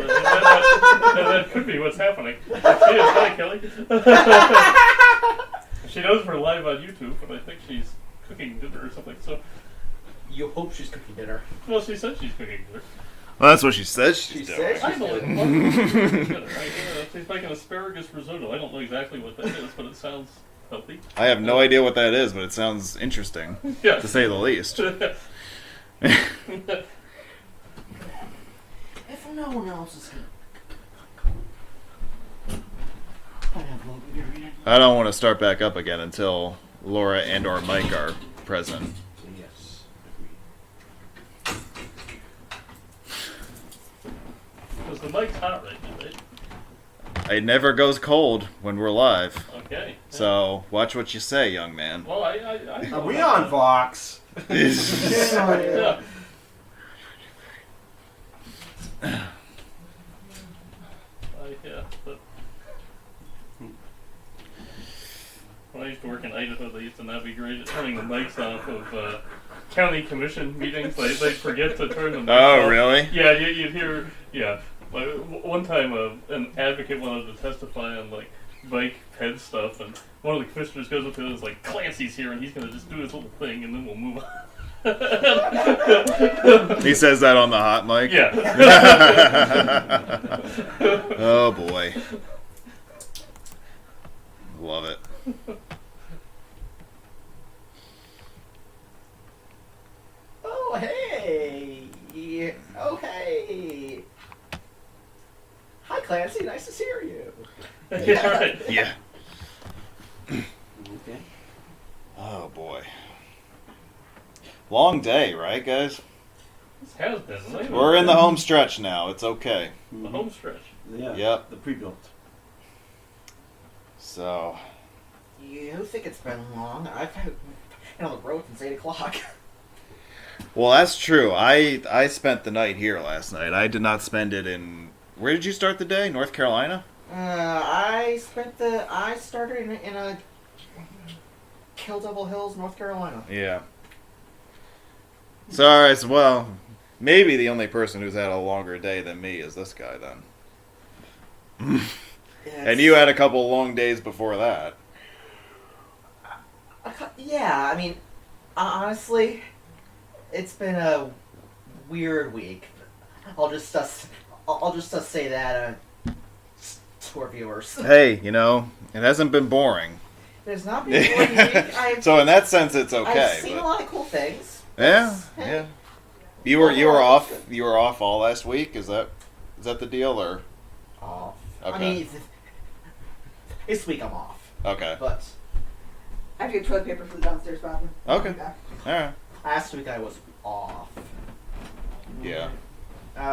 E: That could be what's happening. She is. Hi, Kelly. She knows we're live on YouTube, but I think she's cooking dinner or something. So,
H: You hope she's cooking dinner.
E: well, she said she's cooking dinner.
A: Well, that's what she says
H: She
A: she's
H: says
A: doing.
E: I believe dinner. She's making asparagus risotto. I don't know exactly what that is, but it sounds healthy.
A: I have no idea what that is, but it sounds interesting,
E: Yeah.
A: to say the least.
H: If no one else is gonna... I have a little bit of beer.
A: I don't want to start back up again until Laura and or Mike are present.
G: Yes.
E: Because the mic's hot right now, right?
A: It never goes cold when we're live.
E: Okay.
A: So watch what you say, young man.
E: Well, I
G: Are we on Vox?
E: Yeah. Yeah, but when I used to work in Idaho, they used to not be great at turning the mics off of county commission meetings. They'd forget to turn the mics off.
A: Oh, really?
E: Yeah, you'd hear, yeah. Like, one time an advocate wanted to testify on, like, bike ped stuff, and one of the commissioners goes up to him and is like, Clancy's here, and he's going to just do his little thing, and then we'll move on.
A: He says that on the hot mic?
E: Yeah.
A: Oh, boy. Love it.
H: Oh, hey! Oh, hey! Hi, Clancy. Nice to see you.
E: Yeah, right.
A: Yeah.
D: Okay.
A: Oh, boy. Long day, right, guys?
E: This has been. Right?
A: We're in the home stretch now. It's okay.
E: The home stretch.
D: Yeah.
A: Yep.
D: The pre-built.
A: So,
H: You think it's been long? I've been on the road since 8 o'clock.
A: well, that's true. I spent the night here last night. I did not spend it in... Where did you start the day? North Carolina?
H: I started in a Kill Devil Hills, North Carolina.
A: Yeah. So, alright, so, well, maybe the only person who's had a longer day than me is this guy, then. And you had a couple long days before that.
H: Yeah, I mean, honestly, it's been a weird week. I'll just say that to our viewers.
A: Hey, you know, it hasn't been boring.
H: There's not been a boring week.
A: So in that sense, it's okay.
H: I've seen
A: but-
H: a lot of cool things.
A: Yeah,
H: Hey.
A: yeah. You were off. You were off all last week. Is that the deal, or
H: Off.
A: Okay.
H: I mean, this week I'm off,
A: okay?
H: but
I: I have to get toilet paper for the downstairs bathroom.
A: Okay.
I: Yeah.
A: All right.
H: last week I was off.
A: Yeah.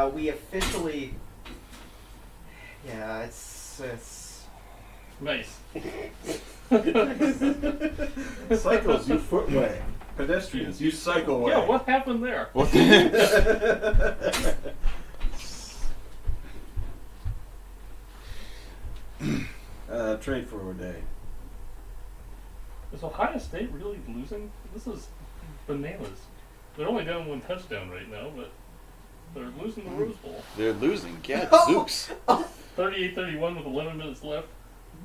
H: We officially. Yeah, it's.
E: Nice.
G: Cycles use footway. Pedestrians use cycleway.
E: Yeah, what happened there?
G: trade for a day.
E: Is Ohio State really losing? This is bananas. They're only down 1 touchdown right now, but they're losing the Rose Bowl.
A: They're losing. Get
H: Oh.
A: Zooks.
E: 38-31 with 11 minutes left.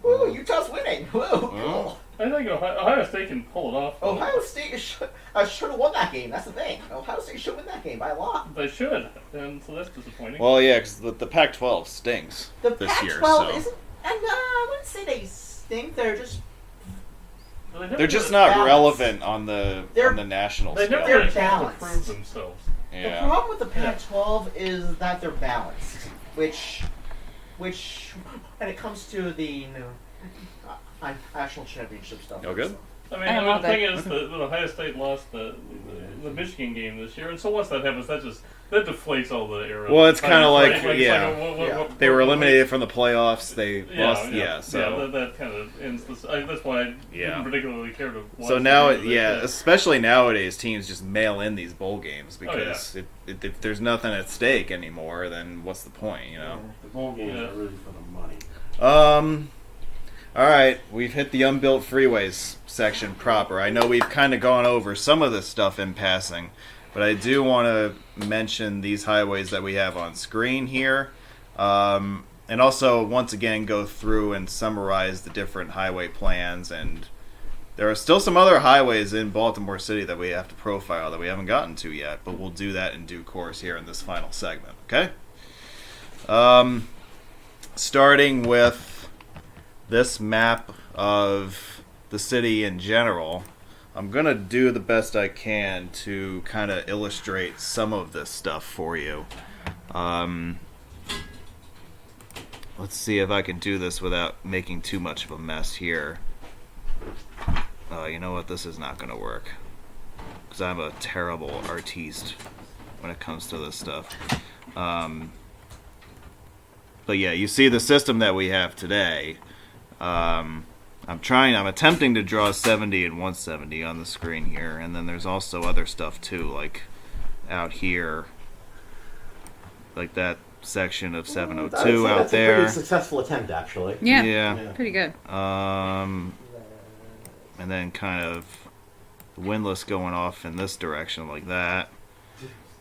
H: Woo, Utah's winning. Woo,
A: Oh.
H: cool.
E: I think Ohio State can pull it off. though.
H: Ohio State should have won that game. That's the thing. Ohio State should win that game by a lot.
E: They should, and so that's disappointing.
A: Well, yeah, because the Pac-12 stings
H: The
A: this
H: Pac-12
A: year. So
H: isn't. And I wouldn't say they stink. They're just.
E: They never
A: they're just
E: really-
A: not
H: balanced.
A: relevant on the
H: They're-
A: national
E: They
A: scale.
E: never
H: They're
E: had a chance to
H: balanced.
E: prove themselves.
A: Yeah.
H: The problem with the Pac-12 is that they're balanced, which, when it comes to the national championship stuff.
A: Oh, good.
E: I mean,
I: I love
E: the thing
I: it.
E: is that Ohio State lost the Michigan game this year, and so once that happens, that deflates all the era.
A: Well, it's kinda like,
E: it's
A: yeah. They were eliminated from the playoffs. They lost. Yeah. So.
E: that kind of ends this. That's why I
A: Yeah.
E: didn't particularly care to watch.
A: So
E: the
A: now,
E: game, but
A: especially nowadays, teams just mail in these bowl games
E: Oh, yeah.
A: because if there's nothing at stake anymore, then what's the point, you know?
G: The bowl games
E: Yeah.
G: are really for the money.
A: All right, we've hit the unbuilt freeways section proper. I know we've kind of gone over some of this stuff in passing, but I do want to mention these highways that we have on screen here, and also once again go through and summarize the different highway plans. And there are still some other highways in Baltimore City that we have to profile that we haven't gotten to yet, but we'll do that in due course here in this final segment. Okay. Starting with this map of the city in general, I'm going to do the best I can to kind of illustrate some of this stuff for you. Let's see if I can do this without making too much of a mess here. You know what? This is not going to work, because I'm a terrible artiste when it comes to this stuff. But yeah, you see the system that we have today. I'm attempting to draw 70 and 170 on the screen here, and then there's also other stuff too, like out here, like that section of 702 out
D: that's a
A: there.
D: pretty successful attempt, actually.
I: Yeah,
A: Yeah.
I: pretty good.
A: And then kind of windlass going off in this direction like that.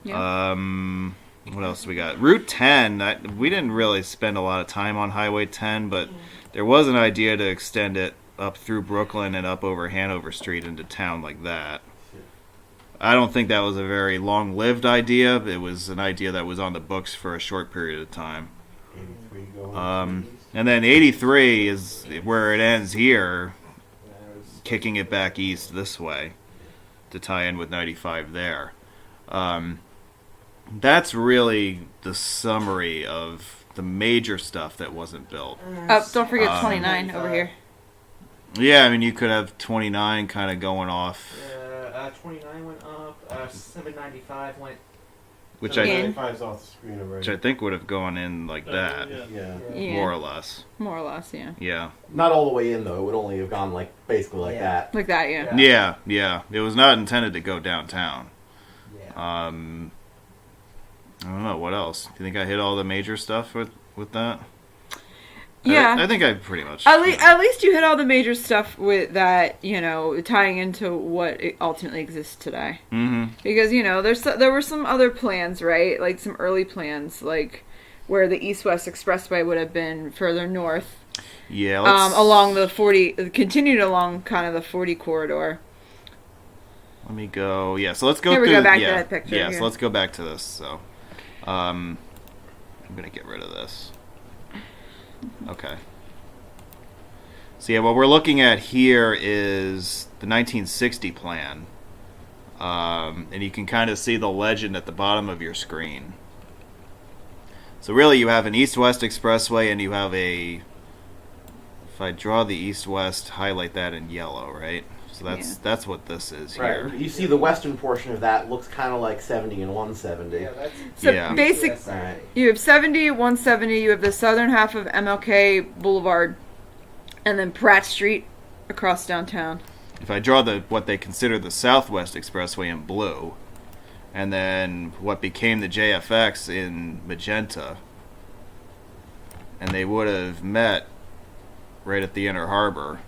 I: Yeah.
A: What else we got? Route 10. We didn't really spend a lot of time on Highway 10, but there was an idea to extend it up through Brooklyn and up over Hanover Street into town like that. I don't think that was a very long-lived idea. It was an idea that was on the books for a short period of time.
G: 83 going.
A: And then 83 is where it ends here, kicking it back east this way to tie in with 95 there. That's really the summary of the major stuff that wasn't built.
I: Oh, don't forget 29 over here.
A: Yeah, I mean, you could have 29 kind of going off,
H: 29 went up. 795 went.
A: which
I: Yeah.
A: I
G: 95's off the screen already.
A: think would have gone in like that,
G: Yeah.
I: Yeah.
A: more or less.
I: More or less, yeah.
A: Yeah.
D: Not all the way in, though. It would only have gone, basically like
H: Yeah.
D: that.
I: Like that, yeah.
A: Yeah. It was not intended to go downtown.
H: Yeah.
A: I don't know, what else? Do you think I hit all the major stuff with that?
I: Yeah.
A: I think I pretty much.
I: At least you hit all the major stuff with that, tying into what ultimately exists today.
A: Mm-hmm.
I: Because, there were some other plans, right? Like some early plans, like where the East-West Expressway would have been further north,
A: Yeah. Let's,
I: along the 40, continued along kind of the 40 corridor.
A: Let me go. Yeah, so let's go
I: Here we
A: through.
I: go back to
A: yeah,
I: that picture
A: Yeah,
I: here.
A: so let's go back to this. So, I'm gonna get rid of this. Okay. So yeah, what we're looking at here is the 1960 plan, and you can kind of see the legend at the bottom of your screen. So really, you have an east-west expressway, and you have a. If I draw the east-west, highlight that in yellow, right? So that's what this is here.
D: Right. You see the western portion of that looks kind of like 70 and 170.
H: Yeah, that's.
I: So
A: Yeah.
I: basic,
D: Right.
I: you have 70, 170, you have the southern half of MLK Boulevard, and then Pratt Street across downtown.
A: If I draw what they consider the Southwest Expressway in blue, and then what became the JFX in magenta, and they would have met right at the Inner Harbor.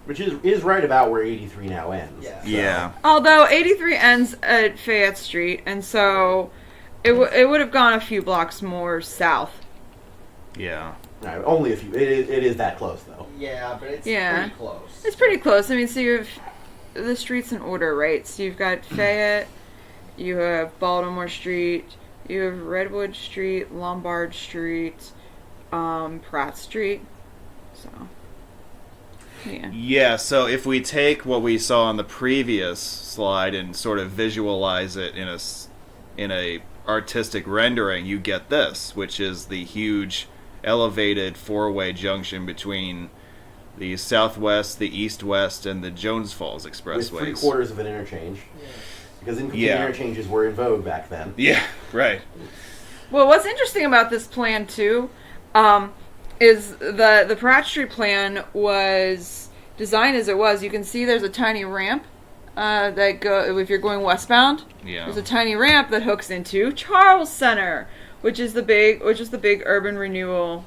D: Which is right about where 83 now ends.
H: Yeah.
D: So.
A: Yeah.
I: Although 83 ends at Fayette Street, and so it would have gone a few blocks more south.
A: Yeah.
D: No, only a few. It is that close, though.
H: Yeah, but it's
I: Yeah.
H: pretty close.
I: It's pretty close. I mean, so you have the streets in order, right? So you've got Fayette, you have Baltimore Street, you have Redwood Street, Lombard Street, Pratt Street. So, yeah.
A: Yeah, so if we take what we saw on the previous slide and sort of visualize it in a artistic rendering, you get this, which is the huge elevated four-way junction between the southwest, the east-west, and the Jones Falls expressways.
D: With 3/4 of an interchange.
H: Yeah.
D: Because incomplete
A: Yeah.
D: interchanges were in vogue back then.
A: Yeah, right.
I: Well, what's interesting about this plan too, is the Pratt Street plan was designed as it was. You can see there's a tiny ramp that go if you're going westbound.
A: Yeah.
I: There's a tiny ramp that hooks into Charles Center, which is the big urban renewal.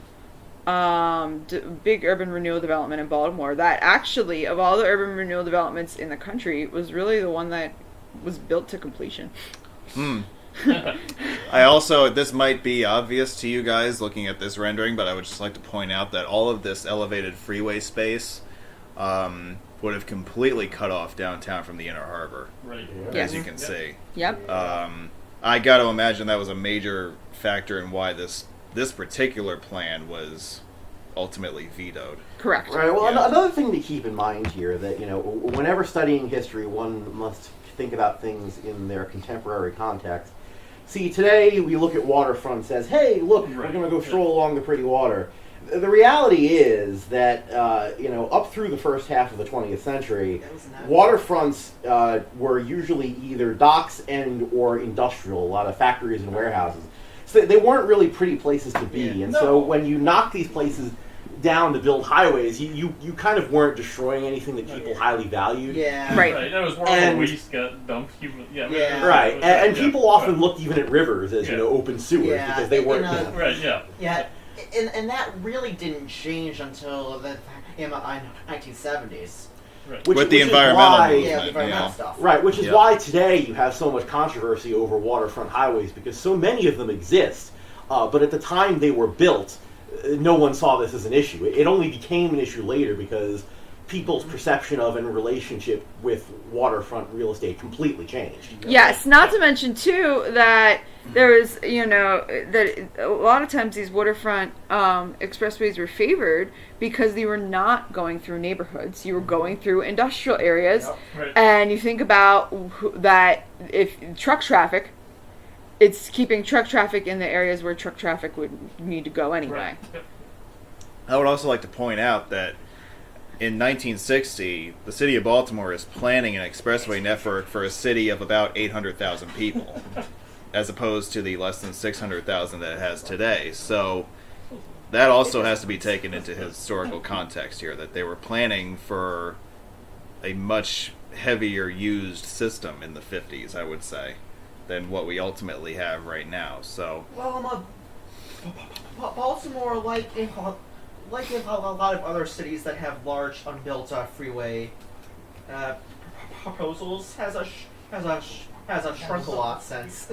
I: Big urban renewal development in Baltimore. That actually, of all the urban renewal developments in the country, was really the one that was built to completion.
A: I also, this might be obvious to you guys looking at this rendering, but I would just like to point out that all of this elevated freeway space would have completely cut off downtown from the Inner Harbor,
E: Right.
A: as you can see.
I: Yep.
A: I got to imagine that was a major factor in why this particular plan was ultimately vetoed.
I: Correct.
D: Right. Well,
A: Yeah.
D: another thing to keep in mind here that whenever studying history, one must think about things in their contemporary context. See, today we look at waterfronts as, hey, look, we're going to go stroll along the pretty water. The reality is that up through the first half of the 20th century, waterfronts were usually either docks and or industrial, a lot of factories and warehouses. So they weren't really pretty places to be.
H: Yeah.
D: And
H: No.
D: so when you knock these places down to build highways, you kind of weren't destroying anything that people highly valued.
H: Yeah.
I: Right.
E: Right. That was where all
D: And-
E: the waste got dumped. Yeah.
H: Yeah.
D: Right, and
E: Yeah.
D: people often looked even at rivers as,
E: Yeah.
D: open sewers
H: Yeah,
D: because they weren't...
E: Right. Yeah.
H: Yeah, and that really didn't change until the 1970s.
E: Right.
A: With the
D: is
A: environmental
D: why-
A: movement.
H: Yeah, the environmental
A: yeah.
H: stuff.
D: Right, which is
A: Yeah.
D: why today you have so much controversy over waterfront highways, because so many of them exist, but at the time they were built, no one saw this as an issue. It only became an issue later because people's perception of and relationship with waterfront real estate completely changed.
I: Yes, not to mention too that there was, that a lot of times these waterfront expressways were favored because they were not going through neighborhoods. You were going through industrial areas,
E: Right.
I: and you think about that if truck traffic, it's keeping truck traffic in the areas where truck traffic would need to go anyway.
E: Right. Yep.
A: I would also like to point out that in 1960, the city of Baltimore is planning an expressway network for a city of about 800,000 people, as opposed to the less than 600,000 that it has today. So that also has to be taken into historical context here, that they were planning for a much heavier used system in the 50s, I would say, than what we ultimately have right now. So
H: Well, Baltimore, like in a lot of other cities that have large unbuilt freeway proposals, has shrunk a lot since.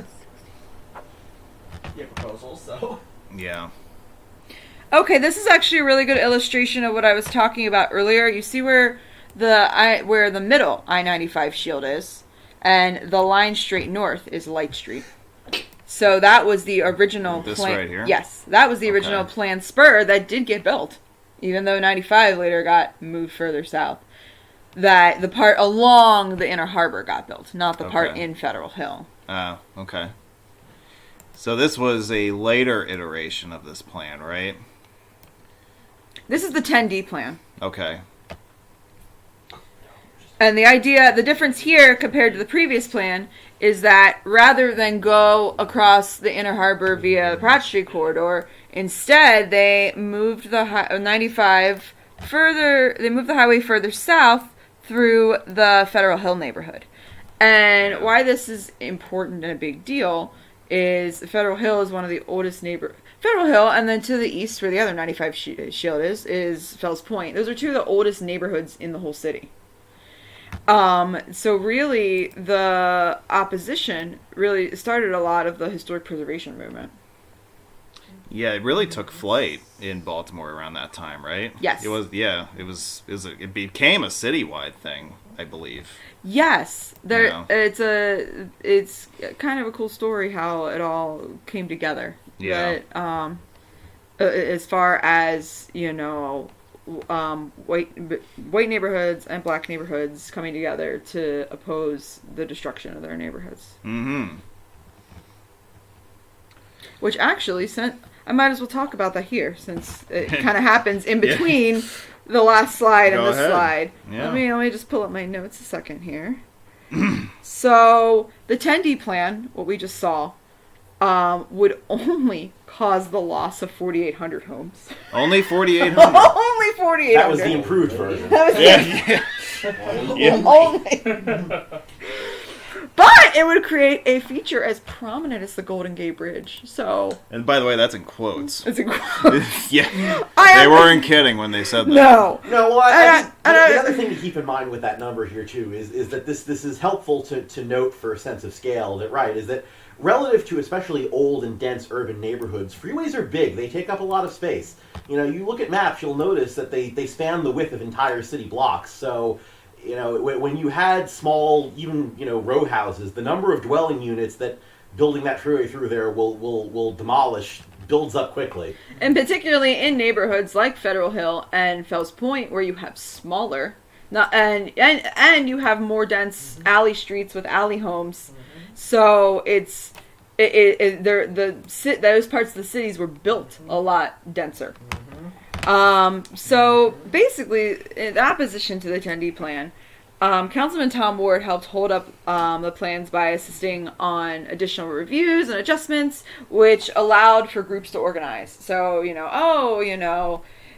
H: Yeah, proposals. So.
A: yeah.
I: Okay, this is actually a really good illustration of what I was talking about earlier. You see where the middle I-95 shield is, and the line straight north is Light Street. So that was the original
A: This
I: plan.
A: right here?
I: Yes, that was the original
A: Okay.
I: planned spur that did get built, even though 95 later got moved further south. That the part along the Inner Harbor got built, not the part
A: Okay.
I: in Federal Hill.
A: Oh, okay. So this was a later iteration of this plan, right?
I: This is the 10D plan.
A: Okay.
I: And the difference here compared to the previous plan is that rather than go across the Inner Harbor via the Pratt Street corridor, instead they moved the 95 further. They moved the highway further south through the Federal Hill neighborhood. And why this is important and a big deal is Federal Hill is one of the oldest Federal Hill, and then to the east where the other 95 Shield is Fells Point. Those are two of the oldest neighborhoods in the whole city. So really the opposition really started a lot of the historic preservation movement.
A: Yeah, it really took flight in Baltimore around that time, right?
I: Yes.
A: It became a citywide thing, I believe.
I: Yes,
A: Yeah.
I: it's kind of a cool story how it all came together.
A: Yeah.
I: But, as far as white neighborhoods and black neighborhoods coming together to oppose the destruction of their neighborhoods.
A: Mm-hmm.
I: Which actually I might as well talk about that here since it kind of happens in between the last slide and
A: Go
I: this
A: ahead.
I: slide.
A: Yeah.
I: Let me just pull up my notes a second here. So the 10D plan, what we just saw, would only cause the loss of 4,800 homes.
A: Only 4,800.
I: Only 4,800.
D: That was the improved version.
I: That was
A: Yeah.
I: only. But it would create a feature as prominent as the Golden Gate Bridge. So
A: And by the way, that's in quotes.
I: it's incredible.
A: Yeah. They weren't kidding when they said that.
I: No.
D: No, well,
I: And
D: the other thing to keep in mind with that number here too is that this is helpful to note for a sense of scale. Is that relative to especially old and dense urban neighborhoods, freeways are big. They take up a lot of space. You look at maps, you'll notice that they span the width of entire city blocks. So, when you had small, even row houses, the number of dwelling units that building that freeway through there will demolish builds up quickly.
I: And particularly in neighborhoods like Federal Hill and Fells Point, where you have smaller, and you have more dense alley streets with alley homes. So those parts of the cities were built a lot denser. So basically, in opposition to the 10D plan, Councilman Tom Ward helped hold up the plans by assisting on additional reviews and adjustments, which allowed for groups to organize. So,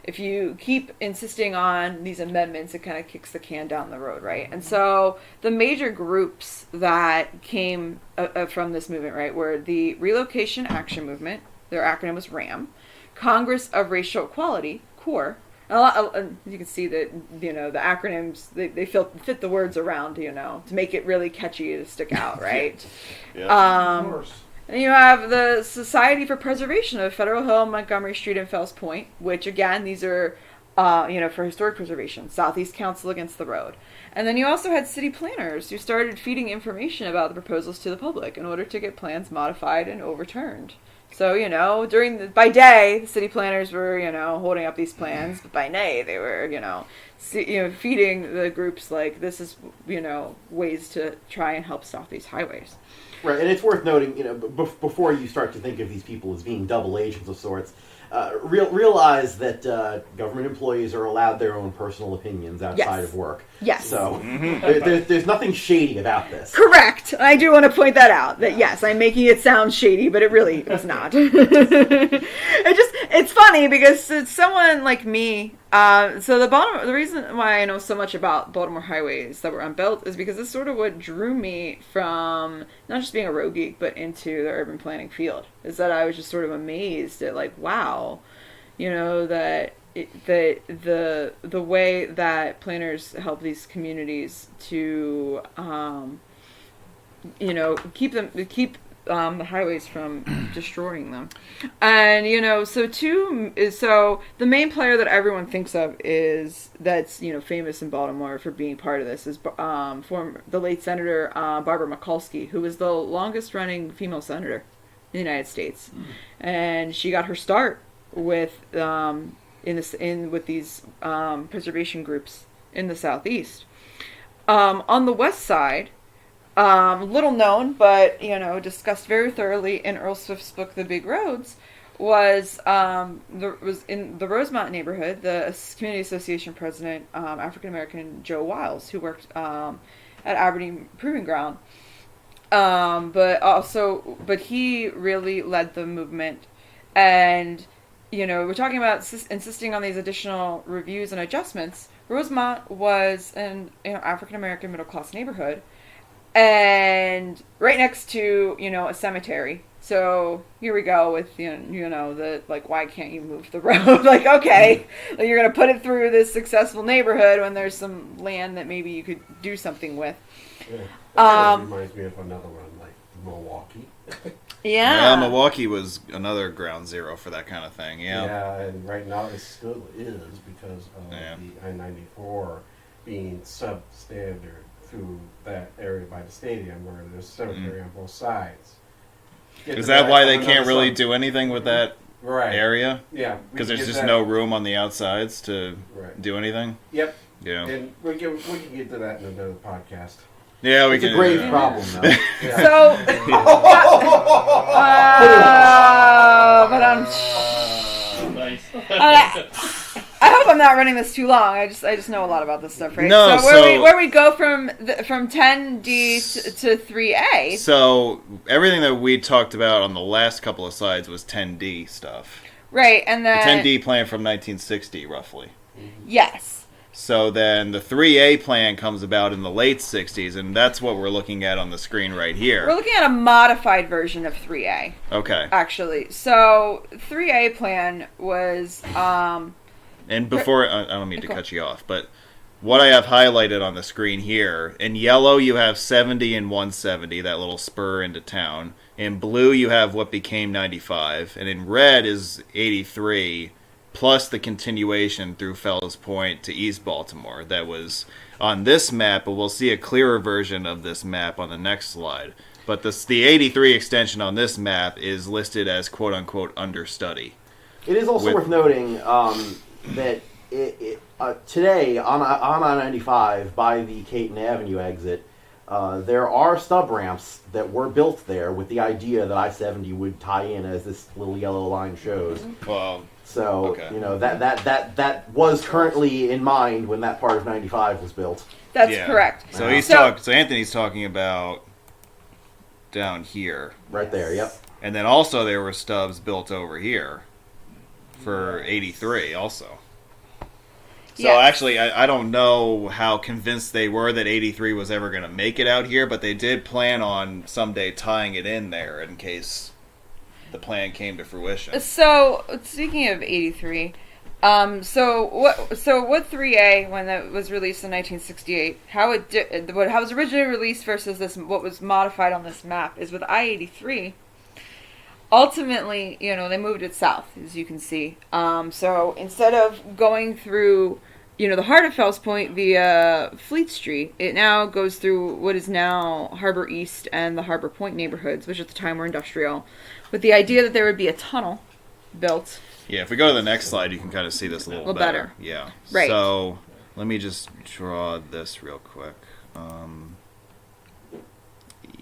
I: if you keep insisting on these amendments, it kind of kicks the can down the road, right? And so the major groups that came from this movement, right, were the Relocation Action Movement, their acronym was RAM, Congress of Racial Equality, CORE. You can see that the acronyms they fit the words around to make it really catchy to stick out, right?
A: Yeah.
B: Of course.
I: And you have the Society for Preservation of Federal Hill, Montgomery Street, and Fells Point, which again these are for historic preservation. Southeast Council Against the Road. And then you also had city planners who started feeding information about the proposals to the public in order to get plans modified and overturned. So, by day, the city planners were, holding up these plans, but by night they were, feeding the groups like, this is, ways to try and help stop these highways.
D: Right, and it's worth noting, before you start to think of these people as being double agents of sorts, realize that government employees are allowed their own personal opinions outside of work.
I: Yes.
D: So there's nothing shady about this.
I: Correct. I do want to point that out. That yes, I'm making it sound shady, but it really was not. It's funny because it's someone like me. So the reason why I know so much about Baltimore highways that were unbuilt is because it's sort of what drew me from not just being a road geek, but into the urban planning field. Is that I was just sort of amazed at wow, that the way that planners help these communities to keep the highways from destroying them. And so the main player that everyone thinks of that's famous in Baltimore for being part of this is the late Senator Barbara Mikulski, who was the longest running female senator in the United States. And she got her start with with these preservation groups in the Southeast. On the West Side, little known, but discussed very thoroughly in Earl Swift's book, The Big Roads, was in the Rosemont neighborhood. The community association president, African American Joe Wiles, who worked at Aberdeen Proving Ground, but he really led the movement. And we're talking about insisting on these additional reviews and adjustments. Rosemont was an African American middle class neighborhood, and right next to a cemetery So here we go with the like, why can't you move the road? Like, okay, like, you're gonna put it through this successful neighborhood when there's some land that maybe you could do something with.
G: Yeah. That reminds me of another one, like Milwaukee.
I: Yeah.
A: Milwaukee was another ground zero for that kind of thing. Yeah.
G: Yeah, and right now it still is because of the I-94 being substandard through that area by the stadium where there's cemetery on both sides.
A: Is that why they can't really do anything with that
G: right.
A: area?
G: Yeah.
A: Because there's just no room on the outsides to do anything?
G: Yep.
A: Yeah.
G: And we can get to that in another podcast.
A: Yeah,
D: it's a grave problem, though.
G: Yeah.
I: So, but
E: Nice.
I: I hope I'm not running this too long. I just know a lot about this stuff, right?
A: No,
I: so where we go from 10D to 3A.
A: So everything that we talked about on the last couple of slides was 10D stuff.
I: Right, and then
A: The 10D plan from 1960, roughly.
I: Yes.
A: So then the 3A plan comes about in the late 60s, and that's what we're looking at on the screen right here.
I: We're looking at a modified version of 3A.
A: Okay.
I: Actually. So 3A plan was
A: And before, I don't mean to cut you off, but what I have highlighted on the screen here, in yellow you have 70 and 170, that little spur into town. In blue you have what became 95, and in red is 83, plus the continuation through Fells Point to East Baltimore. That was on this map, but we'll see a clearer version of this map on the next slide. But the 83 extension on this map is listed as quote-unquote understudy.
D: It is also worth noting that today on I-95 by the Caton Avenue exit, there are stub ramps that were built there with the idea that I-70 would tie in, as this little yellow line shows.
A: Well,
D: so
A: okay.
D: That was currently in mind when that part of 95 was built.
I: That's correct.
A: So so Anthony's talking about down here,
D: right there. Yep.
A: And then also there were stubs built over here for 83 also. So actually, I don't know how convinced they were that 83 was ever going to make it out here, but they did plan on someday tying it in there in case the plan came to fruition.
I: So, speaking of 83, so what 3A, when that was released in 1968, how it was originally released versus what was modified on this map is with I-83. Ultimately, they moved it south, as you can see. So instead of going through, the heart of Fells Point via Fleet Street, it now goes through what is now Harbor East and the Harbor Point neighborhoods, which at the time were industrial, with the idea that there would be a tunnel built.
A: Yeah, if we go to the next slide, you can kind of see this a little better. Yeah.
I: Right.
A: So let me just draw this real quick.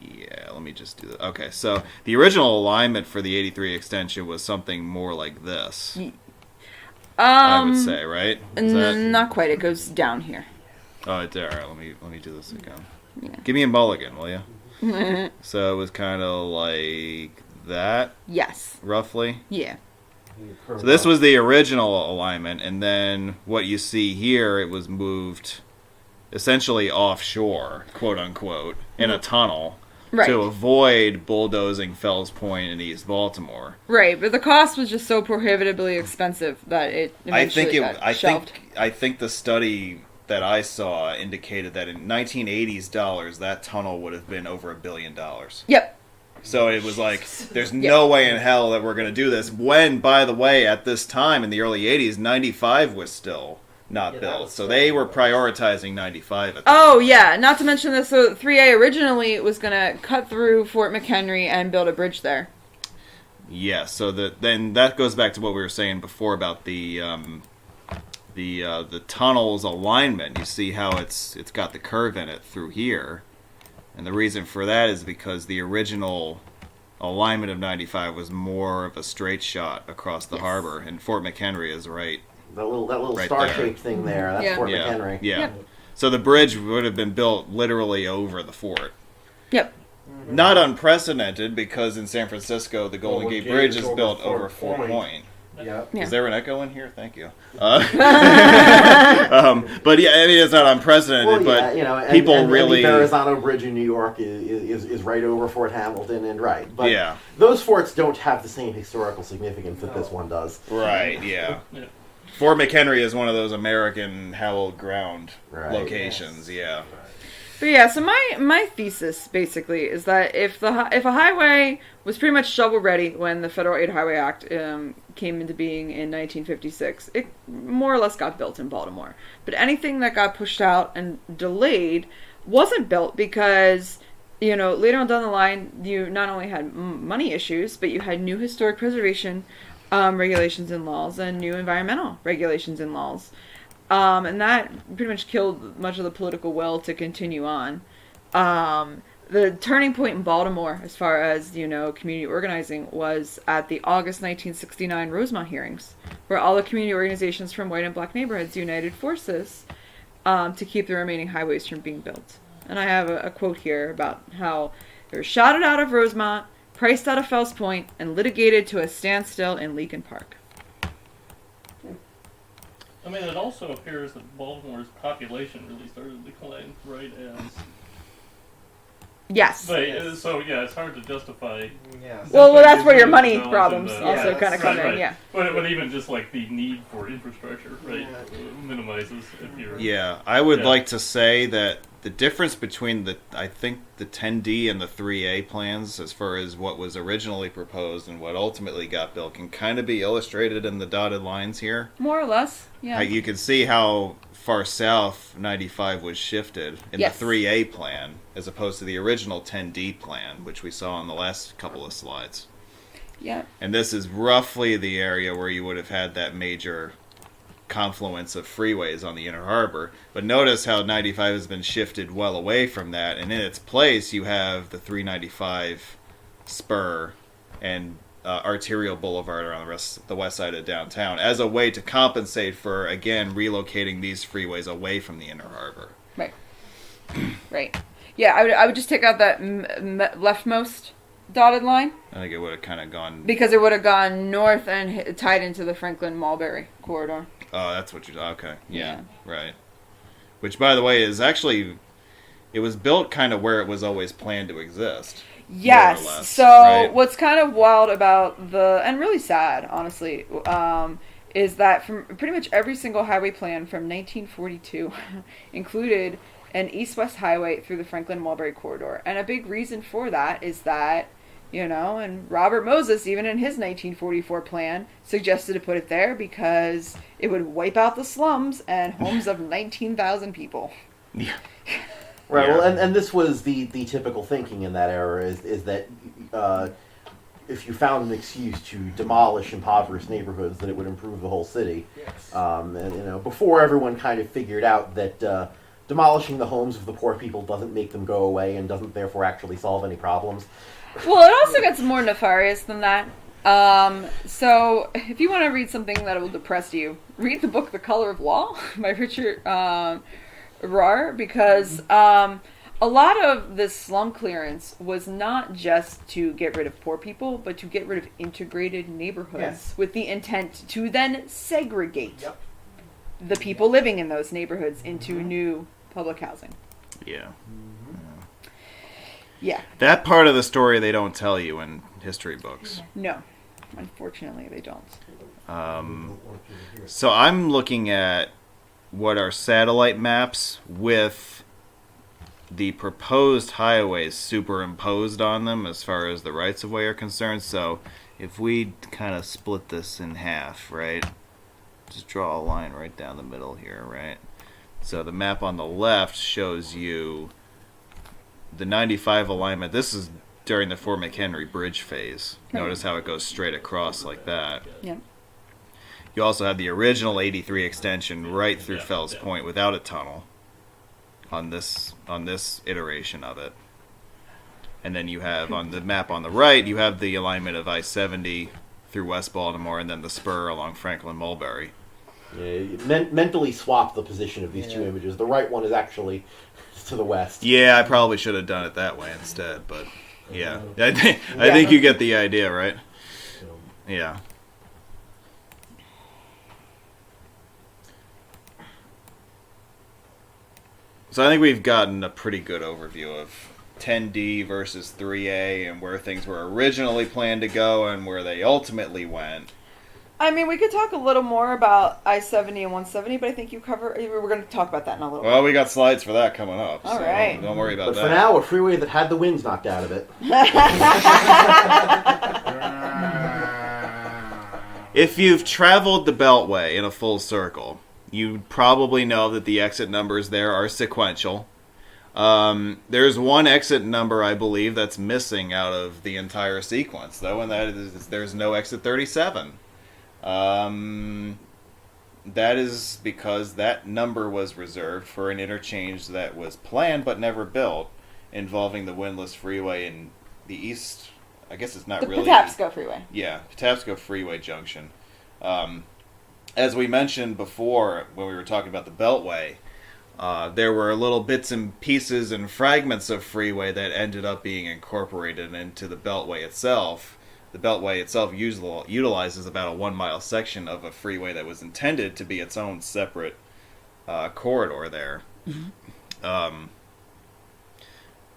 A: Yeah, let me just do that. Okay, so the original alignment for the 83 extension was something more like this. I would say, right?
I: Not quite. It goes down here.
A: Oh, it did. All right, let me do this again.
I: Yeah.
A: Give me a mulligan, will you? So it was kind of like that?
I: Yes.
A: Roughly?
I: Yeah.
A: So this was the original alignment, and then what you see here, it was moved essentially offshore, quote-unquote, in a tunnel.
I: Right.
A: To avoid bulldozing Fells Point in East Baltimore.
I: Right, but the cost was just so prohibitively expensive that it eventually got shelved.
A: I think the study that I saw indicated that in 1980s dollars, that tunnel would have been over $1 billion.
I: Yep.
A: So it was like, there's no way in hell that we're going to do this. When, by the way, at this time in the early 80s, 95 was still not built. So they were prioritizing 95 at the time.
I: Yeah. Not to mention this, so 3A originally was going to cut through Fort McHenry and build a bridge there.
A: Yeah, so then that goes back to what we were saying before about the tunnel's alignment. You see how it's got the curve in it through here. And the reason for that is because the original alignment of 95 was more of a straight shot across the harbor, and Fort McHenry is right.
D: That little
A: right
D: star-shaped thing there. That's Fort McHenry.
A: Yeah.
I: Yep.
A: So the bridge would have been built literally over the fort.
I: Yep.
A: Not unprecedented, because in San Francisco, the Golden Gate Bridge is built over Fort Point.
G: Yeah.
I: Yeah.
A: Is there an echo in here? Thank you. But yeah, I mean, it's not unprecedented,
D: Well, yeah,
A: but
D: you know,
A: people
D: and
A: really...
D: the Verrazano Bridge in New York is right over Fort Hamilton, and right. But
A: Yeah.
D: those forts don't have the same historical significance that this one does.
A: Right, yeah.
E: Yeah.
A: Fort McHenry is one of those American hallowed ground
D: Right.
A: locations, yeah.
I: But yeah, so my thesis basically is that if a highway was pretty much shovel ready when the Federal Aid Highway Act came into being in 1956, it more or less got built in Baltimore. But anything that got pushed out and delayed wasn't built because, you know, later on down the line, you not only had money issues, but you had new historic preservation regulations and laws and new environmental regulations and laws. And that pretty much killed much of the political will to continue on. The turning point in Baltimore, as far as, you know, community organizing, was at the August 1969 Rosemont hearings, where all the community organizations from white and black neighborhoods united forces to keep the remaining highways from being built. And I have a quote here about how they were shouted out of Rosemont, priced out of Fells Point, and litigated to a standstill in Leakin Park.
E: I mean, it also appears that Baltimore's population really started to decline right as.
I: Yes.
E: So yeah, it's hard to justify.
H: Yes.
I: Well, that's where your
E: Really
I: money
E: balance
I: problems
E: in the-
I: also
H: Yeah,
I: kind of come
E: right,
I: in,
E: right.
I: yeah.
E: But even just like the need for infrastructure, right,
H: Yeah.
E: minimizes if you're.
A: Yeah, I would
E: Yeah.
A: like to say that the difference between the 10D and the 3A plans, as far as what was originally proposed and what ultimately got built, can kind of be illustrated in the dotted lines here.
I: More or less, yeah.
A: You can see how far south 95 was shifted in
I: Yes.
A: the 3A plan, as opposed to the original 10D plan, which we saw in the last couple of slides.
I: Yeah.
A: And this is roughly the area where you would have had that major confluence of freeways on the Inner Harbor. But notice how 95 has been shifted well away from that, and in its place you have the 395 spur and arterial boulevard around the west side of downtown as a way to compensate for, again, relocating these freeways away from the Inner Harbor.
I: Right. Right. Yeah, I would just take out that leftmost dotted line
A: I think it would have kind of gone...
I: because it would have gone north and tied into the Franklin-Mulberry corridor.
A: Oh, that's what you're... Okay, yeah, right. Which, by the way, is actually... It was built kind of where it was always planned to exist.
I: Yes.
A: More or less,
I: So
A: right?
I: what's kind of wild about and really sad, honestly, is that from pretty much every single highway plan from 1942 included an east-west highway through the Franklin-Mulberry corridor. And a big reason for that is that, you know, and Robert Moses, even in his 1944 plan, suggested to put it there because it would wipe out the slums and homes of 19,000 people.
A: Yeah.
D: Right.
A: Yeah.
D: Well, and this was the typical thinking in that era is that if you found an excuse to demolish impoverished neighborhoods, that it would improve the whole city.
H: Yes.
D: And you know, before everyone kind of figured out that demolishing the homes of the poor people doesn't make them go away and doesn't therefore actually solve any problems.
I: Well, it also gets more nefarious than that. So, if you want to read something that will depress you, read the book The Color of Law by Richard Rohr, because a lot of this slum clearance was not just to get rid of poor people, but to get rid of integrated neighborhoods
H: Yes.
I: with the intent to then segregate
H: Yep.
I: the people living in those neighborhoods into new public housing.
A: Yeah.
I: Yeah.
A: That part of the story they don't tell you in history books.
I: No. Unfortunately, they don't.
A: So I'm looking at what are satellite maps with the proposed highways superimposed on them as far as the rights-of-way are concerned. So if we kind of split this in half, right? Just draw a line right down the middle here, right? So the map on the left shows you the 95 alignment. This is during the Fort McHenry Bridge phase. Notice how it goes straight across like that.
I: Yeah.
A: You also have the original 83 extension right through Fells Point without a tunnel on this iteration of it. And then you have on the map on the right, you have the alignment of I-70 through West Baltimore and then the spur along Franklin-Mulberry.
D: Yeah, you mentally swap the position of these two images. The right one is actually to the west.
A: Yeah, I probably should have done it that way instead, but yeah. I think you get the idea, right? Yeah. So I think we've gotten a pretty good overview of 10D versus 3A and where things were originally planned to go and where they ultimately went.
I: I mean, we could talk a little more about I-70 and 170, but I think we're going to talk about that in a little
A: Well, we got slides for that coming up.
I: All
A: so
I: right.
A: Don't worry about
D: But
A: that.
D: for now, a freeway that had the winds knocked out of it.
A: If you've traveled the Beltway in a full circle, you probably know that the exit numbers there are sequential. There's one exit number, I believe, that's missing out of the entire sequence, though, and that is there's no exit 37. That is because that number was reserved for an interchange that was planned but never built, involving the windless freeway in the east. I guess it's not
I: The
A: really...
I: Patapsco Freeway.
A: Yeah, Patapsco Freeway Junction. As we mentioned before when we were talking about the Beltway, there were little bits and pieces and fragments of freeway that ended up being incorporated into the Beltway itself. The Beltway itself utilizes about a 1 mile section of a freeway that was intended to be its own separate corridor there. Mm-hmm.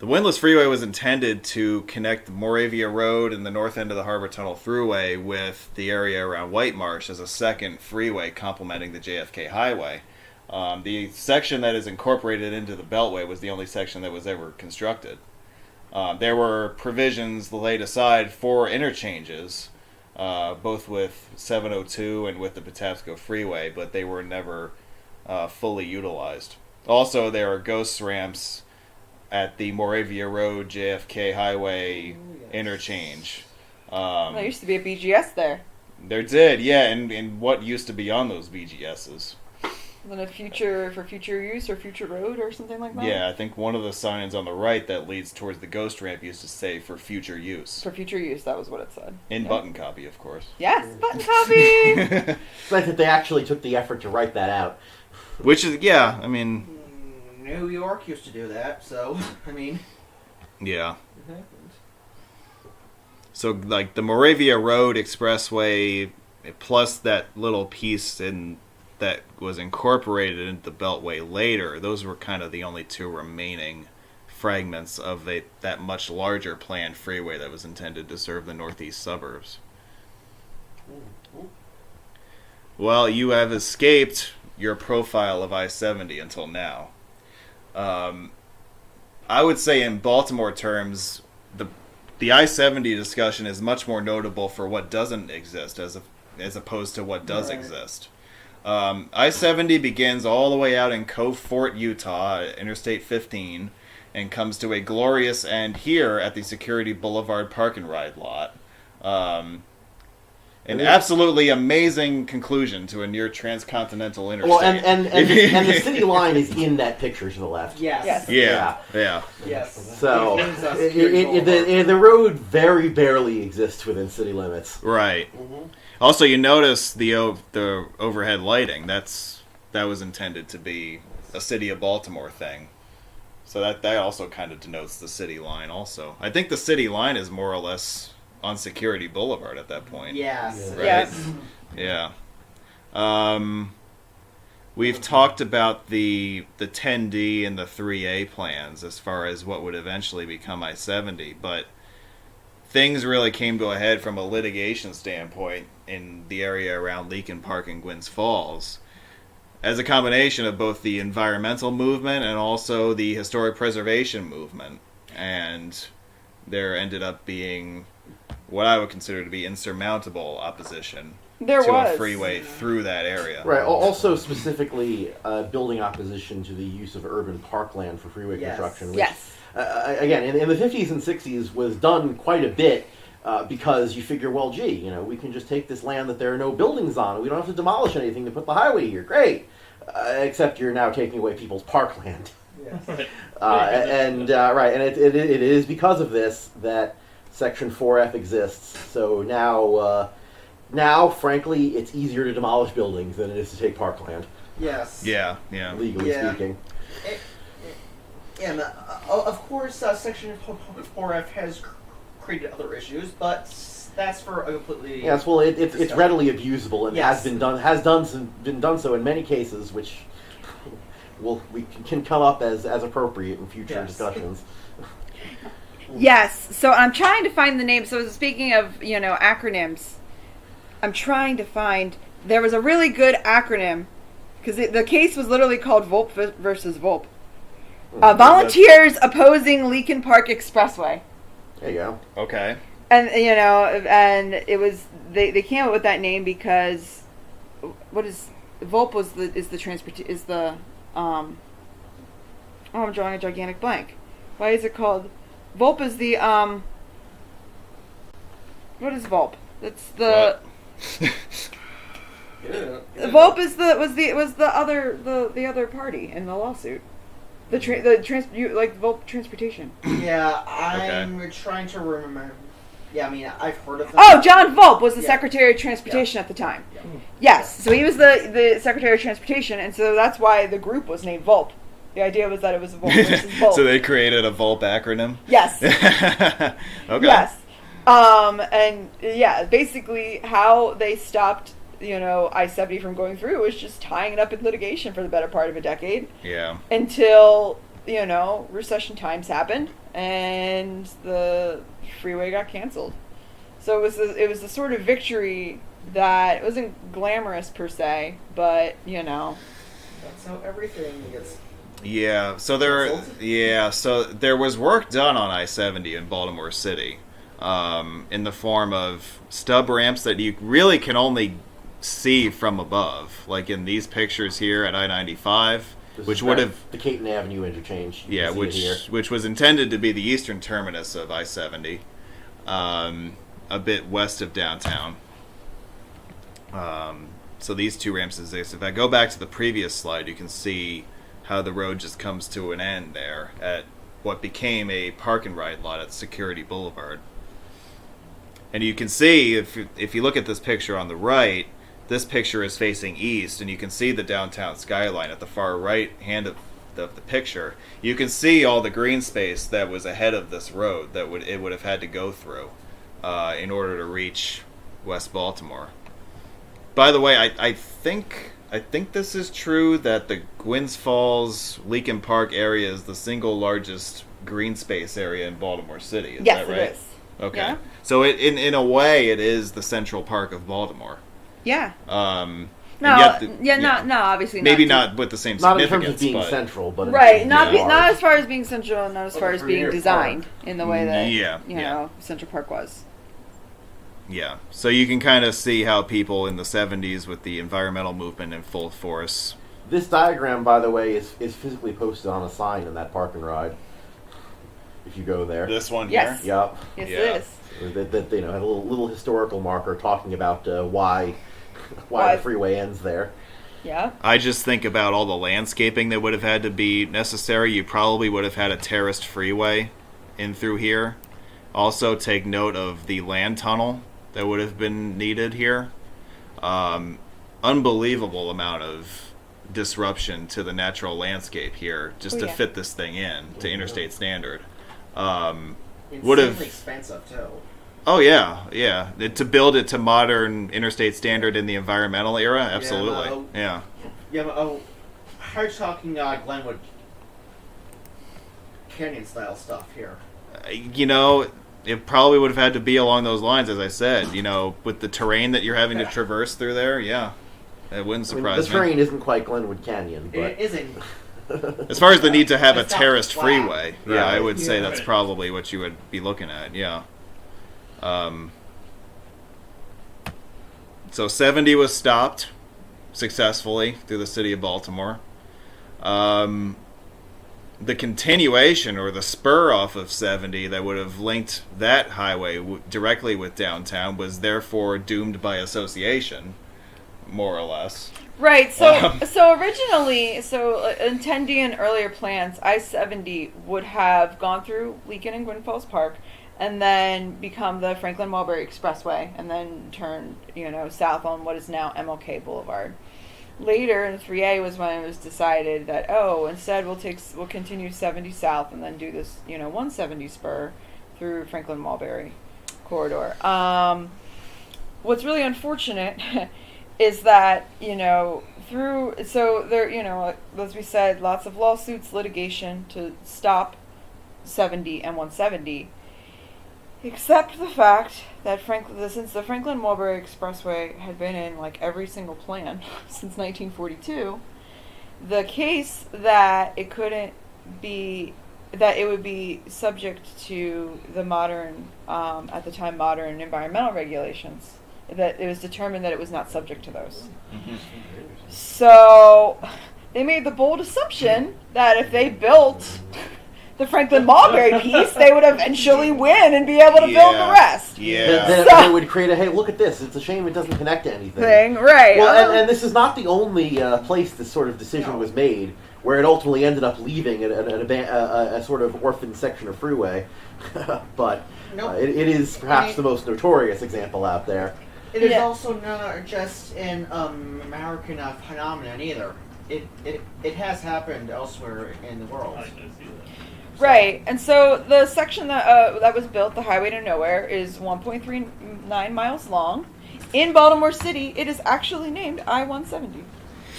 A: The Windlass Freeway was intended to connect the Moravia Road and the north end of the Harbor Tunnel Thruway with the area around White Marsh as a second freeway complementing the JFK Highway. The section that is incorporated into the Beltway was the only section that was ever constructed. There were provisions laid aside for interchanges, both with 702 and with the Patapsco Freeway, but they were never fully utilized. Also, there are ghost ramps at the Moravia Road JFK Highway interchange.
I: There used to be a BGS there.
A: There did, yeah, and what used to be on those BGSs.
I: Then for future use or future road or something like that?
A: Yeah, I think one of the signs on the right that leads towards the ghost ramp used to say for future use.
I: For future use, that was what it said.
A: In button copy, of course.
I: Yes, button copy!
D: It's like that they actually took the effort to write that out.
A: Which is, yeah, I mean...
H: New York used to do that, so, I mean...
A: Yeah.
H: It happened.
A: So, like, the Moravia Road Expressway, plus that little piece that was incorporated into the Beltway later, those were kind of the only two remaining fragments of that much larger planned freeway that was intended to serve the northeast suburbs. Well, you have escaped your profile of I-70 until now. I would say in Baltimore terms, the I-70 discussion is much more notable for what doesn't exist as opposed to what does exist. I-70 begins all the way out in Cove Fort, Utah, at Interstate 15, and comes to a glorious end here at the Security Boulevard Park and Ride lot. An absolutely amazing conclusion to a near transcontinental interstate.
D: Well, and the city line is in that picture to the left.
H: Yes.
A: Yeah.
H: Yes.
D: So,
H: It is a security
D: the road very barely exists within city limits.
A: Right. Mm-hmm. Also, you notice the overhead lighting. That was intended to be a City of Baltimore thing. So that also kind of denotes the city line also. I think the city line is more or less on Security Boulevard at that point.
H: Yes.
A: Right?
I: Yes.
A: Yeah. We've talked about the 10D and the 3A plans as far as what would eventually become I-70, but things really came to a head from a litigation standpoint in the area around Leakin Park and Gwynns Falls as a combination of both the environmental movement and also the historic preservation movement. And there ended up being what I would consider to be insurmountable opposition to a freeway through that area.
D: Right. Also, specifically, building opposition to the use of urban parkland for freeway construction. Which, again, in the 50s and 60s was done quite a bit because you figure, well, gee, we can just take this land that there are no buildings on. We don't have to demolish anything to put the highway here. Great. Except you're now taking away people's parkland.
H: Yes.
D: And it is because of this that Section 4F exists. So now, frankly, it's easier to demolish buildings than it is to take parkland.
H: Yes.
A: Yeah.
D: Legally speaking.
H: And of course, Section 4F has created other issues, but that's for a completely...
D: Yes, well, it's readily abusable and
H: Yes.
D: been done so in many cases, which we can come up as appropriate in future
H: Yes.
D: discussions.
I: Yes. So I'm trying to find the name. So speaking of, acronyms, I'm trying to find. There was a really good acronym because the case was literally called Volp versus Volp. Volunteers opposing Leakin Park Expressway.
D: There you go.
A: Okay.
I: And and it was they came up with that name because what is Volp I'm drawing a gigantic blank. Why is it called Volp? Is the what is Volp? It's the Volp is the other party in the lawsuit. Volp Transportation.
H: Yeah, I'm trying to remember. Yeah, I mean, I've heard of them.
I: Oh, John Volp was the
H: Yeah.
I: Secretary of Transportation at the time.
H: Yeah.
I: Yes, so he was the Secretary of Transportation, and so that's why the group was named Volp. The idea was that it was Volp versus Volp.
A: So they created a Volp acronym?
I: Yes.
A: Okay.
I: Yes. And yeah, basically how they stopped, I-70 from going through was just tying it up in litigation for the better part of a decade
A: Yeah.
I: until, recession times happened and the freeway got canceled. So it was the sort of victory that it wasn't glamorous per se, but,
H: That's how everything gets.
A: Yeah, so there was work done on I-70 in Baltimore City, in the form of stub ramps that you really can only see from above, like in these pictures here at I-95, which would have
D: the Caton Avenue interchange. You
A: yeah,
D: can see it here.
A: which was intended to be the eastern terminus of I-70, a bit west of downtown. So these two ramps exist. If I go back to the previous slide, you can see how the road just comes to an end there at what became a park and ride lot at Security Boulevard. And you can see, if you look at this picture on the right, this picture is facing east, and you can see the downtown skyline at the far right hand of the picture. You can see all the green space that was ahead of this road that it would have had to go through in order to reach West Baltimore. By the way, I think this is true that the Gwynns Falls, Leakin Park area is the single largest green space area in Baltimore City. Is
I: yes,
A: that right?
I: it is.
A: Okay.
I: Yeah.
A: So in a way, it is the Central Park of Baltimore.
I: Yeah.
A: And
I: No,
A: yet
I: no, obviously
A: maybe
I: not.
A: not with the same
D: Not in
A: significance,
D: terms of being
A: but
D: central, but
I: Right,
D: in
I: not
D: terms of
I: not as far as being central, and not as far as being
G: Premier
I: designed
G: Park.
I: in the way that
A: Yeah.
I: Central Park was.
A: yeah. So you can kind of see how people in the 70s with the environmental movement in full force.
D: This diagram, by the way, is physically posted on a sign in that park and ride. If you go there.
A: This one
I: Yes.
A: here.
D: Yep.
I: Yes,
A: Yeah.
I: it is.
D: That had a little historical marker talking about why
I: Why-
D: the freeway ends there.
I: Yeah.
A: I just think about all the landscaping that would have had to be necessary. You probably would have had a terraced freeway in through here. Also, take note of the land tunnel that would have been needed here. Unbelievable amount of disruption to the natural landscape here just to
I: yeah.
A: fit this thing in to interstate standard. Would
H: Insanely
A: have.
H: expensive too.
A: Oh yeah. To build it to modern interstate standard in the environmental era, absolutely. Yeah.
H: Yeah, but how are you talking Glenwood Canyon style stuff here?
A: It probably would have had to be along those lines, as I said. With the terrain that you're having to traverse through there, yeah, it wouldn't surprise
D: the
A: me.
D: terrain isn't quite Glenwood Canyon, but
H: It isn't.
A: As far as the need to have a
H: It's not
A: terraced
H: flat.
A: freeway, yeah, I
D: Right.
A: would say
E: Yeah.
A: that's probably what you would be looking at. Yeah. So 70 was stopped successfully through the city of Baltimore. The continuation or the spur off of 70 that would have linked that highway directly with downtown was therefore doomed by association, more or less.
I: Right. So originally, intending in earlier plans, I-70 would have gone through Leakin and Gwynn Falls Park, and then become the Franklin Mulberry Expressway, and then turn south on what is now MLK Boulevard. Later in 3A was when it was decided that instead we'll continue 70 south and then do this 170 spur through Franklin Mulberry corridor. What's really unfortunate is that so there, as we said, lots of lawsuits, litigation to stop 70 and 170, except the fact that since the Franklin-Mulberry Expressway had been in like every single plan since 1942, the case that it would be subject to the modern, at the time, modern environmental regulations, that it was determined that it was not subject to those.
A: Mm-hmm.
I: So they made the bold assumption that if they built the Franklin-Mulberry piece, they would eventually win and be able to build the rest.
A: Yeah.
D: Then they would create hey, look at this. It's a shame it doesn't connect to anything.
I: Right.
D: Well, and this is not the only place this sort of decision was made, where it ultimately ended up leaving a sort of orphan section of Freeway. But it is perhaps the most notorious example out there.
H: It is also not just an American phenomenon either. It has happened elsewhere in the world.
E: I can see that.
I: Right, and so the section that was built, the Highway to Nowhere, is 1.39 miles long. In Baltimore City, it is actually named I-170,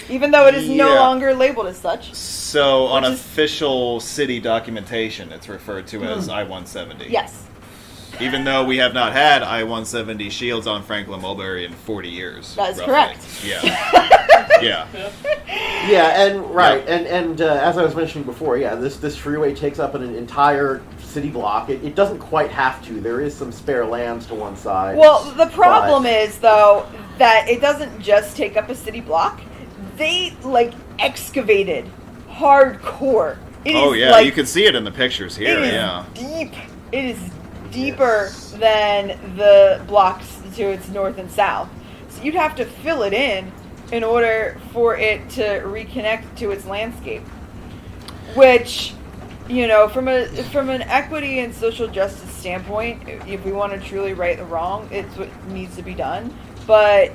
I: even though it is no longer labeled as such.
A: So on official city documentation, it's referred to as I-170.
I: Yes.
A: Even though we have not had I-170 shields on Franklin-Mulberry in 40 years.
I: That is
A: roughly.
I: correct.
A: Yeah.
D: Yeah, and as I was mentioning before, this freeway takes up an entire city block. It doesn't quite have to. There is some spare lands to one side.
I: Well, the problem is, though, that it doesn't just take up a city block. They, excavated hardcore.
A: You can see it in the pictures here,
I: It is deep. It is deeper than the blocks to its north and south. So you'd have to fill it in order for it to reconnect to its landscape. Which, from an equity and social justice standpoint, if we want to truly right the wrong, it's what needs to be done. But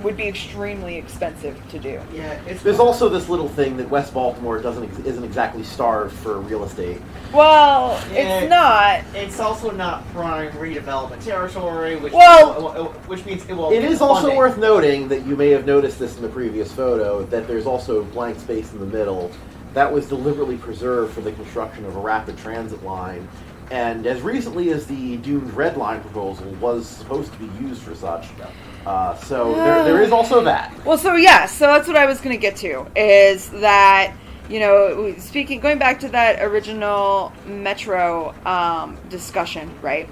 I: would be extremely expensive to do.
H: Yeah,
D: there's also this little thing that West Baltimore isn't exactly starved for real estate.
I: Well, it's not.
H: It's also not prime redevelopment territory, which means it will.
D: It is also worth noting that you may have noticed this in the previous photo, that there's also blank space in the middle. That was deliberately preserved for the construction of a rapid transit line. And as recently as the doomed Red Line proposal was supposed to be used for such. So there is also that.
I: Well, so that's what I was going to get to, is that, going back to that original Metro discussion, right?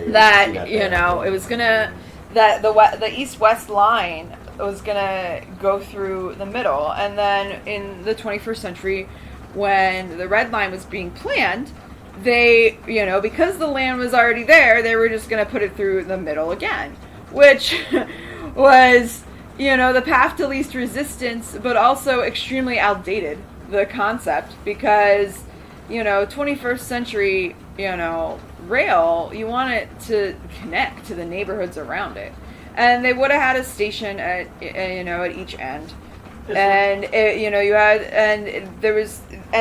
I: That it was going to, that the east-west line was going to go through the middle. And then in the 21st century, when the Red Line was being planned, they, because the land was already there, they were just going to put it through the middle again, which was, the path to least resistance, but also extremely outdated, the concept, because, 21st century, rail, you want it to connect to the neighborhoods around it. And they would have had a station at each end. And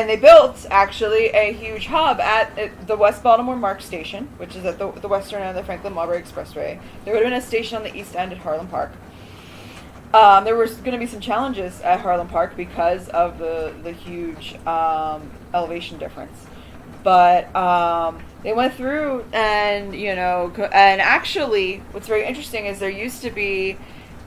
I: they built actually a huge hub at the West Baltimore Mark Station, which is at the western end of the Franklin-Mulberry Expressway. There would have been a station on the east end at Harlem Park. There was going to be some challenges at Harlem Park because of the huge elevation difference, but they went through and actually, what's very interesting is there used to be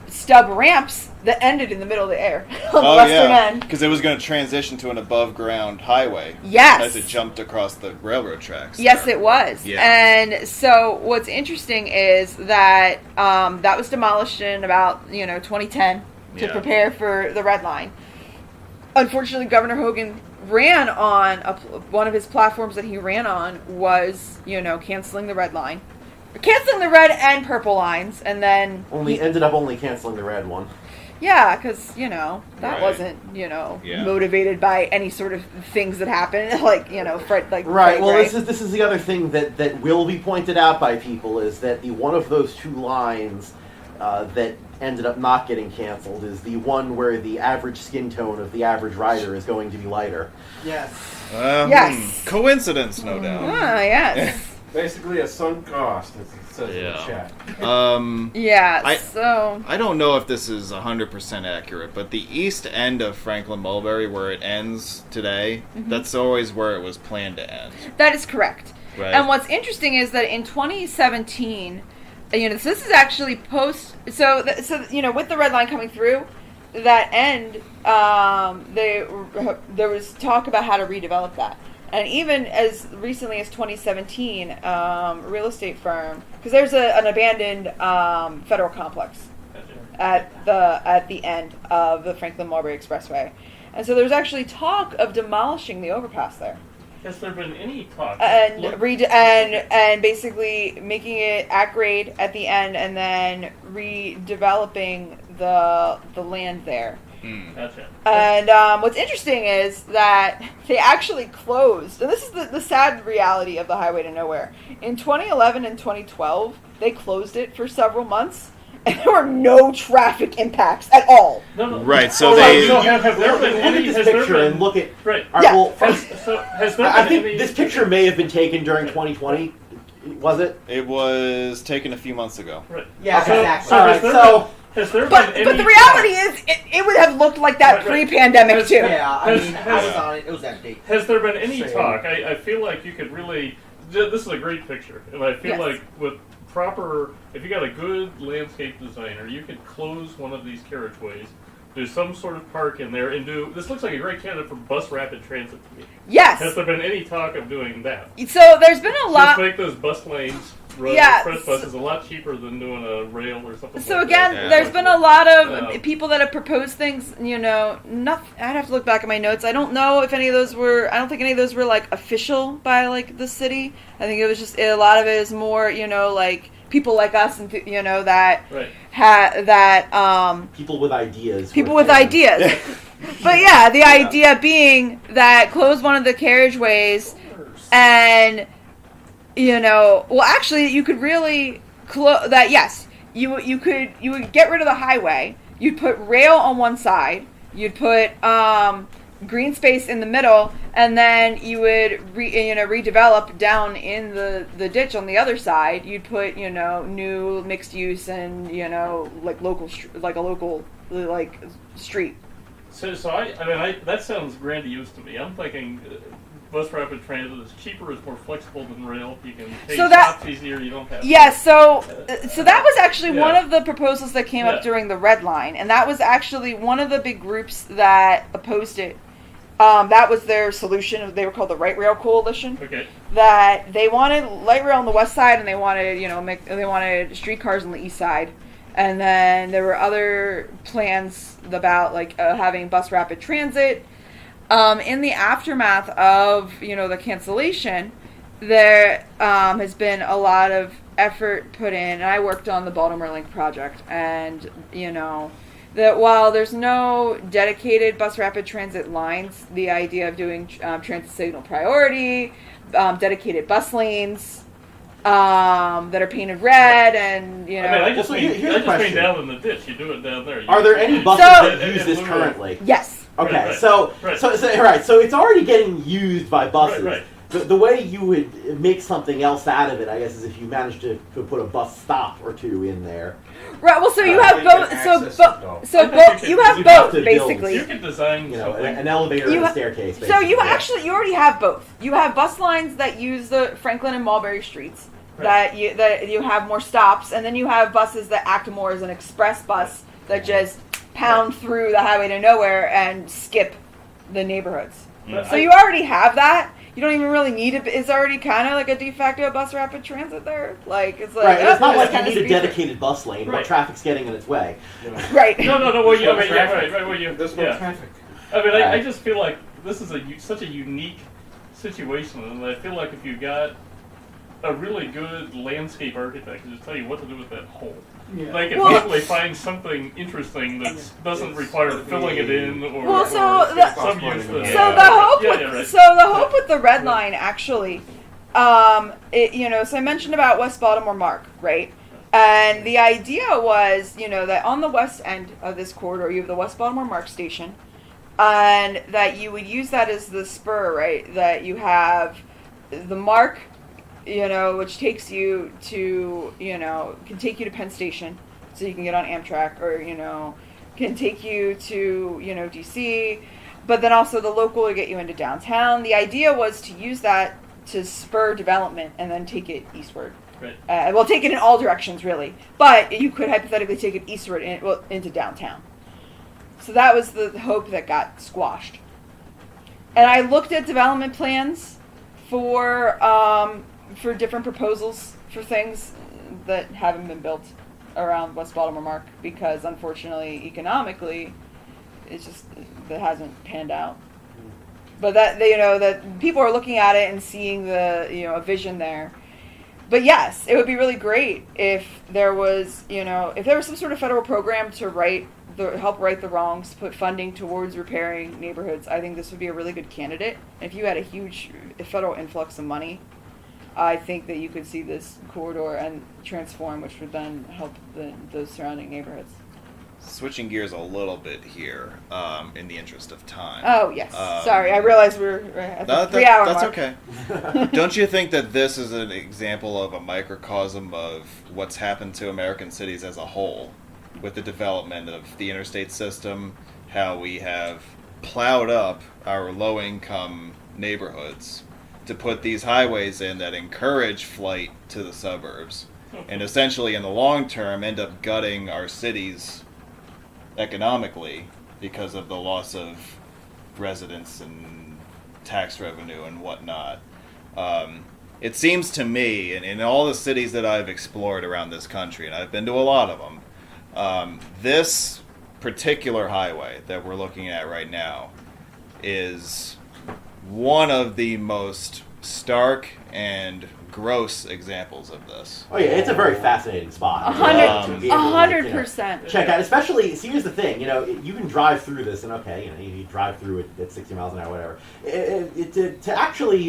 I: stub ramps that ended in the middle of the air on the western end.
A: Because it was going to transition to an above-ground highway.
I: Yes.
A: As it jumped across the railroad tracks.
I: Yes, it was.
A: Yeah.
I: And so what's interesting is that that was demolished in about 2010 to prepare for the Red Line. Unfortunately, Governor Hogan ran on one of his platforms that he ran on was canceling the Red Line. Canceling the red and purple lines, and then
D: ended up only canceling the red one.
I: Yeah, because that wasn't motivated by any sort of things that happened, like
D: right. Well, this is the other thing that will be pointed out by people, is that the one of those two lines that ended up not getting canceled is the one where the average skin tone of the average rider is going to be lighter.
H: Yes.
I: Yes.
A: Coincidence, no doubt.
I: Yes.
G: Basically a sunk cost, as it says in the chat.
A: I don't know if this is 100% accurate, but the east end of Franklin Mulberry, where it ends today, that's always where it was planned to end.
I: That is correct.
A: Right.
I: And what's interesting is that in 2017, this is actually post. So with the red line coming through, that end, there was talk about how to redevelop that. And even as recently as 2017, real estate firm, because there's an abandoned federal complex at the end of the Franklin Mulberry Expressway, and so there's actually talk of demolishing the overpass there.
E: Has there been any talk?
I: And basically making it at grade at the end, and then redeveloping the land there.
E: Gotcha.
I: And what's interesting is that they actually closed, and this is the sad reality of the Highway to Nowhere. In 2011 and 2012, they closed it for several months, and there were no traffic impacts at all.
E: No.
A: Right, so
E: have there been any?
D: Look at this picture and look at.
E: Right.
D: Has there I think this picture may have been taken during 2020. Was it?
A: It was taken a few months ago.
E: Right.
H: Yeah, exactly.
E: Has there
I: but
E: been
I: the reality is, it would have looked like that pre-pandemic too.
H: Yeah, I was on it. It was that date.
E: Has there been any talk? I feel like you could really. This is a great picture, and I feel like with proper, if you got a good landscape designer, you could close one of these carriageways, do some sort of park in there, and do. This looks like a great candidate for bus rapid transit to me.
I: Yes.
E: Has there been any talk of doing that?
I: So there's been a lot.
E: Just make those bus lanes. Express bus is a lot cheaper than doing a rail or something.
I: So
E: like
I: again,
E: that.
I: there's been a lot of people that have proposed things. I'd have to look back at my notes. I don't know if any of those were. I don't think any of those were like official by like the city. I think it was just a lot of it is more like people like us and that
D: people with ideas.
I: People with ideas. But yeah, the idea being that close one of the carriageways and. Well, actually, you could really close that. Yes, you would get rid of the highway. You'd put rail on one side. You'd put green space in the middle, and then you would redevelop down in the ditch on the other side. You'd put new mixed use and like local street.
E: So I that sounds grandiose to me. I'm thinking. Bus rapid transit is cheaper, is more flexible than rail. You can take stops easier. You don't have.
I: Yeah, so that was actually one of the proposals that came up during the red line, and that was actually one of the big groups that opposed it. That was their solution. They were called the Light Rail Coalition.
E: Okay.
I: That they wanted light rail on the west side, and they wanted they wanted streetcars on the east side, and then there were other plans about having bus rapid transit. In the aftermath of the cancellation, there has been a lot of effort put in, and I worked on the Baltimore Link project, and that while there's no dedicated bus rapid transit lines, the idea of doing transit signal priority, dedicated bus lanes that are painted red, and
E: I just mean down in the ditch. You do it down there.
D: Are there any buses that use this currently?
I: Yes.
D: Okay, so it's already getting used by buses.
E: Right.
D: The way you would make something else out of it, I guess, is if you managed to put a bus stop or two in there.
I: Right. Well, so you have both. You have both basically.
E: You can design
D: an elevator and a staircase. Basically.
I: So you already have both. You have bus lines that use the Franklin and Mulberry streets. That you have more stops, and then you have buses that act more as an express bus that just pound through the highway to nowhere and skip the neighborhoods. So you already have that. You don't even really need it. It's already kind of like a de facto bus rapid transit there. It's
D: not like you need a dedicated bus lane while traffic's getting in its way.
I: Right.
E: No. Well,
G: There's no traffic.
E: I just feel like this is such a unique situation, and I feel like if you got a really good landscape architect can just tell you what to do with that hole. Yeah. They can probably find something interesting that doesn't require filling it in or some use.
I: So the hope with the red line actually, so I mentioned about West Baltimore Mark, right? And the idea was, that on the west end of this corridor, you have the West Baltimore Mark station, and that you would use that as the spur, right? That you have the Mark which takes you to, can take you to Penn Station, so you can get on Amtrak, or, can take you to, DC, but then also the local to get you into downtown. The idea was to use that to spur development and then take it eastward.
E: Right.
I: Well, take it in all directions, really. But you could hypothetically take it eastward into downtown. So that was the hope that got squashed. And I looked at development plans for different proposals for things that haven't been built around West Baltimore Mark, because unfortunately, economically, that hasn't panned out. But that people are looking at it and seeing a vision there. But yes, it would be really great if there was some sort of federal program to help right the wrongs, put funding towards repairing neighborhoods. I think this would be a really good candidate. If you had a huge federal influx of money, I think that you could see this corridor and transform, which would then help those surrounding neighborhoods.
A: Switching gears a little bit here, in the interest of time.
I: Oh, yes. Sorry, I realize we're at the 3 hour
A: that's
I: mark.
A: okay. Don't you think that this is an example of a microcosm of what's happened to American cities as a whole, with the development of the interstate system, how we have plowed up our low-income neighborhoods to put these highways in that encourage flight to the suburbs, and essentially in the long term end up gutting our cities economically because of the loss of residents and tax revenue and whatnot. It seems to me, and in all the cities that I've explored around this country, and I've been to a lot of them, this particular highway that we're looking at right now is one of the most stark and gross examples of this.
D: Oh yeah, it's a very fascinating spot.
I: 100%.
D: Check out, especially. See, here's the thing. You can drive through this, and okay, you drive through it at 60 miles an hour, whatever. To actually,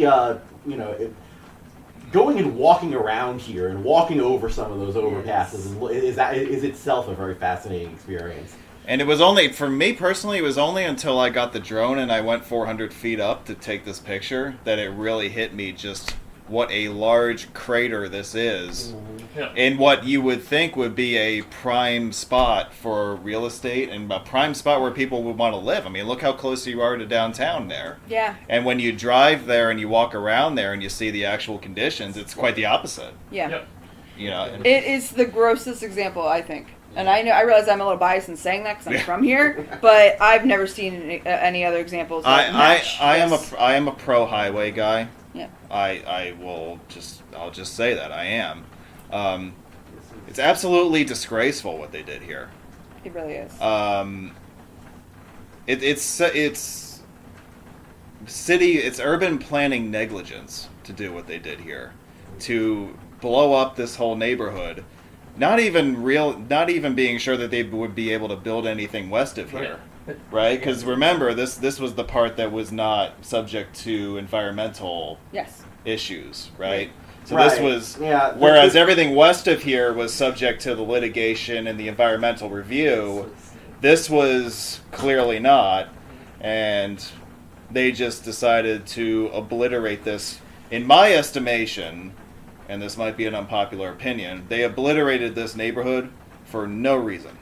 D: going and walking around here and walking over some of those overpasses is itself a very fascinating experience.
A: And it was only, for me personally, it was only until I got the drone and I went 400 feet up to take this picture that it really hit me just what a large crater this is, in what you would think would be a prime spot for real estate and a prime spot where people would want to live. I mean, look how close you are to downtown there.
I: Yeah.
A: And when you drive there and you walk around there and you see the actual conditions, it's quite the opposite.
I: Yeah.
E: Yep.
I: It is the grossest example, I think. And I realize I'm a little biased in saying that because I'm from here, but I've never seen any other exexamples.
A: I am a pro highway guy.
I: Yeah.
A: I'll just say that I am. It's absolutely disgraceful what they did here.
I: It really is.
A: It's urban planning negligence to do what they did here, to blow up this whole neighborhood. Not even being sure that they would be able to build anything west of here, right? Because remember, this was the part that was not subject to environmental issues, right? So this was, whereas everything west of here was subject to the litigation and the environmental review, this was clearly not, and they just decided to obliterate this. In my estimation, and this might be an unpopular opinion, they obliterated this neighborhood for no reason.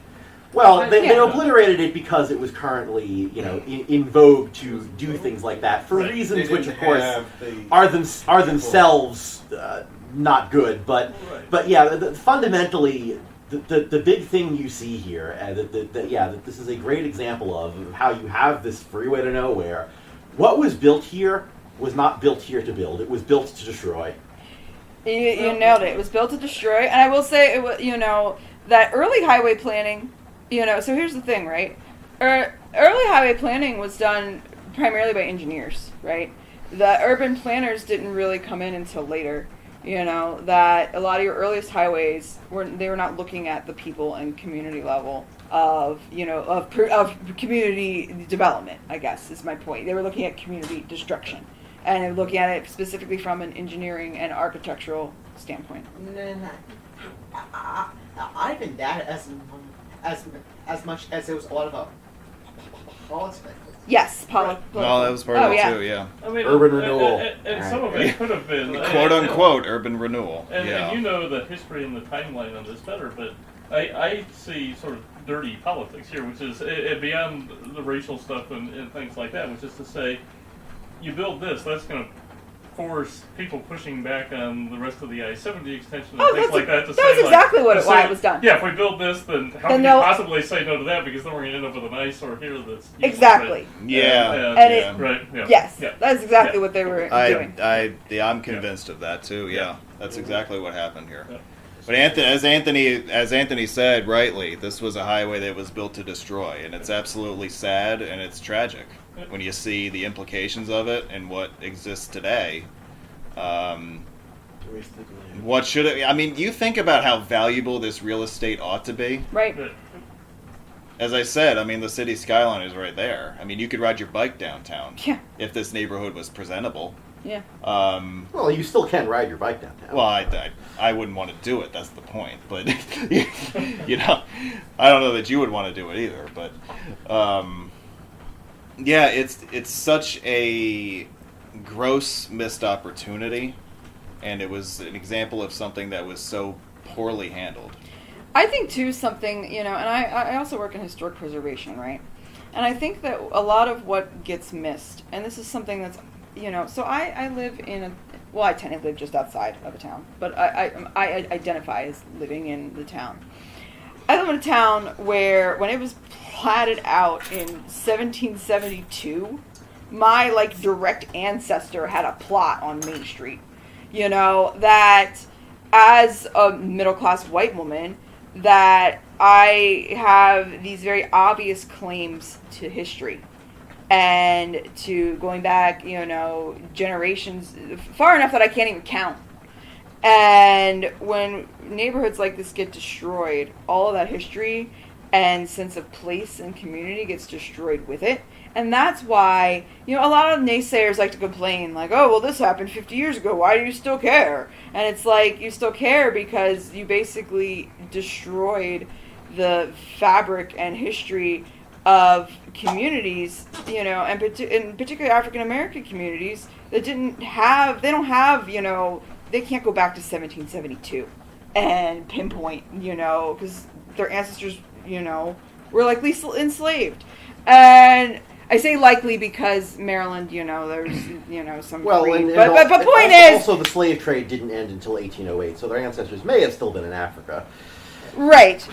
D: Well, they obliterated it because it was currently, in vogue to do things like that for reasons which, of course, are themselves not good. But yeah, fundamentally, the big thing you see here, that this is a great example of how you have this freeway to nowhere. What was built here was not built here to build; it was built to destroy.
I: You nailed it. It was built to destroy, and I will say it was, that early highway planning. So here's the thing, right? Early highway planning was done primarily by engineers, right? The urban planners didn't really come in until later. That a lot of your earliest highways were not looking at the people and community level of community development, I guess is my point. They were looking at community destruction. And looking at it specifically from an engineering and architectural standpoint.
H: I think that as much as there was a lot of politics
I: Yes,
E: Right.
A: Well, that was part
I: Oh,
A: of it
I: yeah.
A: too, yeah.
E: I mean,
D: Urban renewal.
E: and some of it could have been
A: Quote unquote urban renewal.
E: And
A: yeah.
E: you know the history and the timeline on this better, but I see sort of dirty politics here, which is beyond the racial stuff and things like that, which is to say, you build this, that's going to force people pushing back on the rest of the I-70 extension and things like that. To
I: That's
E: say,
I: exactly
E: like,
I: why it was done.
E: Yeah, if we build this, then how
I: Then
E: can you
I: they'll-
E: possibly say no to that? Because then we're going to end up with an eyesore here that's useless,
I: Exactly.
E: right?
A: Yeah.
I: And it-
E: Right. Yeah.
I: Yes,
E: Yeah.
I: that's exactly
E: Yeah.
I: what they were doing.
A: I'm convinced of that too. Yeah, that's exactly what happened here.
E: Yeah.
A: But as Anthony said rightly, this was a highway that was built to destroy, and it's absolutely sad and it's tragic when you see the implications of it and what exists today. What should it? I mean, you think about how valuable this real estate ought to be.
I: Right.
E: Right.
A: As I said, I mean, the city skyline is right there. I mean, you could ride your bike downtown
I: Yeah.
A: if this neighborhood was presentable.
I: Yeah.
D: Well, you still can ride your bike downtown.
A: Well, I wouldn't want to do it. That's the point. But you know, I don't know that you would want to do it either. But yeah, it's such a gross missed opportunity, and it was an example of something that was so poorly handled.
I: I think too something, and I also work in historic preservation, right? And I think that a lot of what gets missed, and this is something that's, so I live I technically live just outside of a town, but I identify as living in the town. I live in a town where when it was platted out in 1772, my direct ancestor had a plot on Main Street, that as a middle-class white woman, that I have these very obvious claims to history and to going back, generations, far enough that I can't even count. And when neighborhoods like this get destroyed, all of that history and sense of place and community gets destroyed with it. And that's why, a lot of naysayers like to complain, like, oh, well, this happened 50 years ago. Why do you still care? And it's like, you still care because you basically destroyed the fabric and history of communities, and in particular African-American communities that they don't have, they can't go back to 1772 and pinpoint, because their ancestors, were likely enslaved. And I say likely because Maryland, there's, some breed. But point is...
D: Also, the slave trade didn't end until 1808, so their ancestors may have still been in Africa.
I: Right.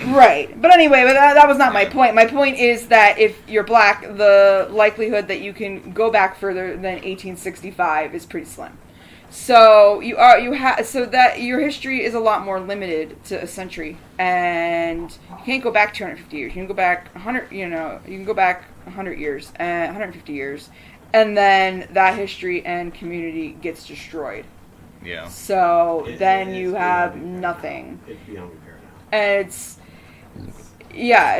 I: But anyway, that was not my point. My point is that if you're black, the likelihood that you can go back further than 1865 is pretty slim. So so that your history is a lot more limited to a century, and you can't go back 250 years. You can go back 100. You can go back 100 years, 150 years, and then that history and community gets destroyed.
A: Yeah.
I: So then you have nothing.
G: It's beyond repair now.
I: And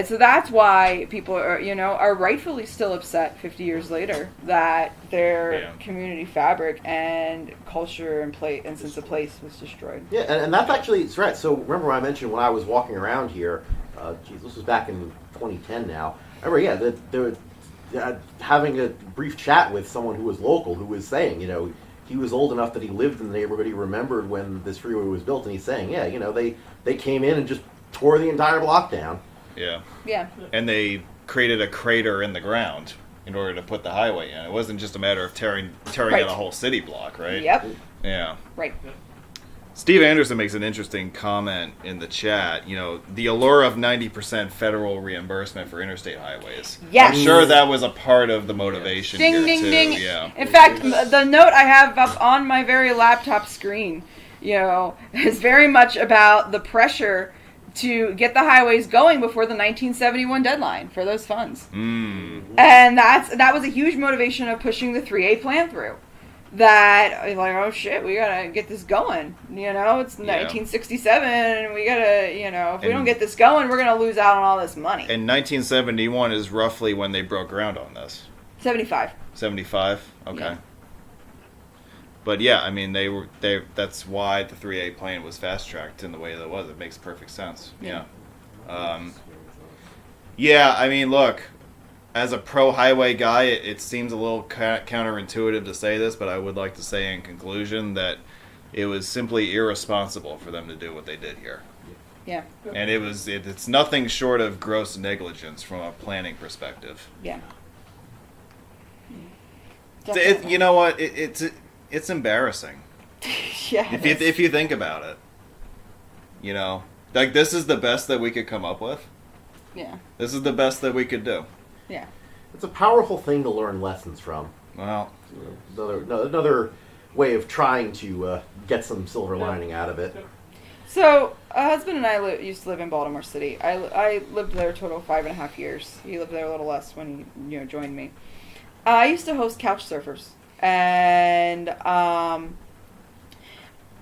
I: so that's why people are rightfully still upset 50 years later that their community fabric and culture and sense of place was destroyed.
D: Yeah, and that's actually right. So remember when I mentioned when I was walking around here, this was back in 2010 now. I remember, they were having a brief chat with someone who was local who was saying, he was old enough that he lived in the neighborhood. He remembered when this freeway was built, and he's saying, they came in and just tore the entire block down.
A: Yeah.
I: Yeah.
A: And they created a crater in the ground in order to put the highway in. It wasn't just a matter of tearing
I: Right.
A: in a whole city block, right?
I: Yep.
A: Yeah.
I: Right.
A: Steve Anderson makes an interesting comment in the chat. The allure of 90% federal reimbursement for interstate highways.
I: Yes.
A: I'm sure that was a part of the motivation
I: Ding,
A: here
I: ding,
A: too.
I: ding.
A: Yeah.
I: In fact, the note I have up on my very laptop screen, is very much about the pressure to get the highways going before the 1971 deadline for those funds.
A: Mm.
I: And that was a huge motivation of pushing the 3A plan through. That, oh shit, we gotta get this going. It's 1967, and we gotta, if we don't get this going, we're gonna lose out on all this money.
A: And 1971 is roughly when they broke ground on this.
I: 75.
A: 75? Okay.
I: Yeah.
A: But yeah, I mean, that's why the 3A plan was fast-tracked in the way that it was. It makes perfect sense. Yeah. Yeah, I mean, look, as a pro-highway guy, it seems a little counterintuitive to say this, but I would like to say in conclusion that it was simply irresponsible for them to do what they did here.
I: Yeah.
A: And it's nothing short of gross negligence from a planning perspective.
I: Yeah.
A: You know what? It's embarrassing.
I: Yeah.
A: If you think about it. You know, like this is the best that we could come up with.
I: Yeah.
A: This is the best that we could do.
I: Yeah.
D: It's a powerful thing to learn lessons from.
A: Well,
D: another way of trying to get some silver lining out of it.
I: So, a husband and I used to live in Baltimore City. I lived there a total of 5.5 years. He lived there a little less when he joined me. I used to host couch surfers, and I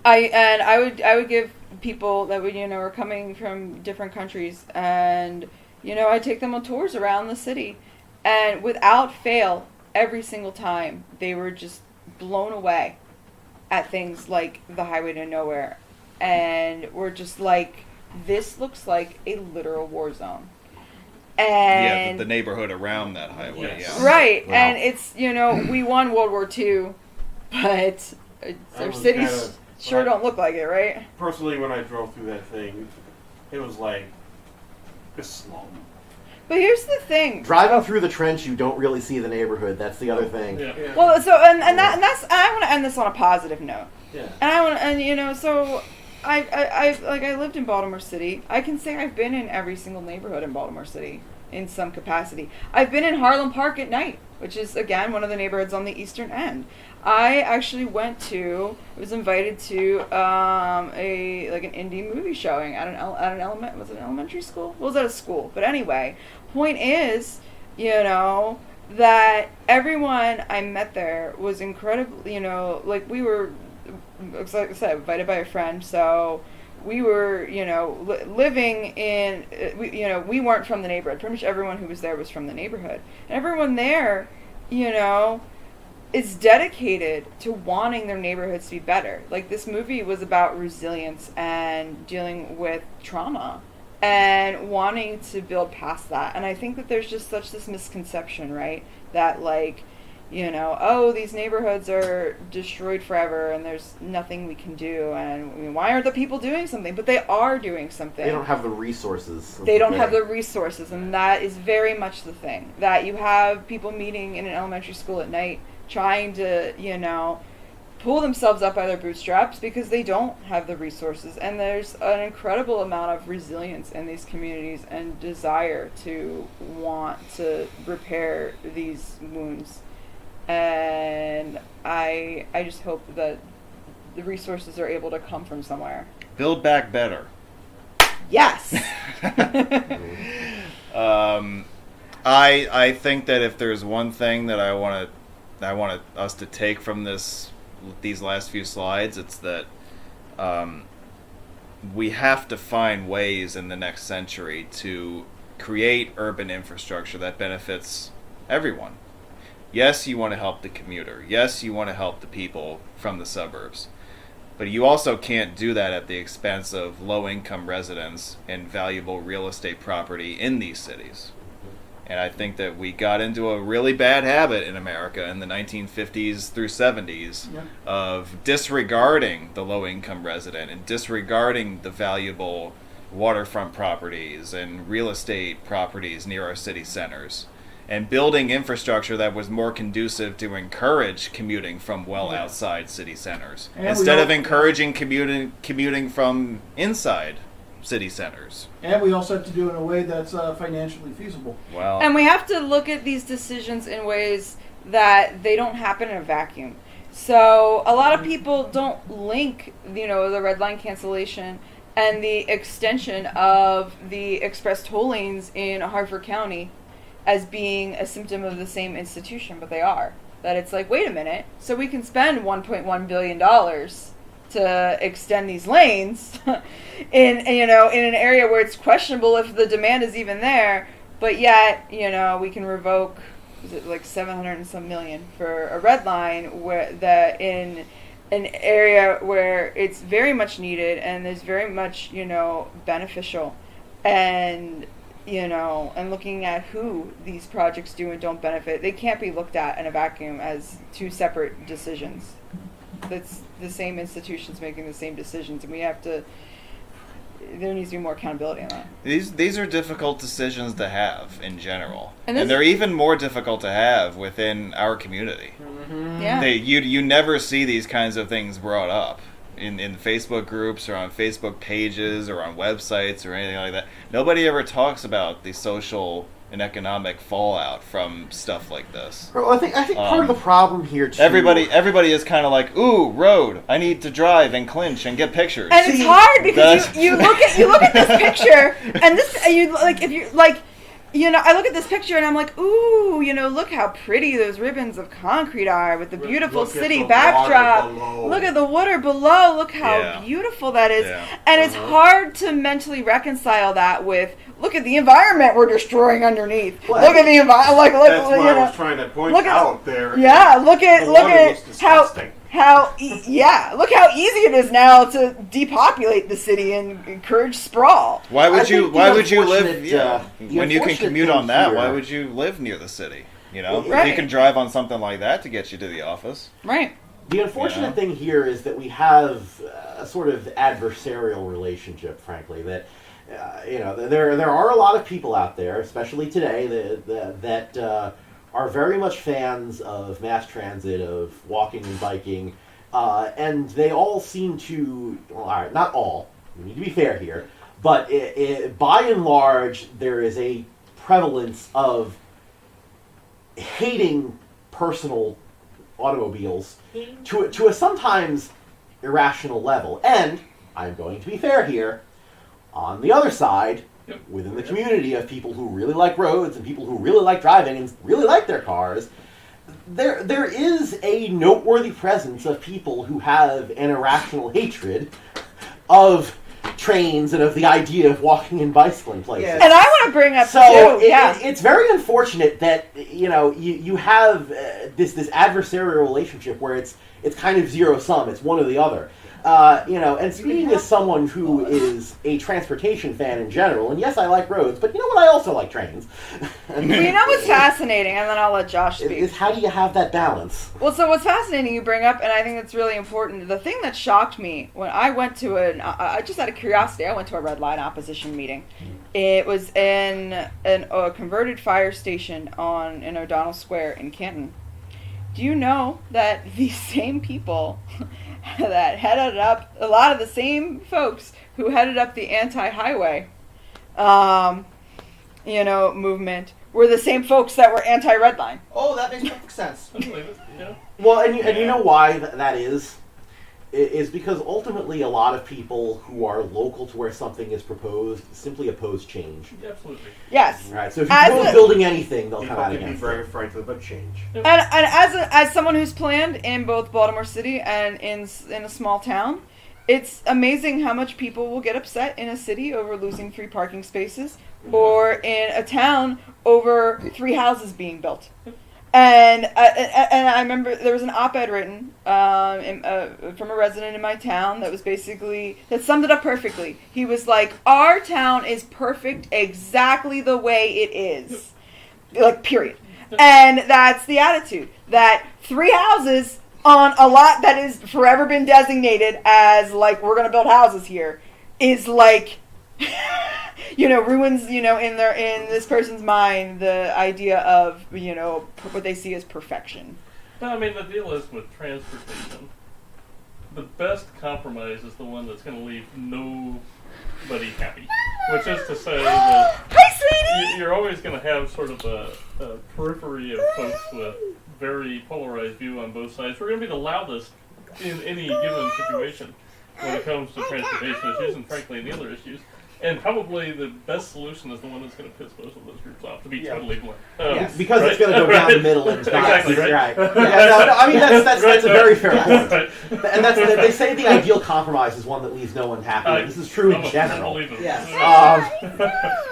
I: would give people that were coming from different countries, and I'd take them on tours around the city, and without fail, every single time they were just blown away at things like the highway to nowhere, and we're just like, this looks like a literal war zone. And
A: the neighborhood around that highway,
E: Yes.
A: yeah.
I: right,
D: Wow.
I: and it's we won World War II, but our
G: was
I: cities
G: kinda-
I: sure don't look like it, right?
G: Personally, when I drove through that thing, it was like a slum.
I: But here's the thing.
D: Driving through the trench, you don't really see the neighborhood. That's the other thing.
E: Yeah.
I: Well, so and that's I want to end this on a positive note.
G: Yeah.
I: And I want so I lived in Baltimore City. I can say I've been in every single neighborhood in Baltimore City in some capacity. I've been in Harlem Park at night, which is again one of the neighborhoods on the eastern end. I actually was invited to an indie movie showing at an elementary school? Well, it was at a school. But anyway, point is, that everyone I met there was incredibly, we were, like I said, invited by a friend, so we were, living in, we weren't from the neighborhood. Pretty much everyone who was there was from the neighborhood. And everyone there, is dedicated to wanting their neighborhoods to be better. Like, this movie was about resilience and dealing with trauma and wanting to build past that. And I think that there's just such this misconception, right? That, these neighborhoods are destroyed forever and there's nothing we can do. And why aren't the people doing something? But they are doing something.
D: They don't have the resources.
I: They don't have the resources. And that is very much the thing. That you have people meeting in an elementary school at night trying to, pull themselves up by their bootstraps because they don't have the resources. And there's an incredible amount of resilience in these communities and desire to want to repair these wounds. And I just hope that the resources are able to come from somewhere.
A: Build back better.
I: Yes!
A: I think that if there's one thing that I want us to take from these last few slides, it's that we have to find ways in the next century to create urban infrastructure that benefits everyone. Yes, you want to help the commuter. Yes, you want to help the people from the suburbs. But you also can't do that at the expense of low-income residents and valuable real estate property in these cities. And I think that we got into a really bad habit in America in the 1950s through 70s of disregarding the low-income resident and disregarding the valuable waterfront properties and real estate properties near our city centers, and building infrastructure that was more conducive to encourage commuting from outside city centers instead of encouraging commuting from inside city centers.
B: And we also have to do it in a way that's financially feasible.
A: Well,
I: And we have to look at these decisions in ways that they don't happen in a vacuum. So a lot of people don't link, the red line cancellation and the extension of the express toll lanes in Harford County as being a symptom of the same institution, but they are. That it's like, wait a minute, so we can spend $1.1 billion to extend these lanes in an area where it's questionable if the demand is even there, but yet, we can revoke, is it like 700 and some million for a red line where in an area where it's very much needed and is very much, beneficial. And and looking at who these projects do and don't benefit, they can't be looked at in a vacuum as two separate decisions. That's the same institutions making the same decisions, and we have to. There needs to be more accountability on that.
A: These are difficult decisions to have in general,
I: And
A: and they're even more difficult to have within our community.
I: Yeah.
A: You never see these kinds of things brought up in Facebook groups or on Facebook pages or on websites or anything like that. Nobody ever talks about the social and economic fallout from stuff like this.
D: Well, I think part of the problem here too.
A: Everybody is kind of like, ooh, road. I need to drive and clinch and get pictures.
I: And it's hard because you look at this picture and this I look at this picture and I'm like, ooh, look how pretty those ribbons of concrete are with the beautiful city backdrop. Look at the water below. Look how beautiful that is.
A: Yeah.
I: And it's hard to mentally reconcile that with, look at the environment we're destroying underneath.
G: Well,
I: look at the environment.
G: That's what I was trying to point out there.
I: Yeah, look at
G: how
I: look how easy it is now to depopulate the city and encourage sprawl.
A: Why would you live?
D: The
A: When you can
D: unfortunate
A: commute
D: thing
A: on that,
D: here-
A: why would you live near the city?
I: Right.
A: You can drive on something like that to get you to the office.
I: Right.
D: The unfortunate thing here is that we have a sort of adversarial relationship, frankly. That there are a lot of people out there, especially today, that are very much fans of mass transit, of walking and biking, and they all seem to. Well, all right, not all. We need to be fair here, but by and large, there is a prevalence of hating personal automobiles to a sometimes irrational level. And I'm going to be fair here. On the other side, within the community of people who really like roads and people who really like driving and really like their cars, there is a noteworthy presence of people who have an irrational hatred of trains and of the idea of walking and bicycling places.
H: Yes.
I: And I want to bring up
D: it's very unfortunate that you have this adversarial relationship where it's kind of zero sum. It's one or the other. And speaking as someone who is a transportation fan in general, and yes, I like roads, but you know what? I also like trains.
I: Well, you know what's fascinating, and then I'll let Josh speak.
D: Is how do you have that balance?
I: Well, so what's fascinating you bring up, and I think it's really important, the thing that shocked me when I went to I just out of curiosity, I went to a red line opposition meeting. It was in a converted fire station in O'Donnell Square in Canton. Do you know that these same people that headed up, a lot of the same folks who headed up the anti-highway, movement, were the same folks that were anti-red line?
H: Oh, that makes perfect sense.
E: I believe it. Yeah.
D: Well, and you know why that is? Is because ultimately a lot of people who are local to where something is proposed simply oppose change.
E: Absolutely.
I: Yes.
D: Right. So if you propose building anything, they'll come out
G: People can be
D: against
G: very
D: it.
G: frightened about change.
I: And as someone who's planned in both Baltimore City and in a small town, it's amazing how much people will get upset in a city over losing 3 parking spaces, or in a town over 3 houses being built. And I remember there was an op-ed written from a resident in my town that summed it up perfectly. He was like, "Our town is perfect exactly the way it is," like period. And that's the attitude, that 3 houses on a lot that has forever been designated as like, we're going to build houses here, is like. Ruins, in this person's mind, the idea of, what they see as perfection.
E: No, I mean, the deal is with transportation, the best compromise is the one that's going to leave nobody happy. Which is to say that
I: Hi, sweetie!
E: you're always going to have sort of a periphery of folks with very polarized view on both sides. We're going to be the loudest in any given situation when it comes to transportation issues and, frankly, any other issues. And probably the best solution is the one that's going to piss both of those groups off, to be totally blunt.
H: Yes.
D: Because
E: right?
D: it's going to go down the middle and it's not
E: Exactly, right.
D: right. Yeah, I mean, that's a very fair point.
E: Right.
D: And they say the ideal compromise is one that leaves no one happy. This is true in general.
H: Yes.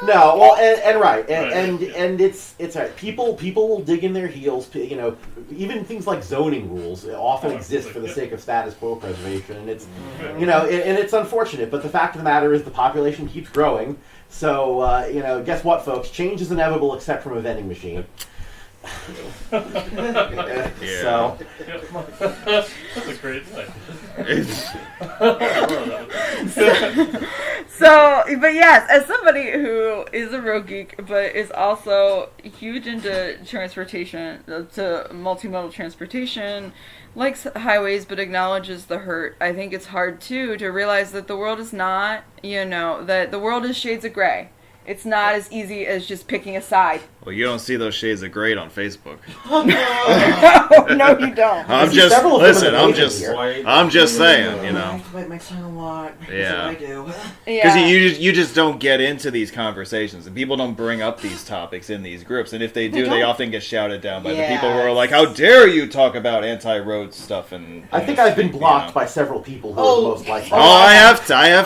D: No, well, and right, and it's right. People will dig in their heels. Even things like zoning rules often exist for the sake of status quo preservation, and it's and it's unfortunate. But the fact of the matter is, the population keeps growing. So, guess what, folks? Change is inevitable except from a vending machine.
A: Yeah.
D: So,
E: That's a great thing.
I: So, but yes, as somebody who is a road geek, but is also huge into transportation, to multimodal transportation, likes highways, but acknowledges the hurt, I think it's hard, too, to realize that the world is not, that the world is shades of gray. It's not as easy as just picking a side.
A: Well, you don't see those shades of gray on Facebook.
I: No, you don't.
A: I'm just saying,
H: I bite my tongue a lot.
A: Yeah.
H: That's what I do.
A: Because
I: Yeah.
A: you just don't get into these conversations, and people don't bring up these topics in these groups. And if they do, they often get shouted down by the people who are like, "How dare you talk about anti-road stuff?" And
D: I think I've been blocked by several people who are most like that.
A: Oh, I have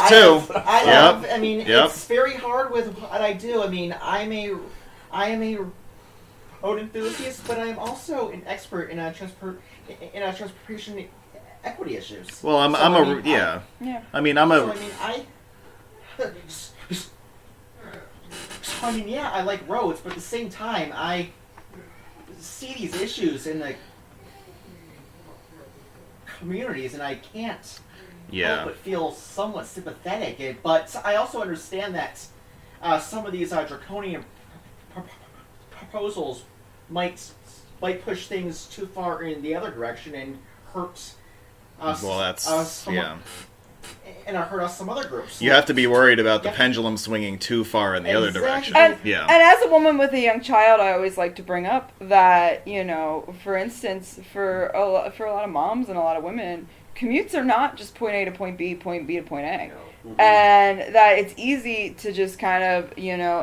A: too.
H: I mean,
A: Yep.
H: it's very hard with what I do. I mean, I am a road enthusiast, but I am also an expert in transportation equity issues.
A: Well, I'm
I: Yeah.
A: I mean, I'm a.
H: So, I like roads, but at the same time, I see these issues in the communities, and I can't help but feel somewhat sympathetic. But I also understand that some of these draconian proposals might push things too far in the other direction and hurt us.
A: Well, that's
H: and hurt us some other groups.
A: You have to be worried about the pendulum swinging too far in the other direction.
I: And,
A: yeah.
I: And as a woman with a young child, I always like to bring up that, for instance, for a lot of moms and a lot of women, commutes are not just point A to point B, point B to point A. And that it's easy to just kind of,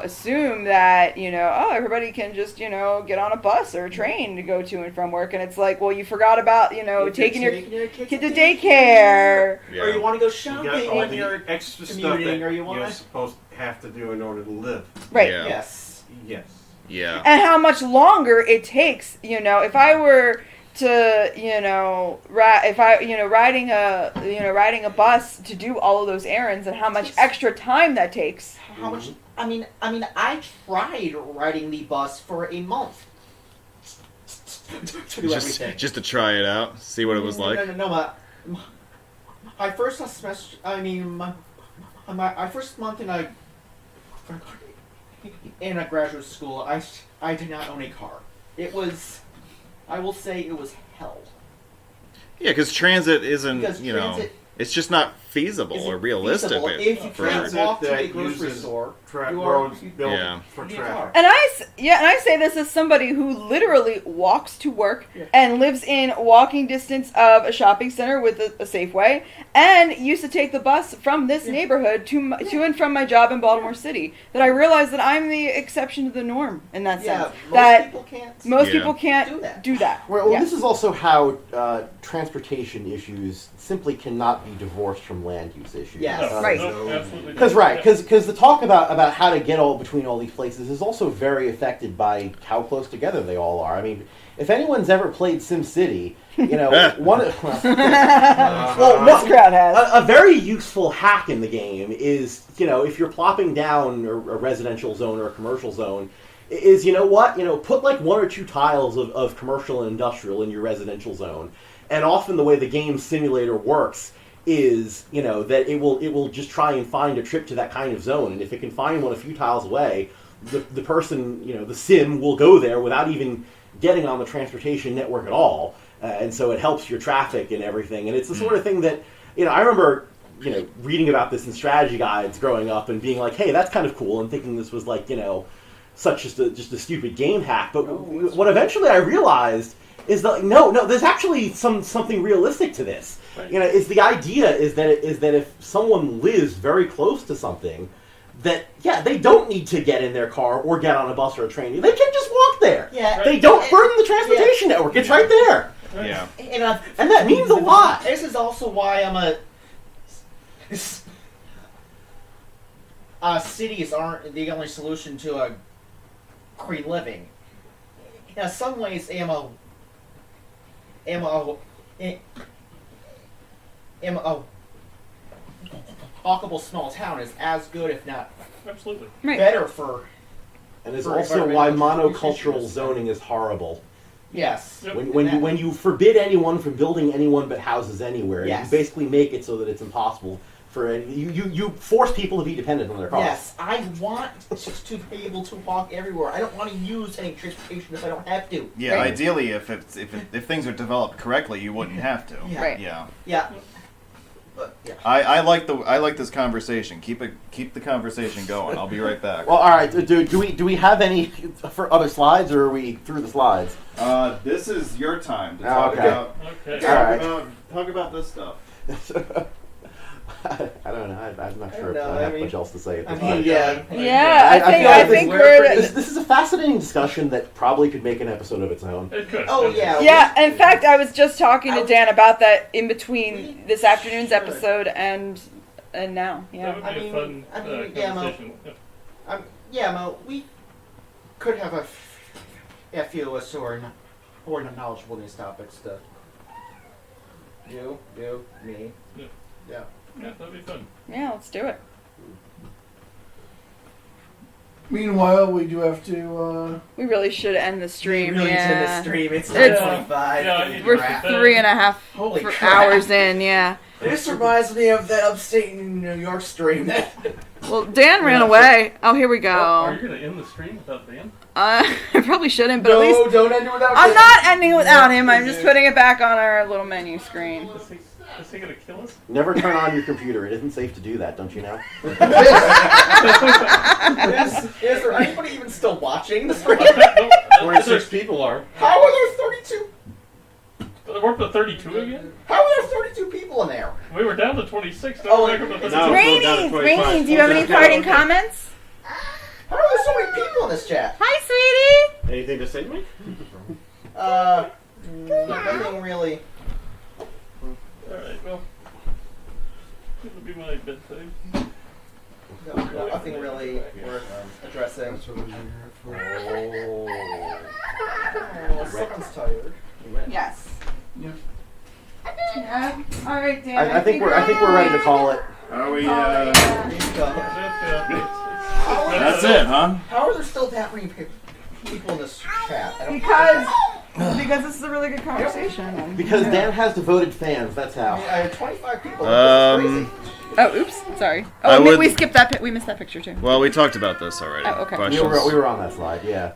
I: assume that, everybody can just, get on a bus or a train to go to and from work. And it's like, well, you forgot about, taking your kid to daycare.
G: Yeah.
H: Or you want to go
G: You
H: shopping
G: got all
H: when
G: the
H: you're
G: extra stuff
H: commuting,
G: that
H: or you want
G: you're supposed to have to do in order to live.
I: Right.
A: Yeah.
H: Yes.
G: Yes.
A: Yeah.
I: And how much longer it takes, if I were to, riding a bus to do all of those errands, and how much extra time that takes.
H: How much? I mean, I tried riding the bus for a month to do everything.
A: Just to try it out, see what it was like.
H: No. My first semester. I mean, my first month in a graduate school, I did not own a car. It was. I will say it was hell.
A: Yeah, because transit isn't,
H: transit
A: it's just not feasible or realistic.
H: If you can't walk to a grocery
G: uses
H: store,
G: roads built for
H: you need a
G: traffic.
H: car.
I: And I say this as somebody who literally walks to work and lives in walking distance of a shopping center with a Safeway, and used to take the bus from this neighborhood to and from my job in Baltimore City. That I realize that I'm the exception to the norm in that sense. Most people can't do that.
D: Well, this is also how transportation issues simply cannot be divorced from land use issues.
H: Yes.
I: Right.
E: No, absolutely.
D: Because the talk about how to get between all these places is also very affected by how close together they all are. I mean, if anyone's ever played SimCity, this
I: crowd has.
D: A very useful hack in the game is, if you're plopping down a residential zone or a commercial zone, is, put like one or two tiles of commercial and industrial in your residential zone. And often the way the game simulator works is, that it will just try and find a trip to that kind of zone. And if it can find one a few tiles away, the person, the sim will go there without even getting on the transportation network at all. And so it helps your traffic and everything. And it's the sort of thing that, I remember, reading about this in strategy guides growing up and being like, hey, that's kind of cool, and thinking this was like, such just a stupid game hack. But what eventually I realized is that no, there's actually something realistic to this.
A: Right.
D: Is the idea is that if someone lives very close to something, that they don't need to get in their car or get on a bus or a train. They can just walk there.
H: Yeah.
D: They don't burden the transportation network. It's right there.
A: Yeah.
D: And that means a lot.
H: This is also why cities aren't the only solution to a green living. In some ways, am a walkable small town is as good, if not
E: Absolutely.
I: Right.
H: better for.
D: And it's
H: For
D: also why
H: environmental
D: monocultural
H: issues.
D: zoning is horrible.
H: Yes.
E: Yep.
D: When you forbid anyone from building anyone but houses anywhere,
H: Yes.
D: you basically make it so that it's impossible for you force people to be dependent on their cars.
H: Yes, I want to be able to walk everywhere. I don't want to use any transportation if I don't have to.
A: Yeah,
I: Right.
A: ideally, if things are developed correctly, you wouldn't have to.
H: Yeah.
I: Right.
A: Yeah.
H: Yeah. But yeah.
A: I like this conversation. Keep the conversation going. I'll be right back.
D: Well, all right. Do we have any for other slides, or are we through the slides?
A: This is your time to
D: Oh,
A: talk
D: okay.
A: about
E: Okay.
D: All right.
A: talk about this stuff.
D: I don't know. I'm not sure
H: I
D: if
H: know,
D: I
H: I
D: have
H: mean-
D: much else to say at
H: I
D: this
H: mean,
D: point.
H: yeah.
I: Yeah, I
D: feel like
I: think we're.
D: this is a fascinating discussion that probably could make an episode of its own.
E: It could.
H: Oh, yeah.
I: Yeah, in fact, I was just talking to
H: I-
I: Dan about that in between
H: We
I: this afternoon's
H: should.
I: episode and now.
E: That
I: Yeah.
E: would
H: I
E: be
H: mean-
E: a fun
H: I mean, yeah, Mo.
E: conversation. Yeah.
H: Mo, we could have a few of us who are not knowledgeable in these topics to. You, me.
E: Yeah.
H: Yeah.
E: Yeah, that'd be fun.
I: Yeah, let's do it.
B: Meanwhile, we do have to.
I: We really should end the stream.
H: Really
I: yeah.
H: to the stream. It's
I: It's-
H: 9:25.
E: Yeah, I need to
I: We're
E: wrap.
I: 3.5
H: Holy crap.
I: hours in, yeah.
H: This reminds me of that upstate New York stream. That
I: Well, Dan ran away. Oh, here we go.
E: Are you gonna end the stream without Dan?
I: I probably shouldn't, but at least
H: don't end it without.
I: I'm not ending without him. I'm just putting it back on our little menu screen.
E: Is he gonna kill us?
D: Never turn on your computer. It isn't safe to do that, don't you know?
H: Is there anybody even still watching the stream?
G: 26 people are.
H: How are there 32?
E: We're up to 32 again?
H: How are there 32 people in there?
E: We were down to 26. Now
H: Oh,
E: we're back up to
G: no.
E: 32.
G: Rainy,
I: Rainy,
G: 25.
I: Rainy, do you have any
G: Okay.
I: parting comments?
H: How are there so many people in this chat?
I: Hi, sweetie.
G: Anything to say to me?
H: Nothing really.
E: Alright, well. It'll be my bedtime.
H: Nothing really worth addressing. Oh, someone's tired.
I: Yes.
B: Yep.
I: Yeah. All right, Dan.
D: I think we're ready to call it.
A: Are we?
H: Yeah.
A: That's it, huh?
H: How are there still that many people in this chat? I don't
I: Because this is a really good conversation.
D: Because Dan has devoted fans. That's
H: I
D: how.
H: mean, I had 25 people. This is crazy.
I: Oh, oops. Sorry.
A: I
I: Oh,
A: would-
I: we skipped that. We missed that picture too.
A: Well, we talked about this already.
I: Oh, okay.
D: We
A: Questions?
D: were on that slide. Yeah.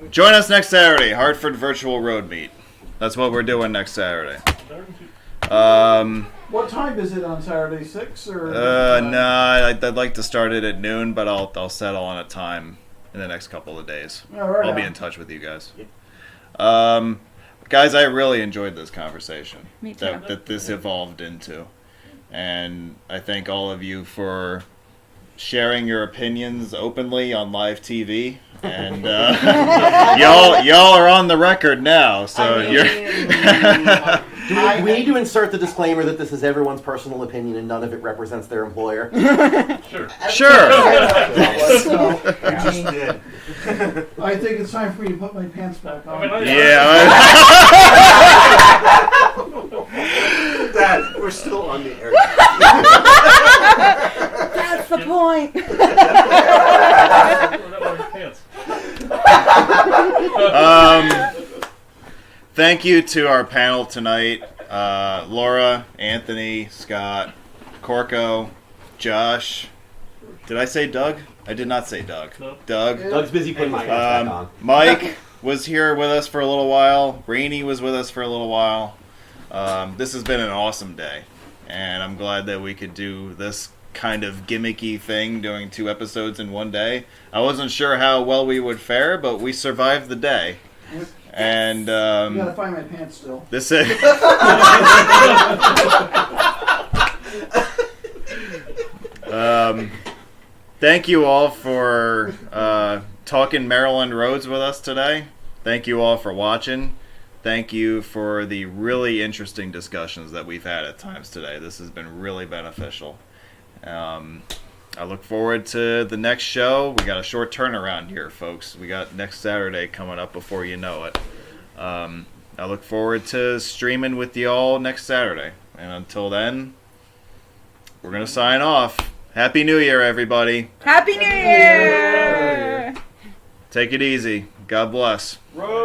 A: Join us next Saturday, Hartford Virtual Road Meet. That's what we're doing next Saturday.
B: What time is it on Saturday? 6 or?
A: Nah, I'd like to start it at noon, but I'll settle on a time in the next couple of days.
B: All right.
A: I'll be in touch with you guys. Guys, I really enjoyed this conversation
I: Me too.
A: that this evolved into, and I thank all of you for sharing your opinions openly on live TV. And y'all are on the record now, so
H: I mean,
A: you're.
D: Do we need to insert the disclaimer that this is everyone's personal opinion and none of it represents their employer?
E: Sure.
A: Sure.
B: I think it's time for me to put my pants back on.
A: Yeah.
G: Dad, we're still on the air.
I: That's the point.
A: Thank you to our panel tonight, Laura, Anthony, Scott, Corco, Josh. Did I say Doug? I did not say Doug.
E: No.
A: Doug.
D: Doug's busy putting his pants back on.
A: Mike was here with us for a little while. Rainey was with us for a little while. This has been an awesome day, and I'm glad that we could do this kind of gimmicky thing, doing 2 episodes in one day. I wasn't sure how well we would fare, but we survived the day. And
B: I gotta find my pants still.
A: this is thank you all for talking Maryland roads with us today. Thank you all for watching. Thank you for the really interesting discussions that we've had at times today. This has been really beneficial. I look forward to the next show. We got a short turnaround here, folks. We got next Saturday coming up before you know it. I look forward to streaming with y'all next Saturday. And until then, we're going to sign off. Happy New Year, everybody.
I: Happy New Year!
A: Take it easy. God bless.
G: Road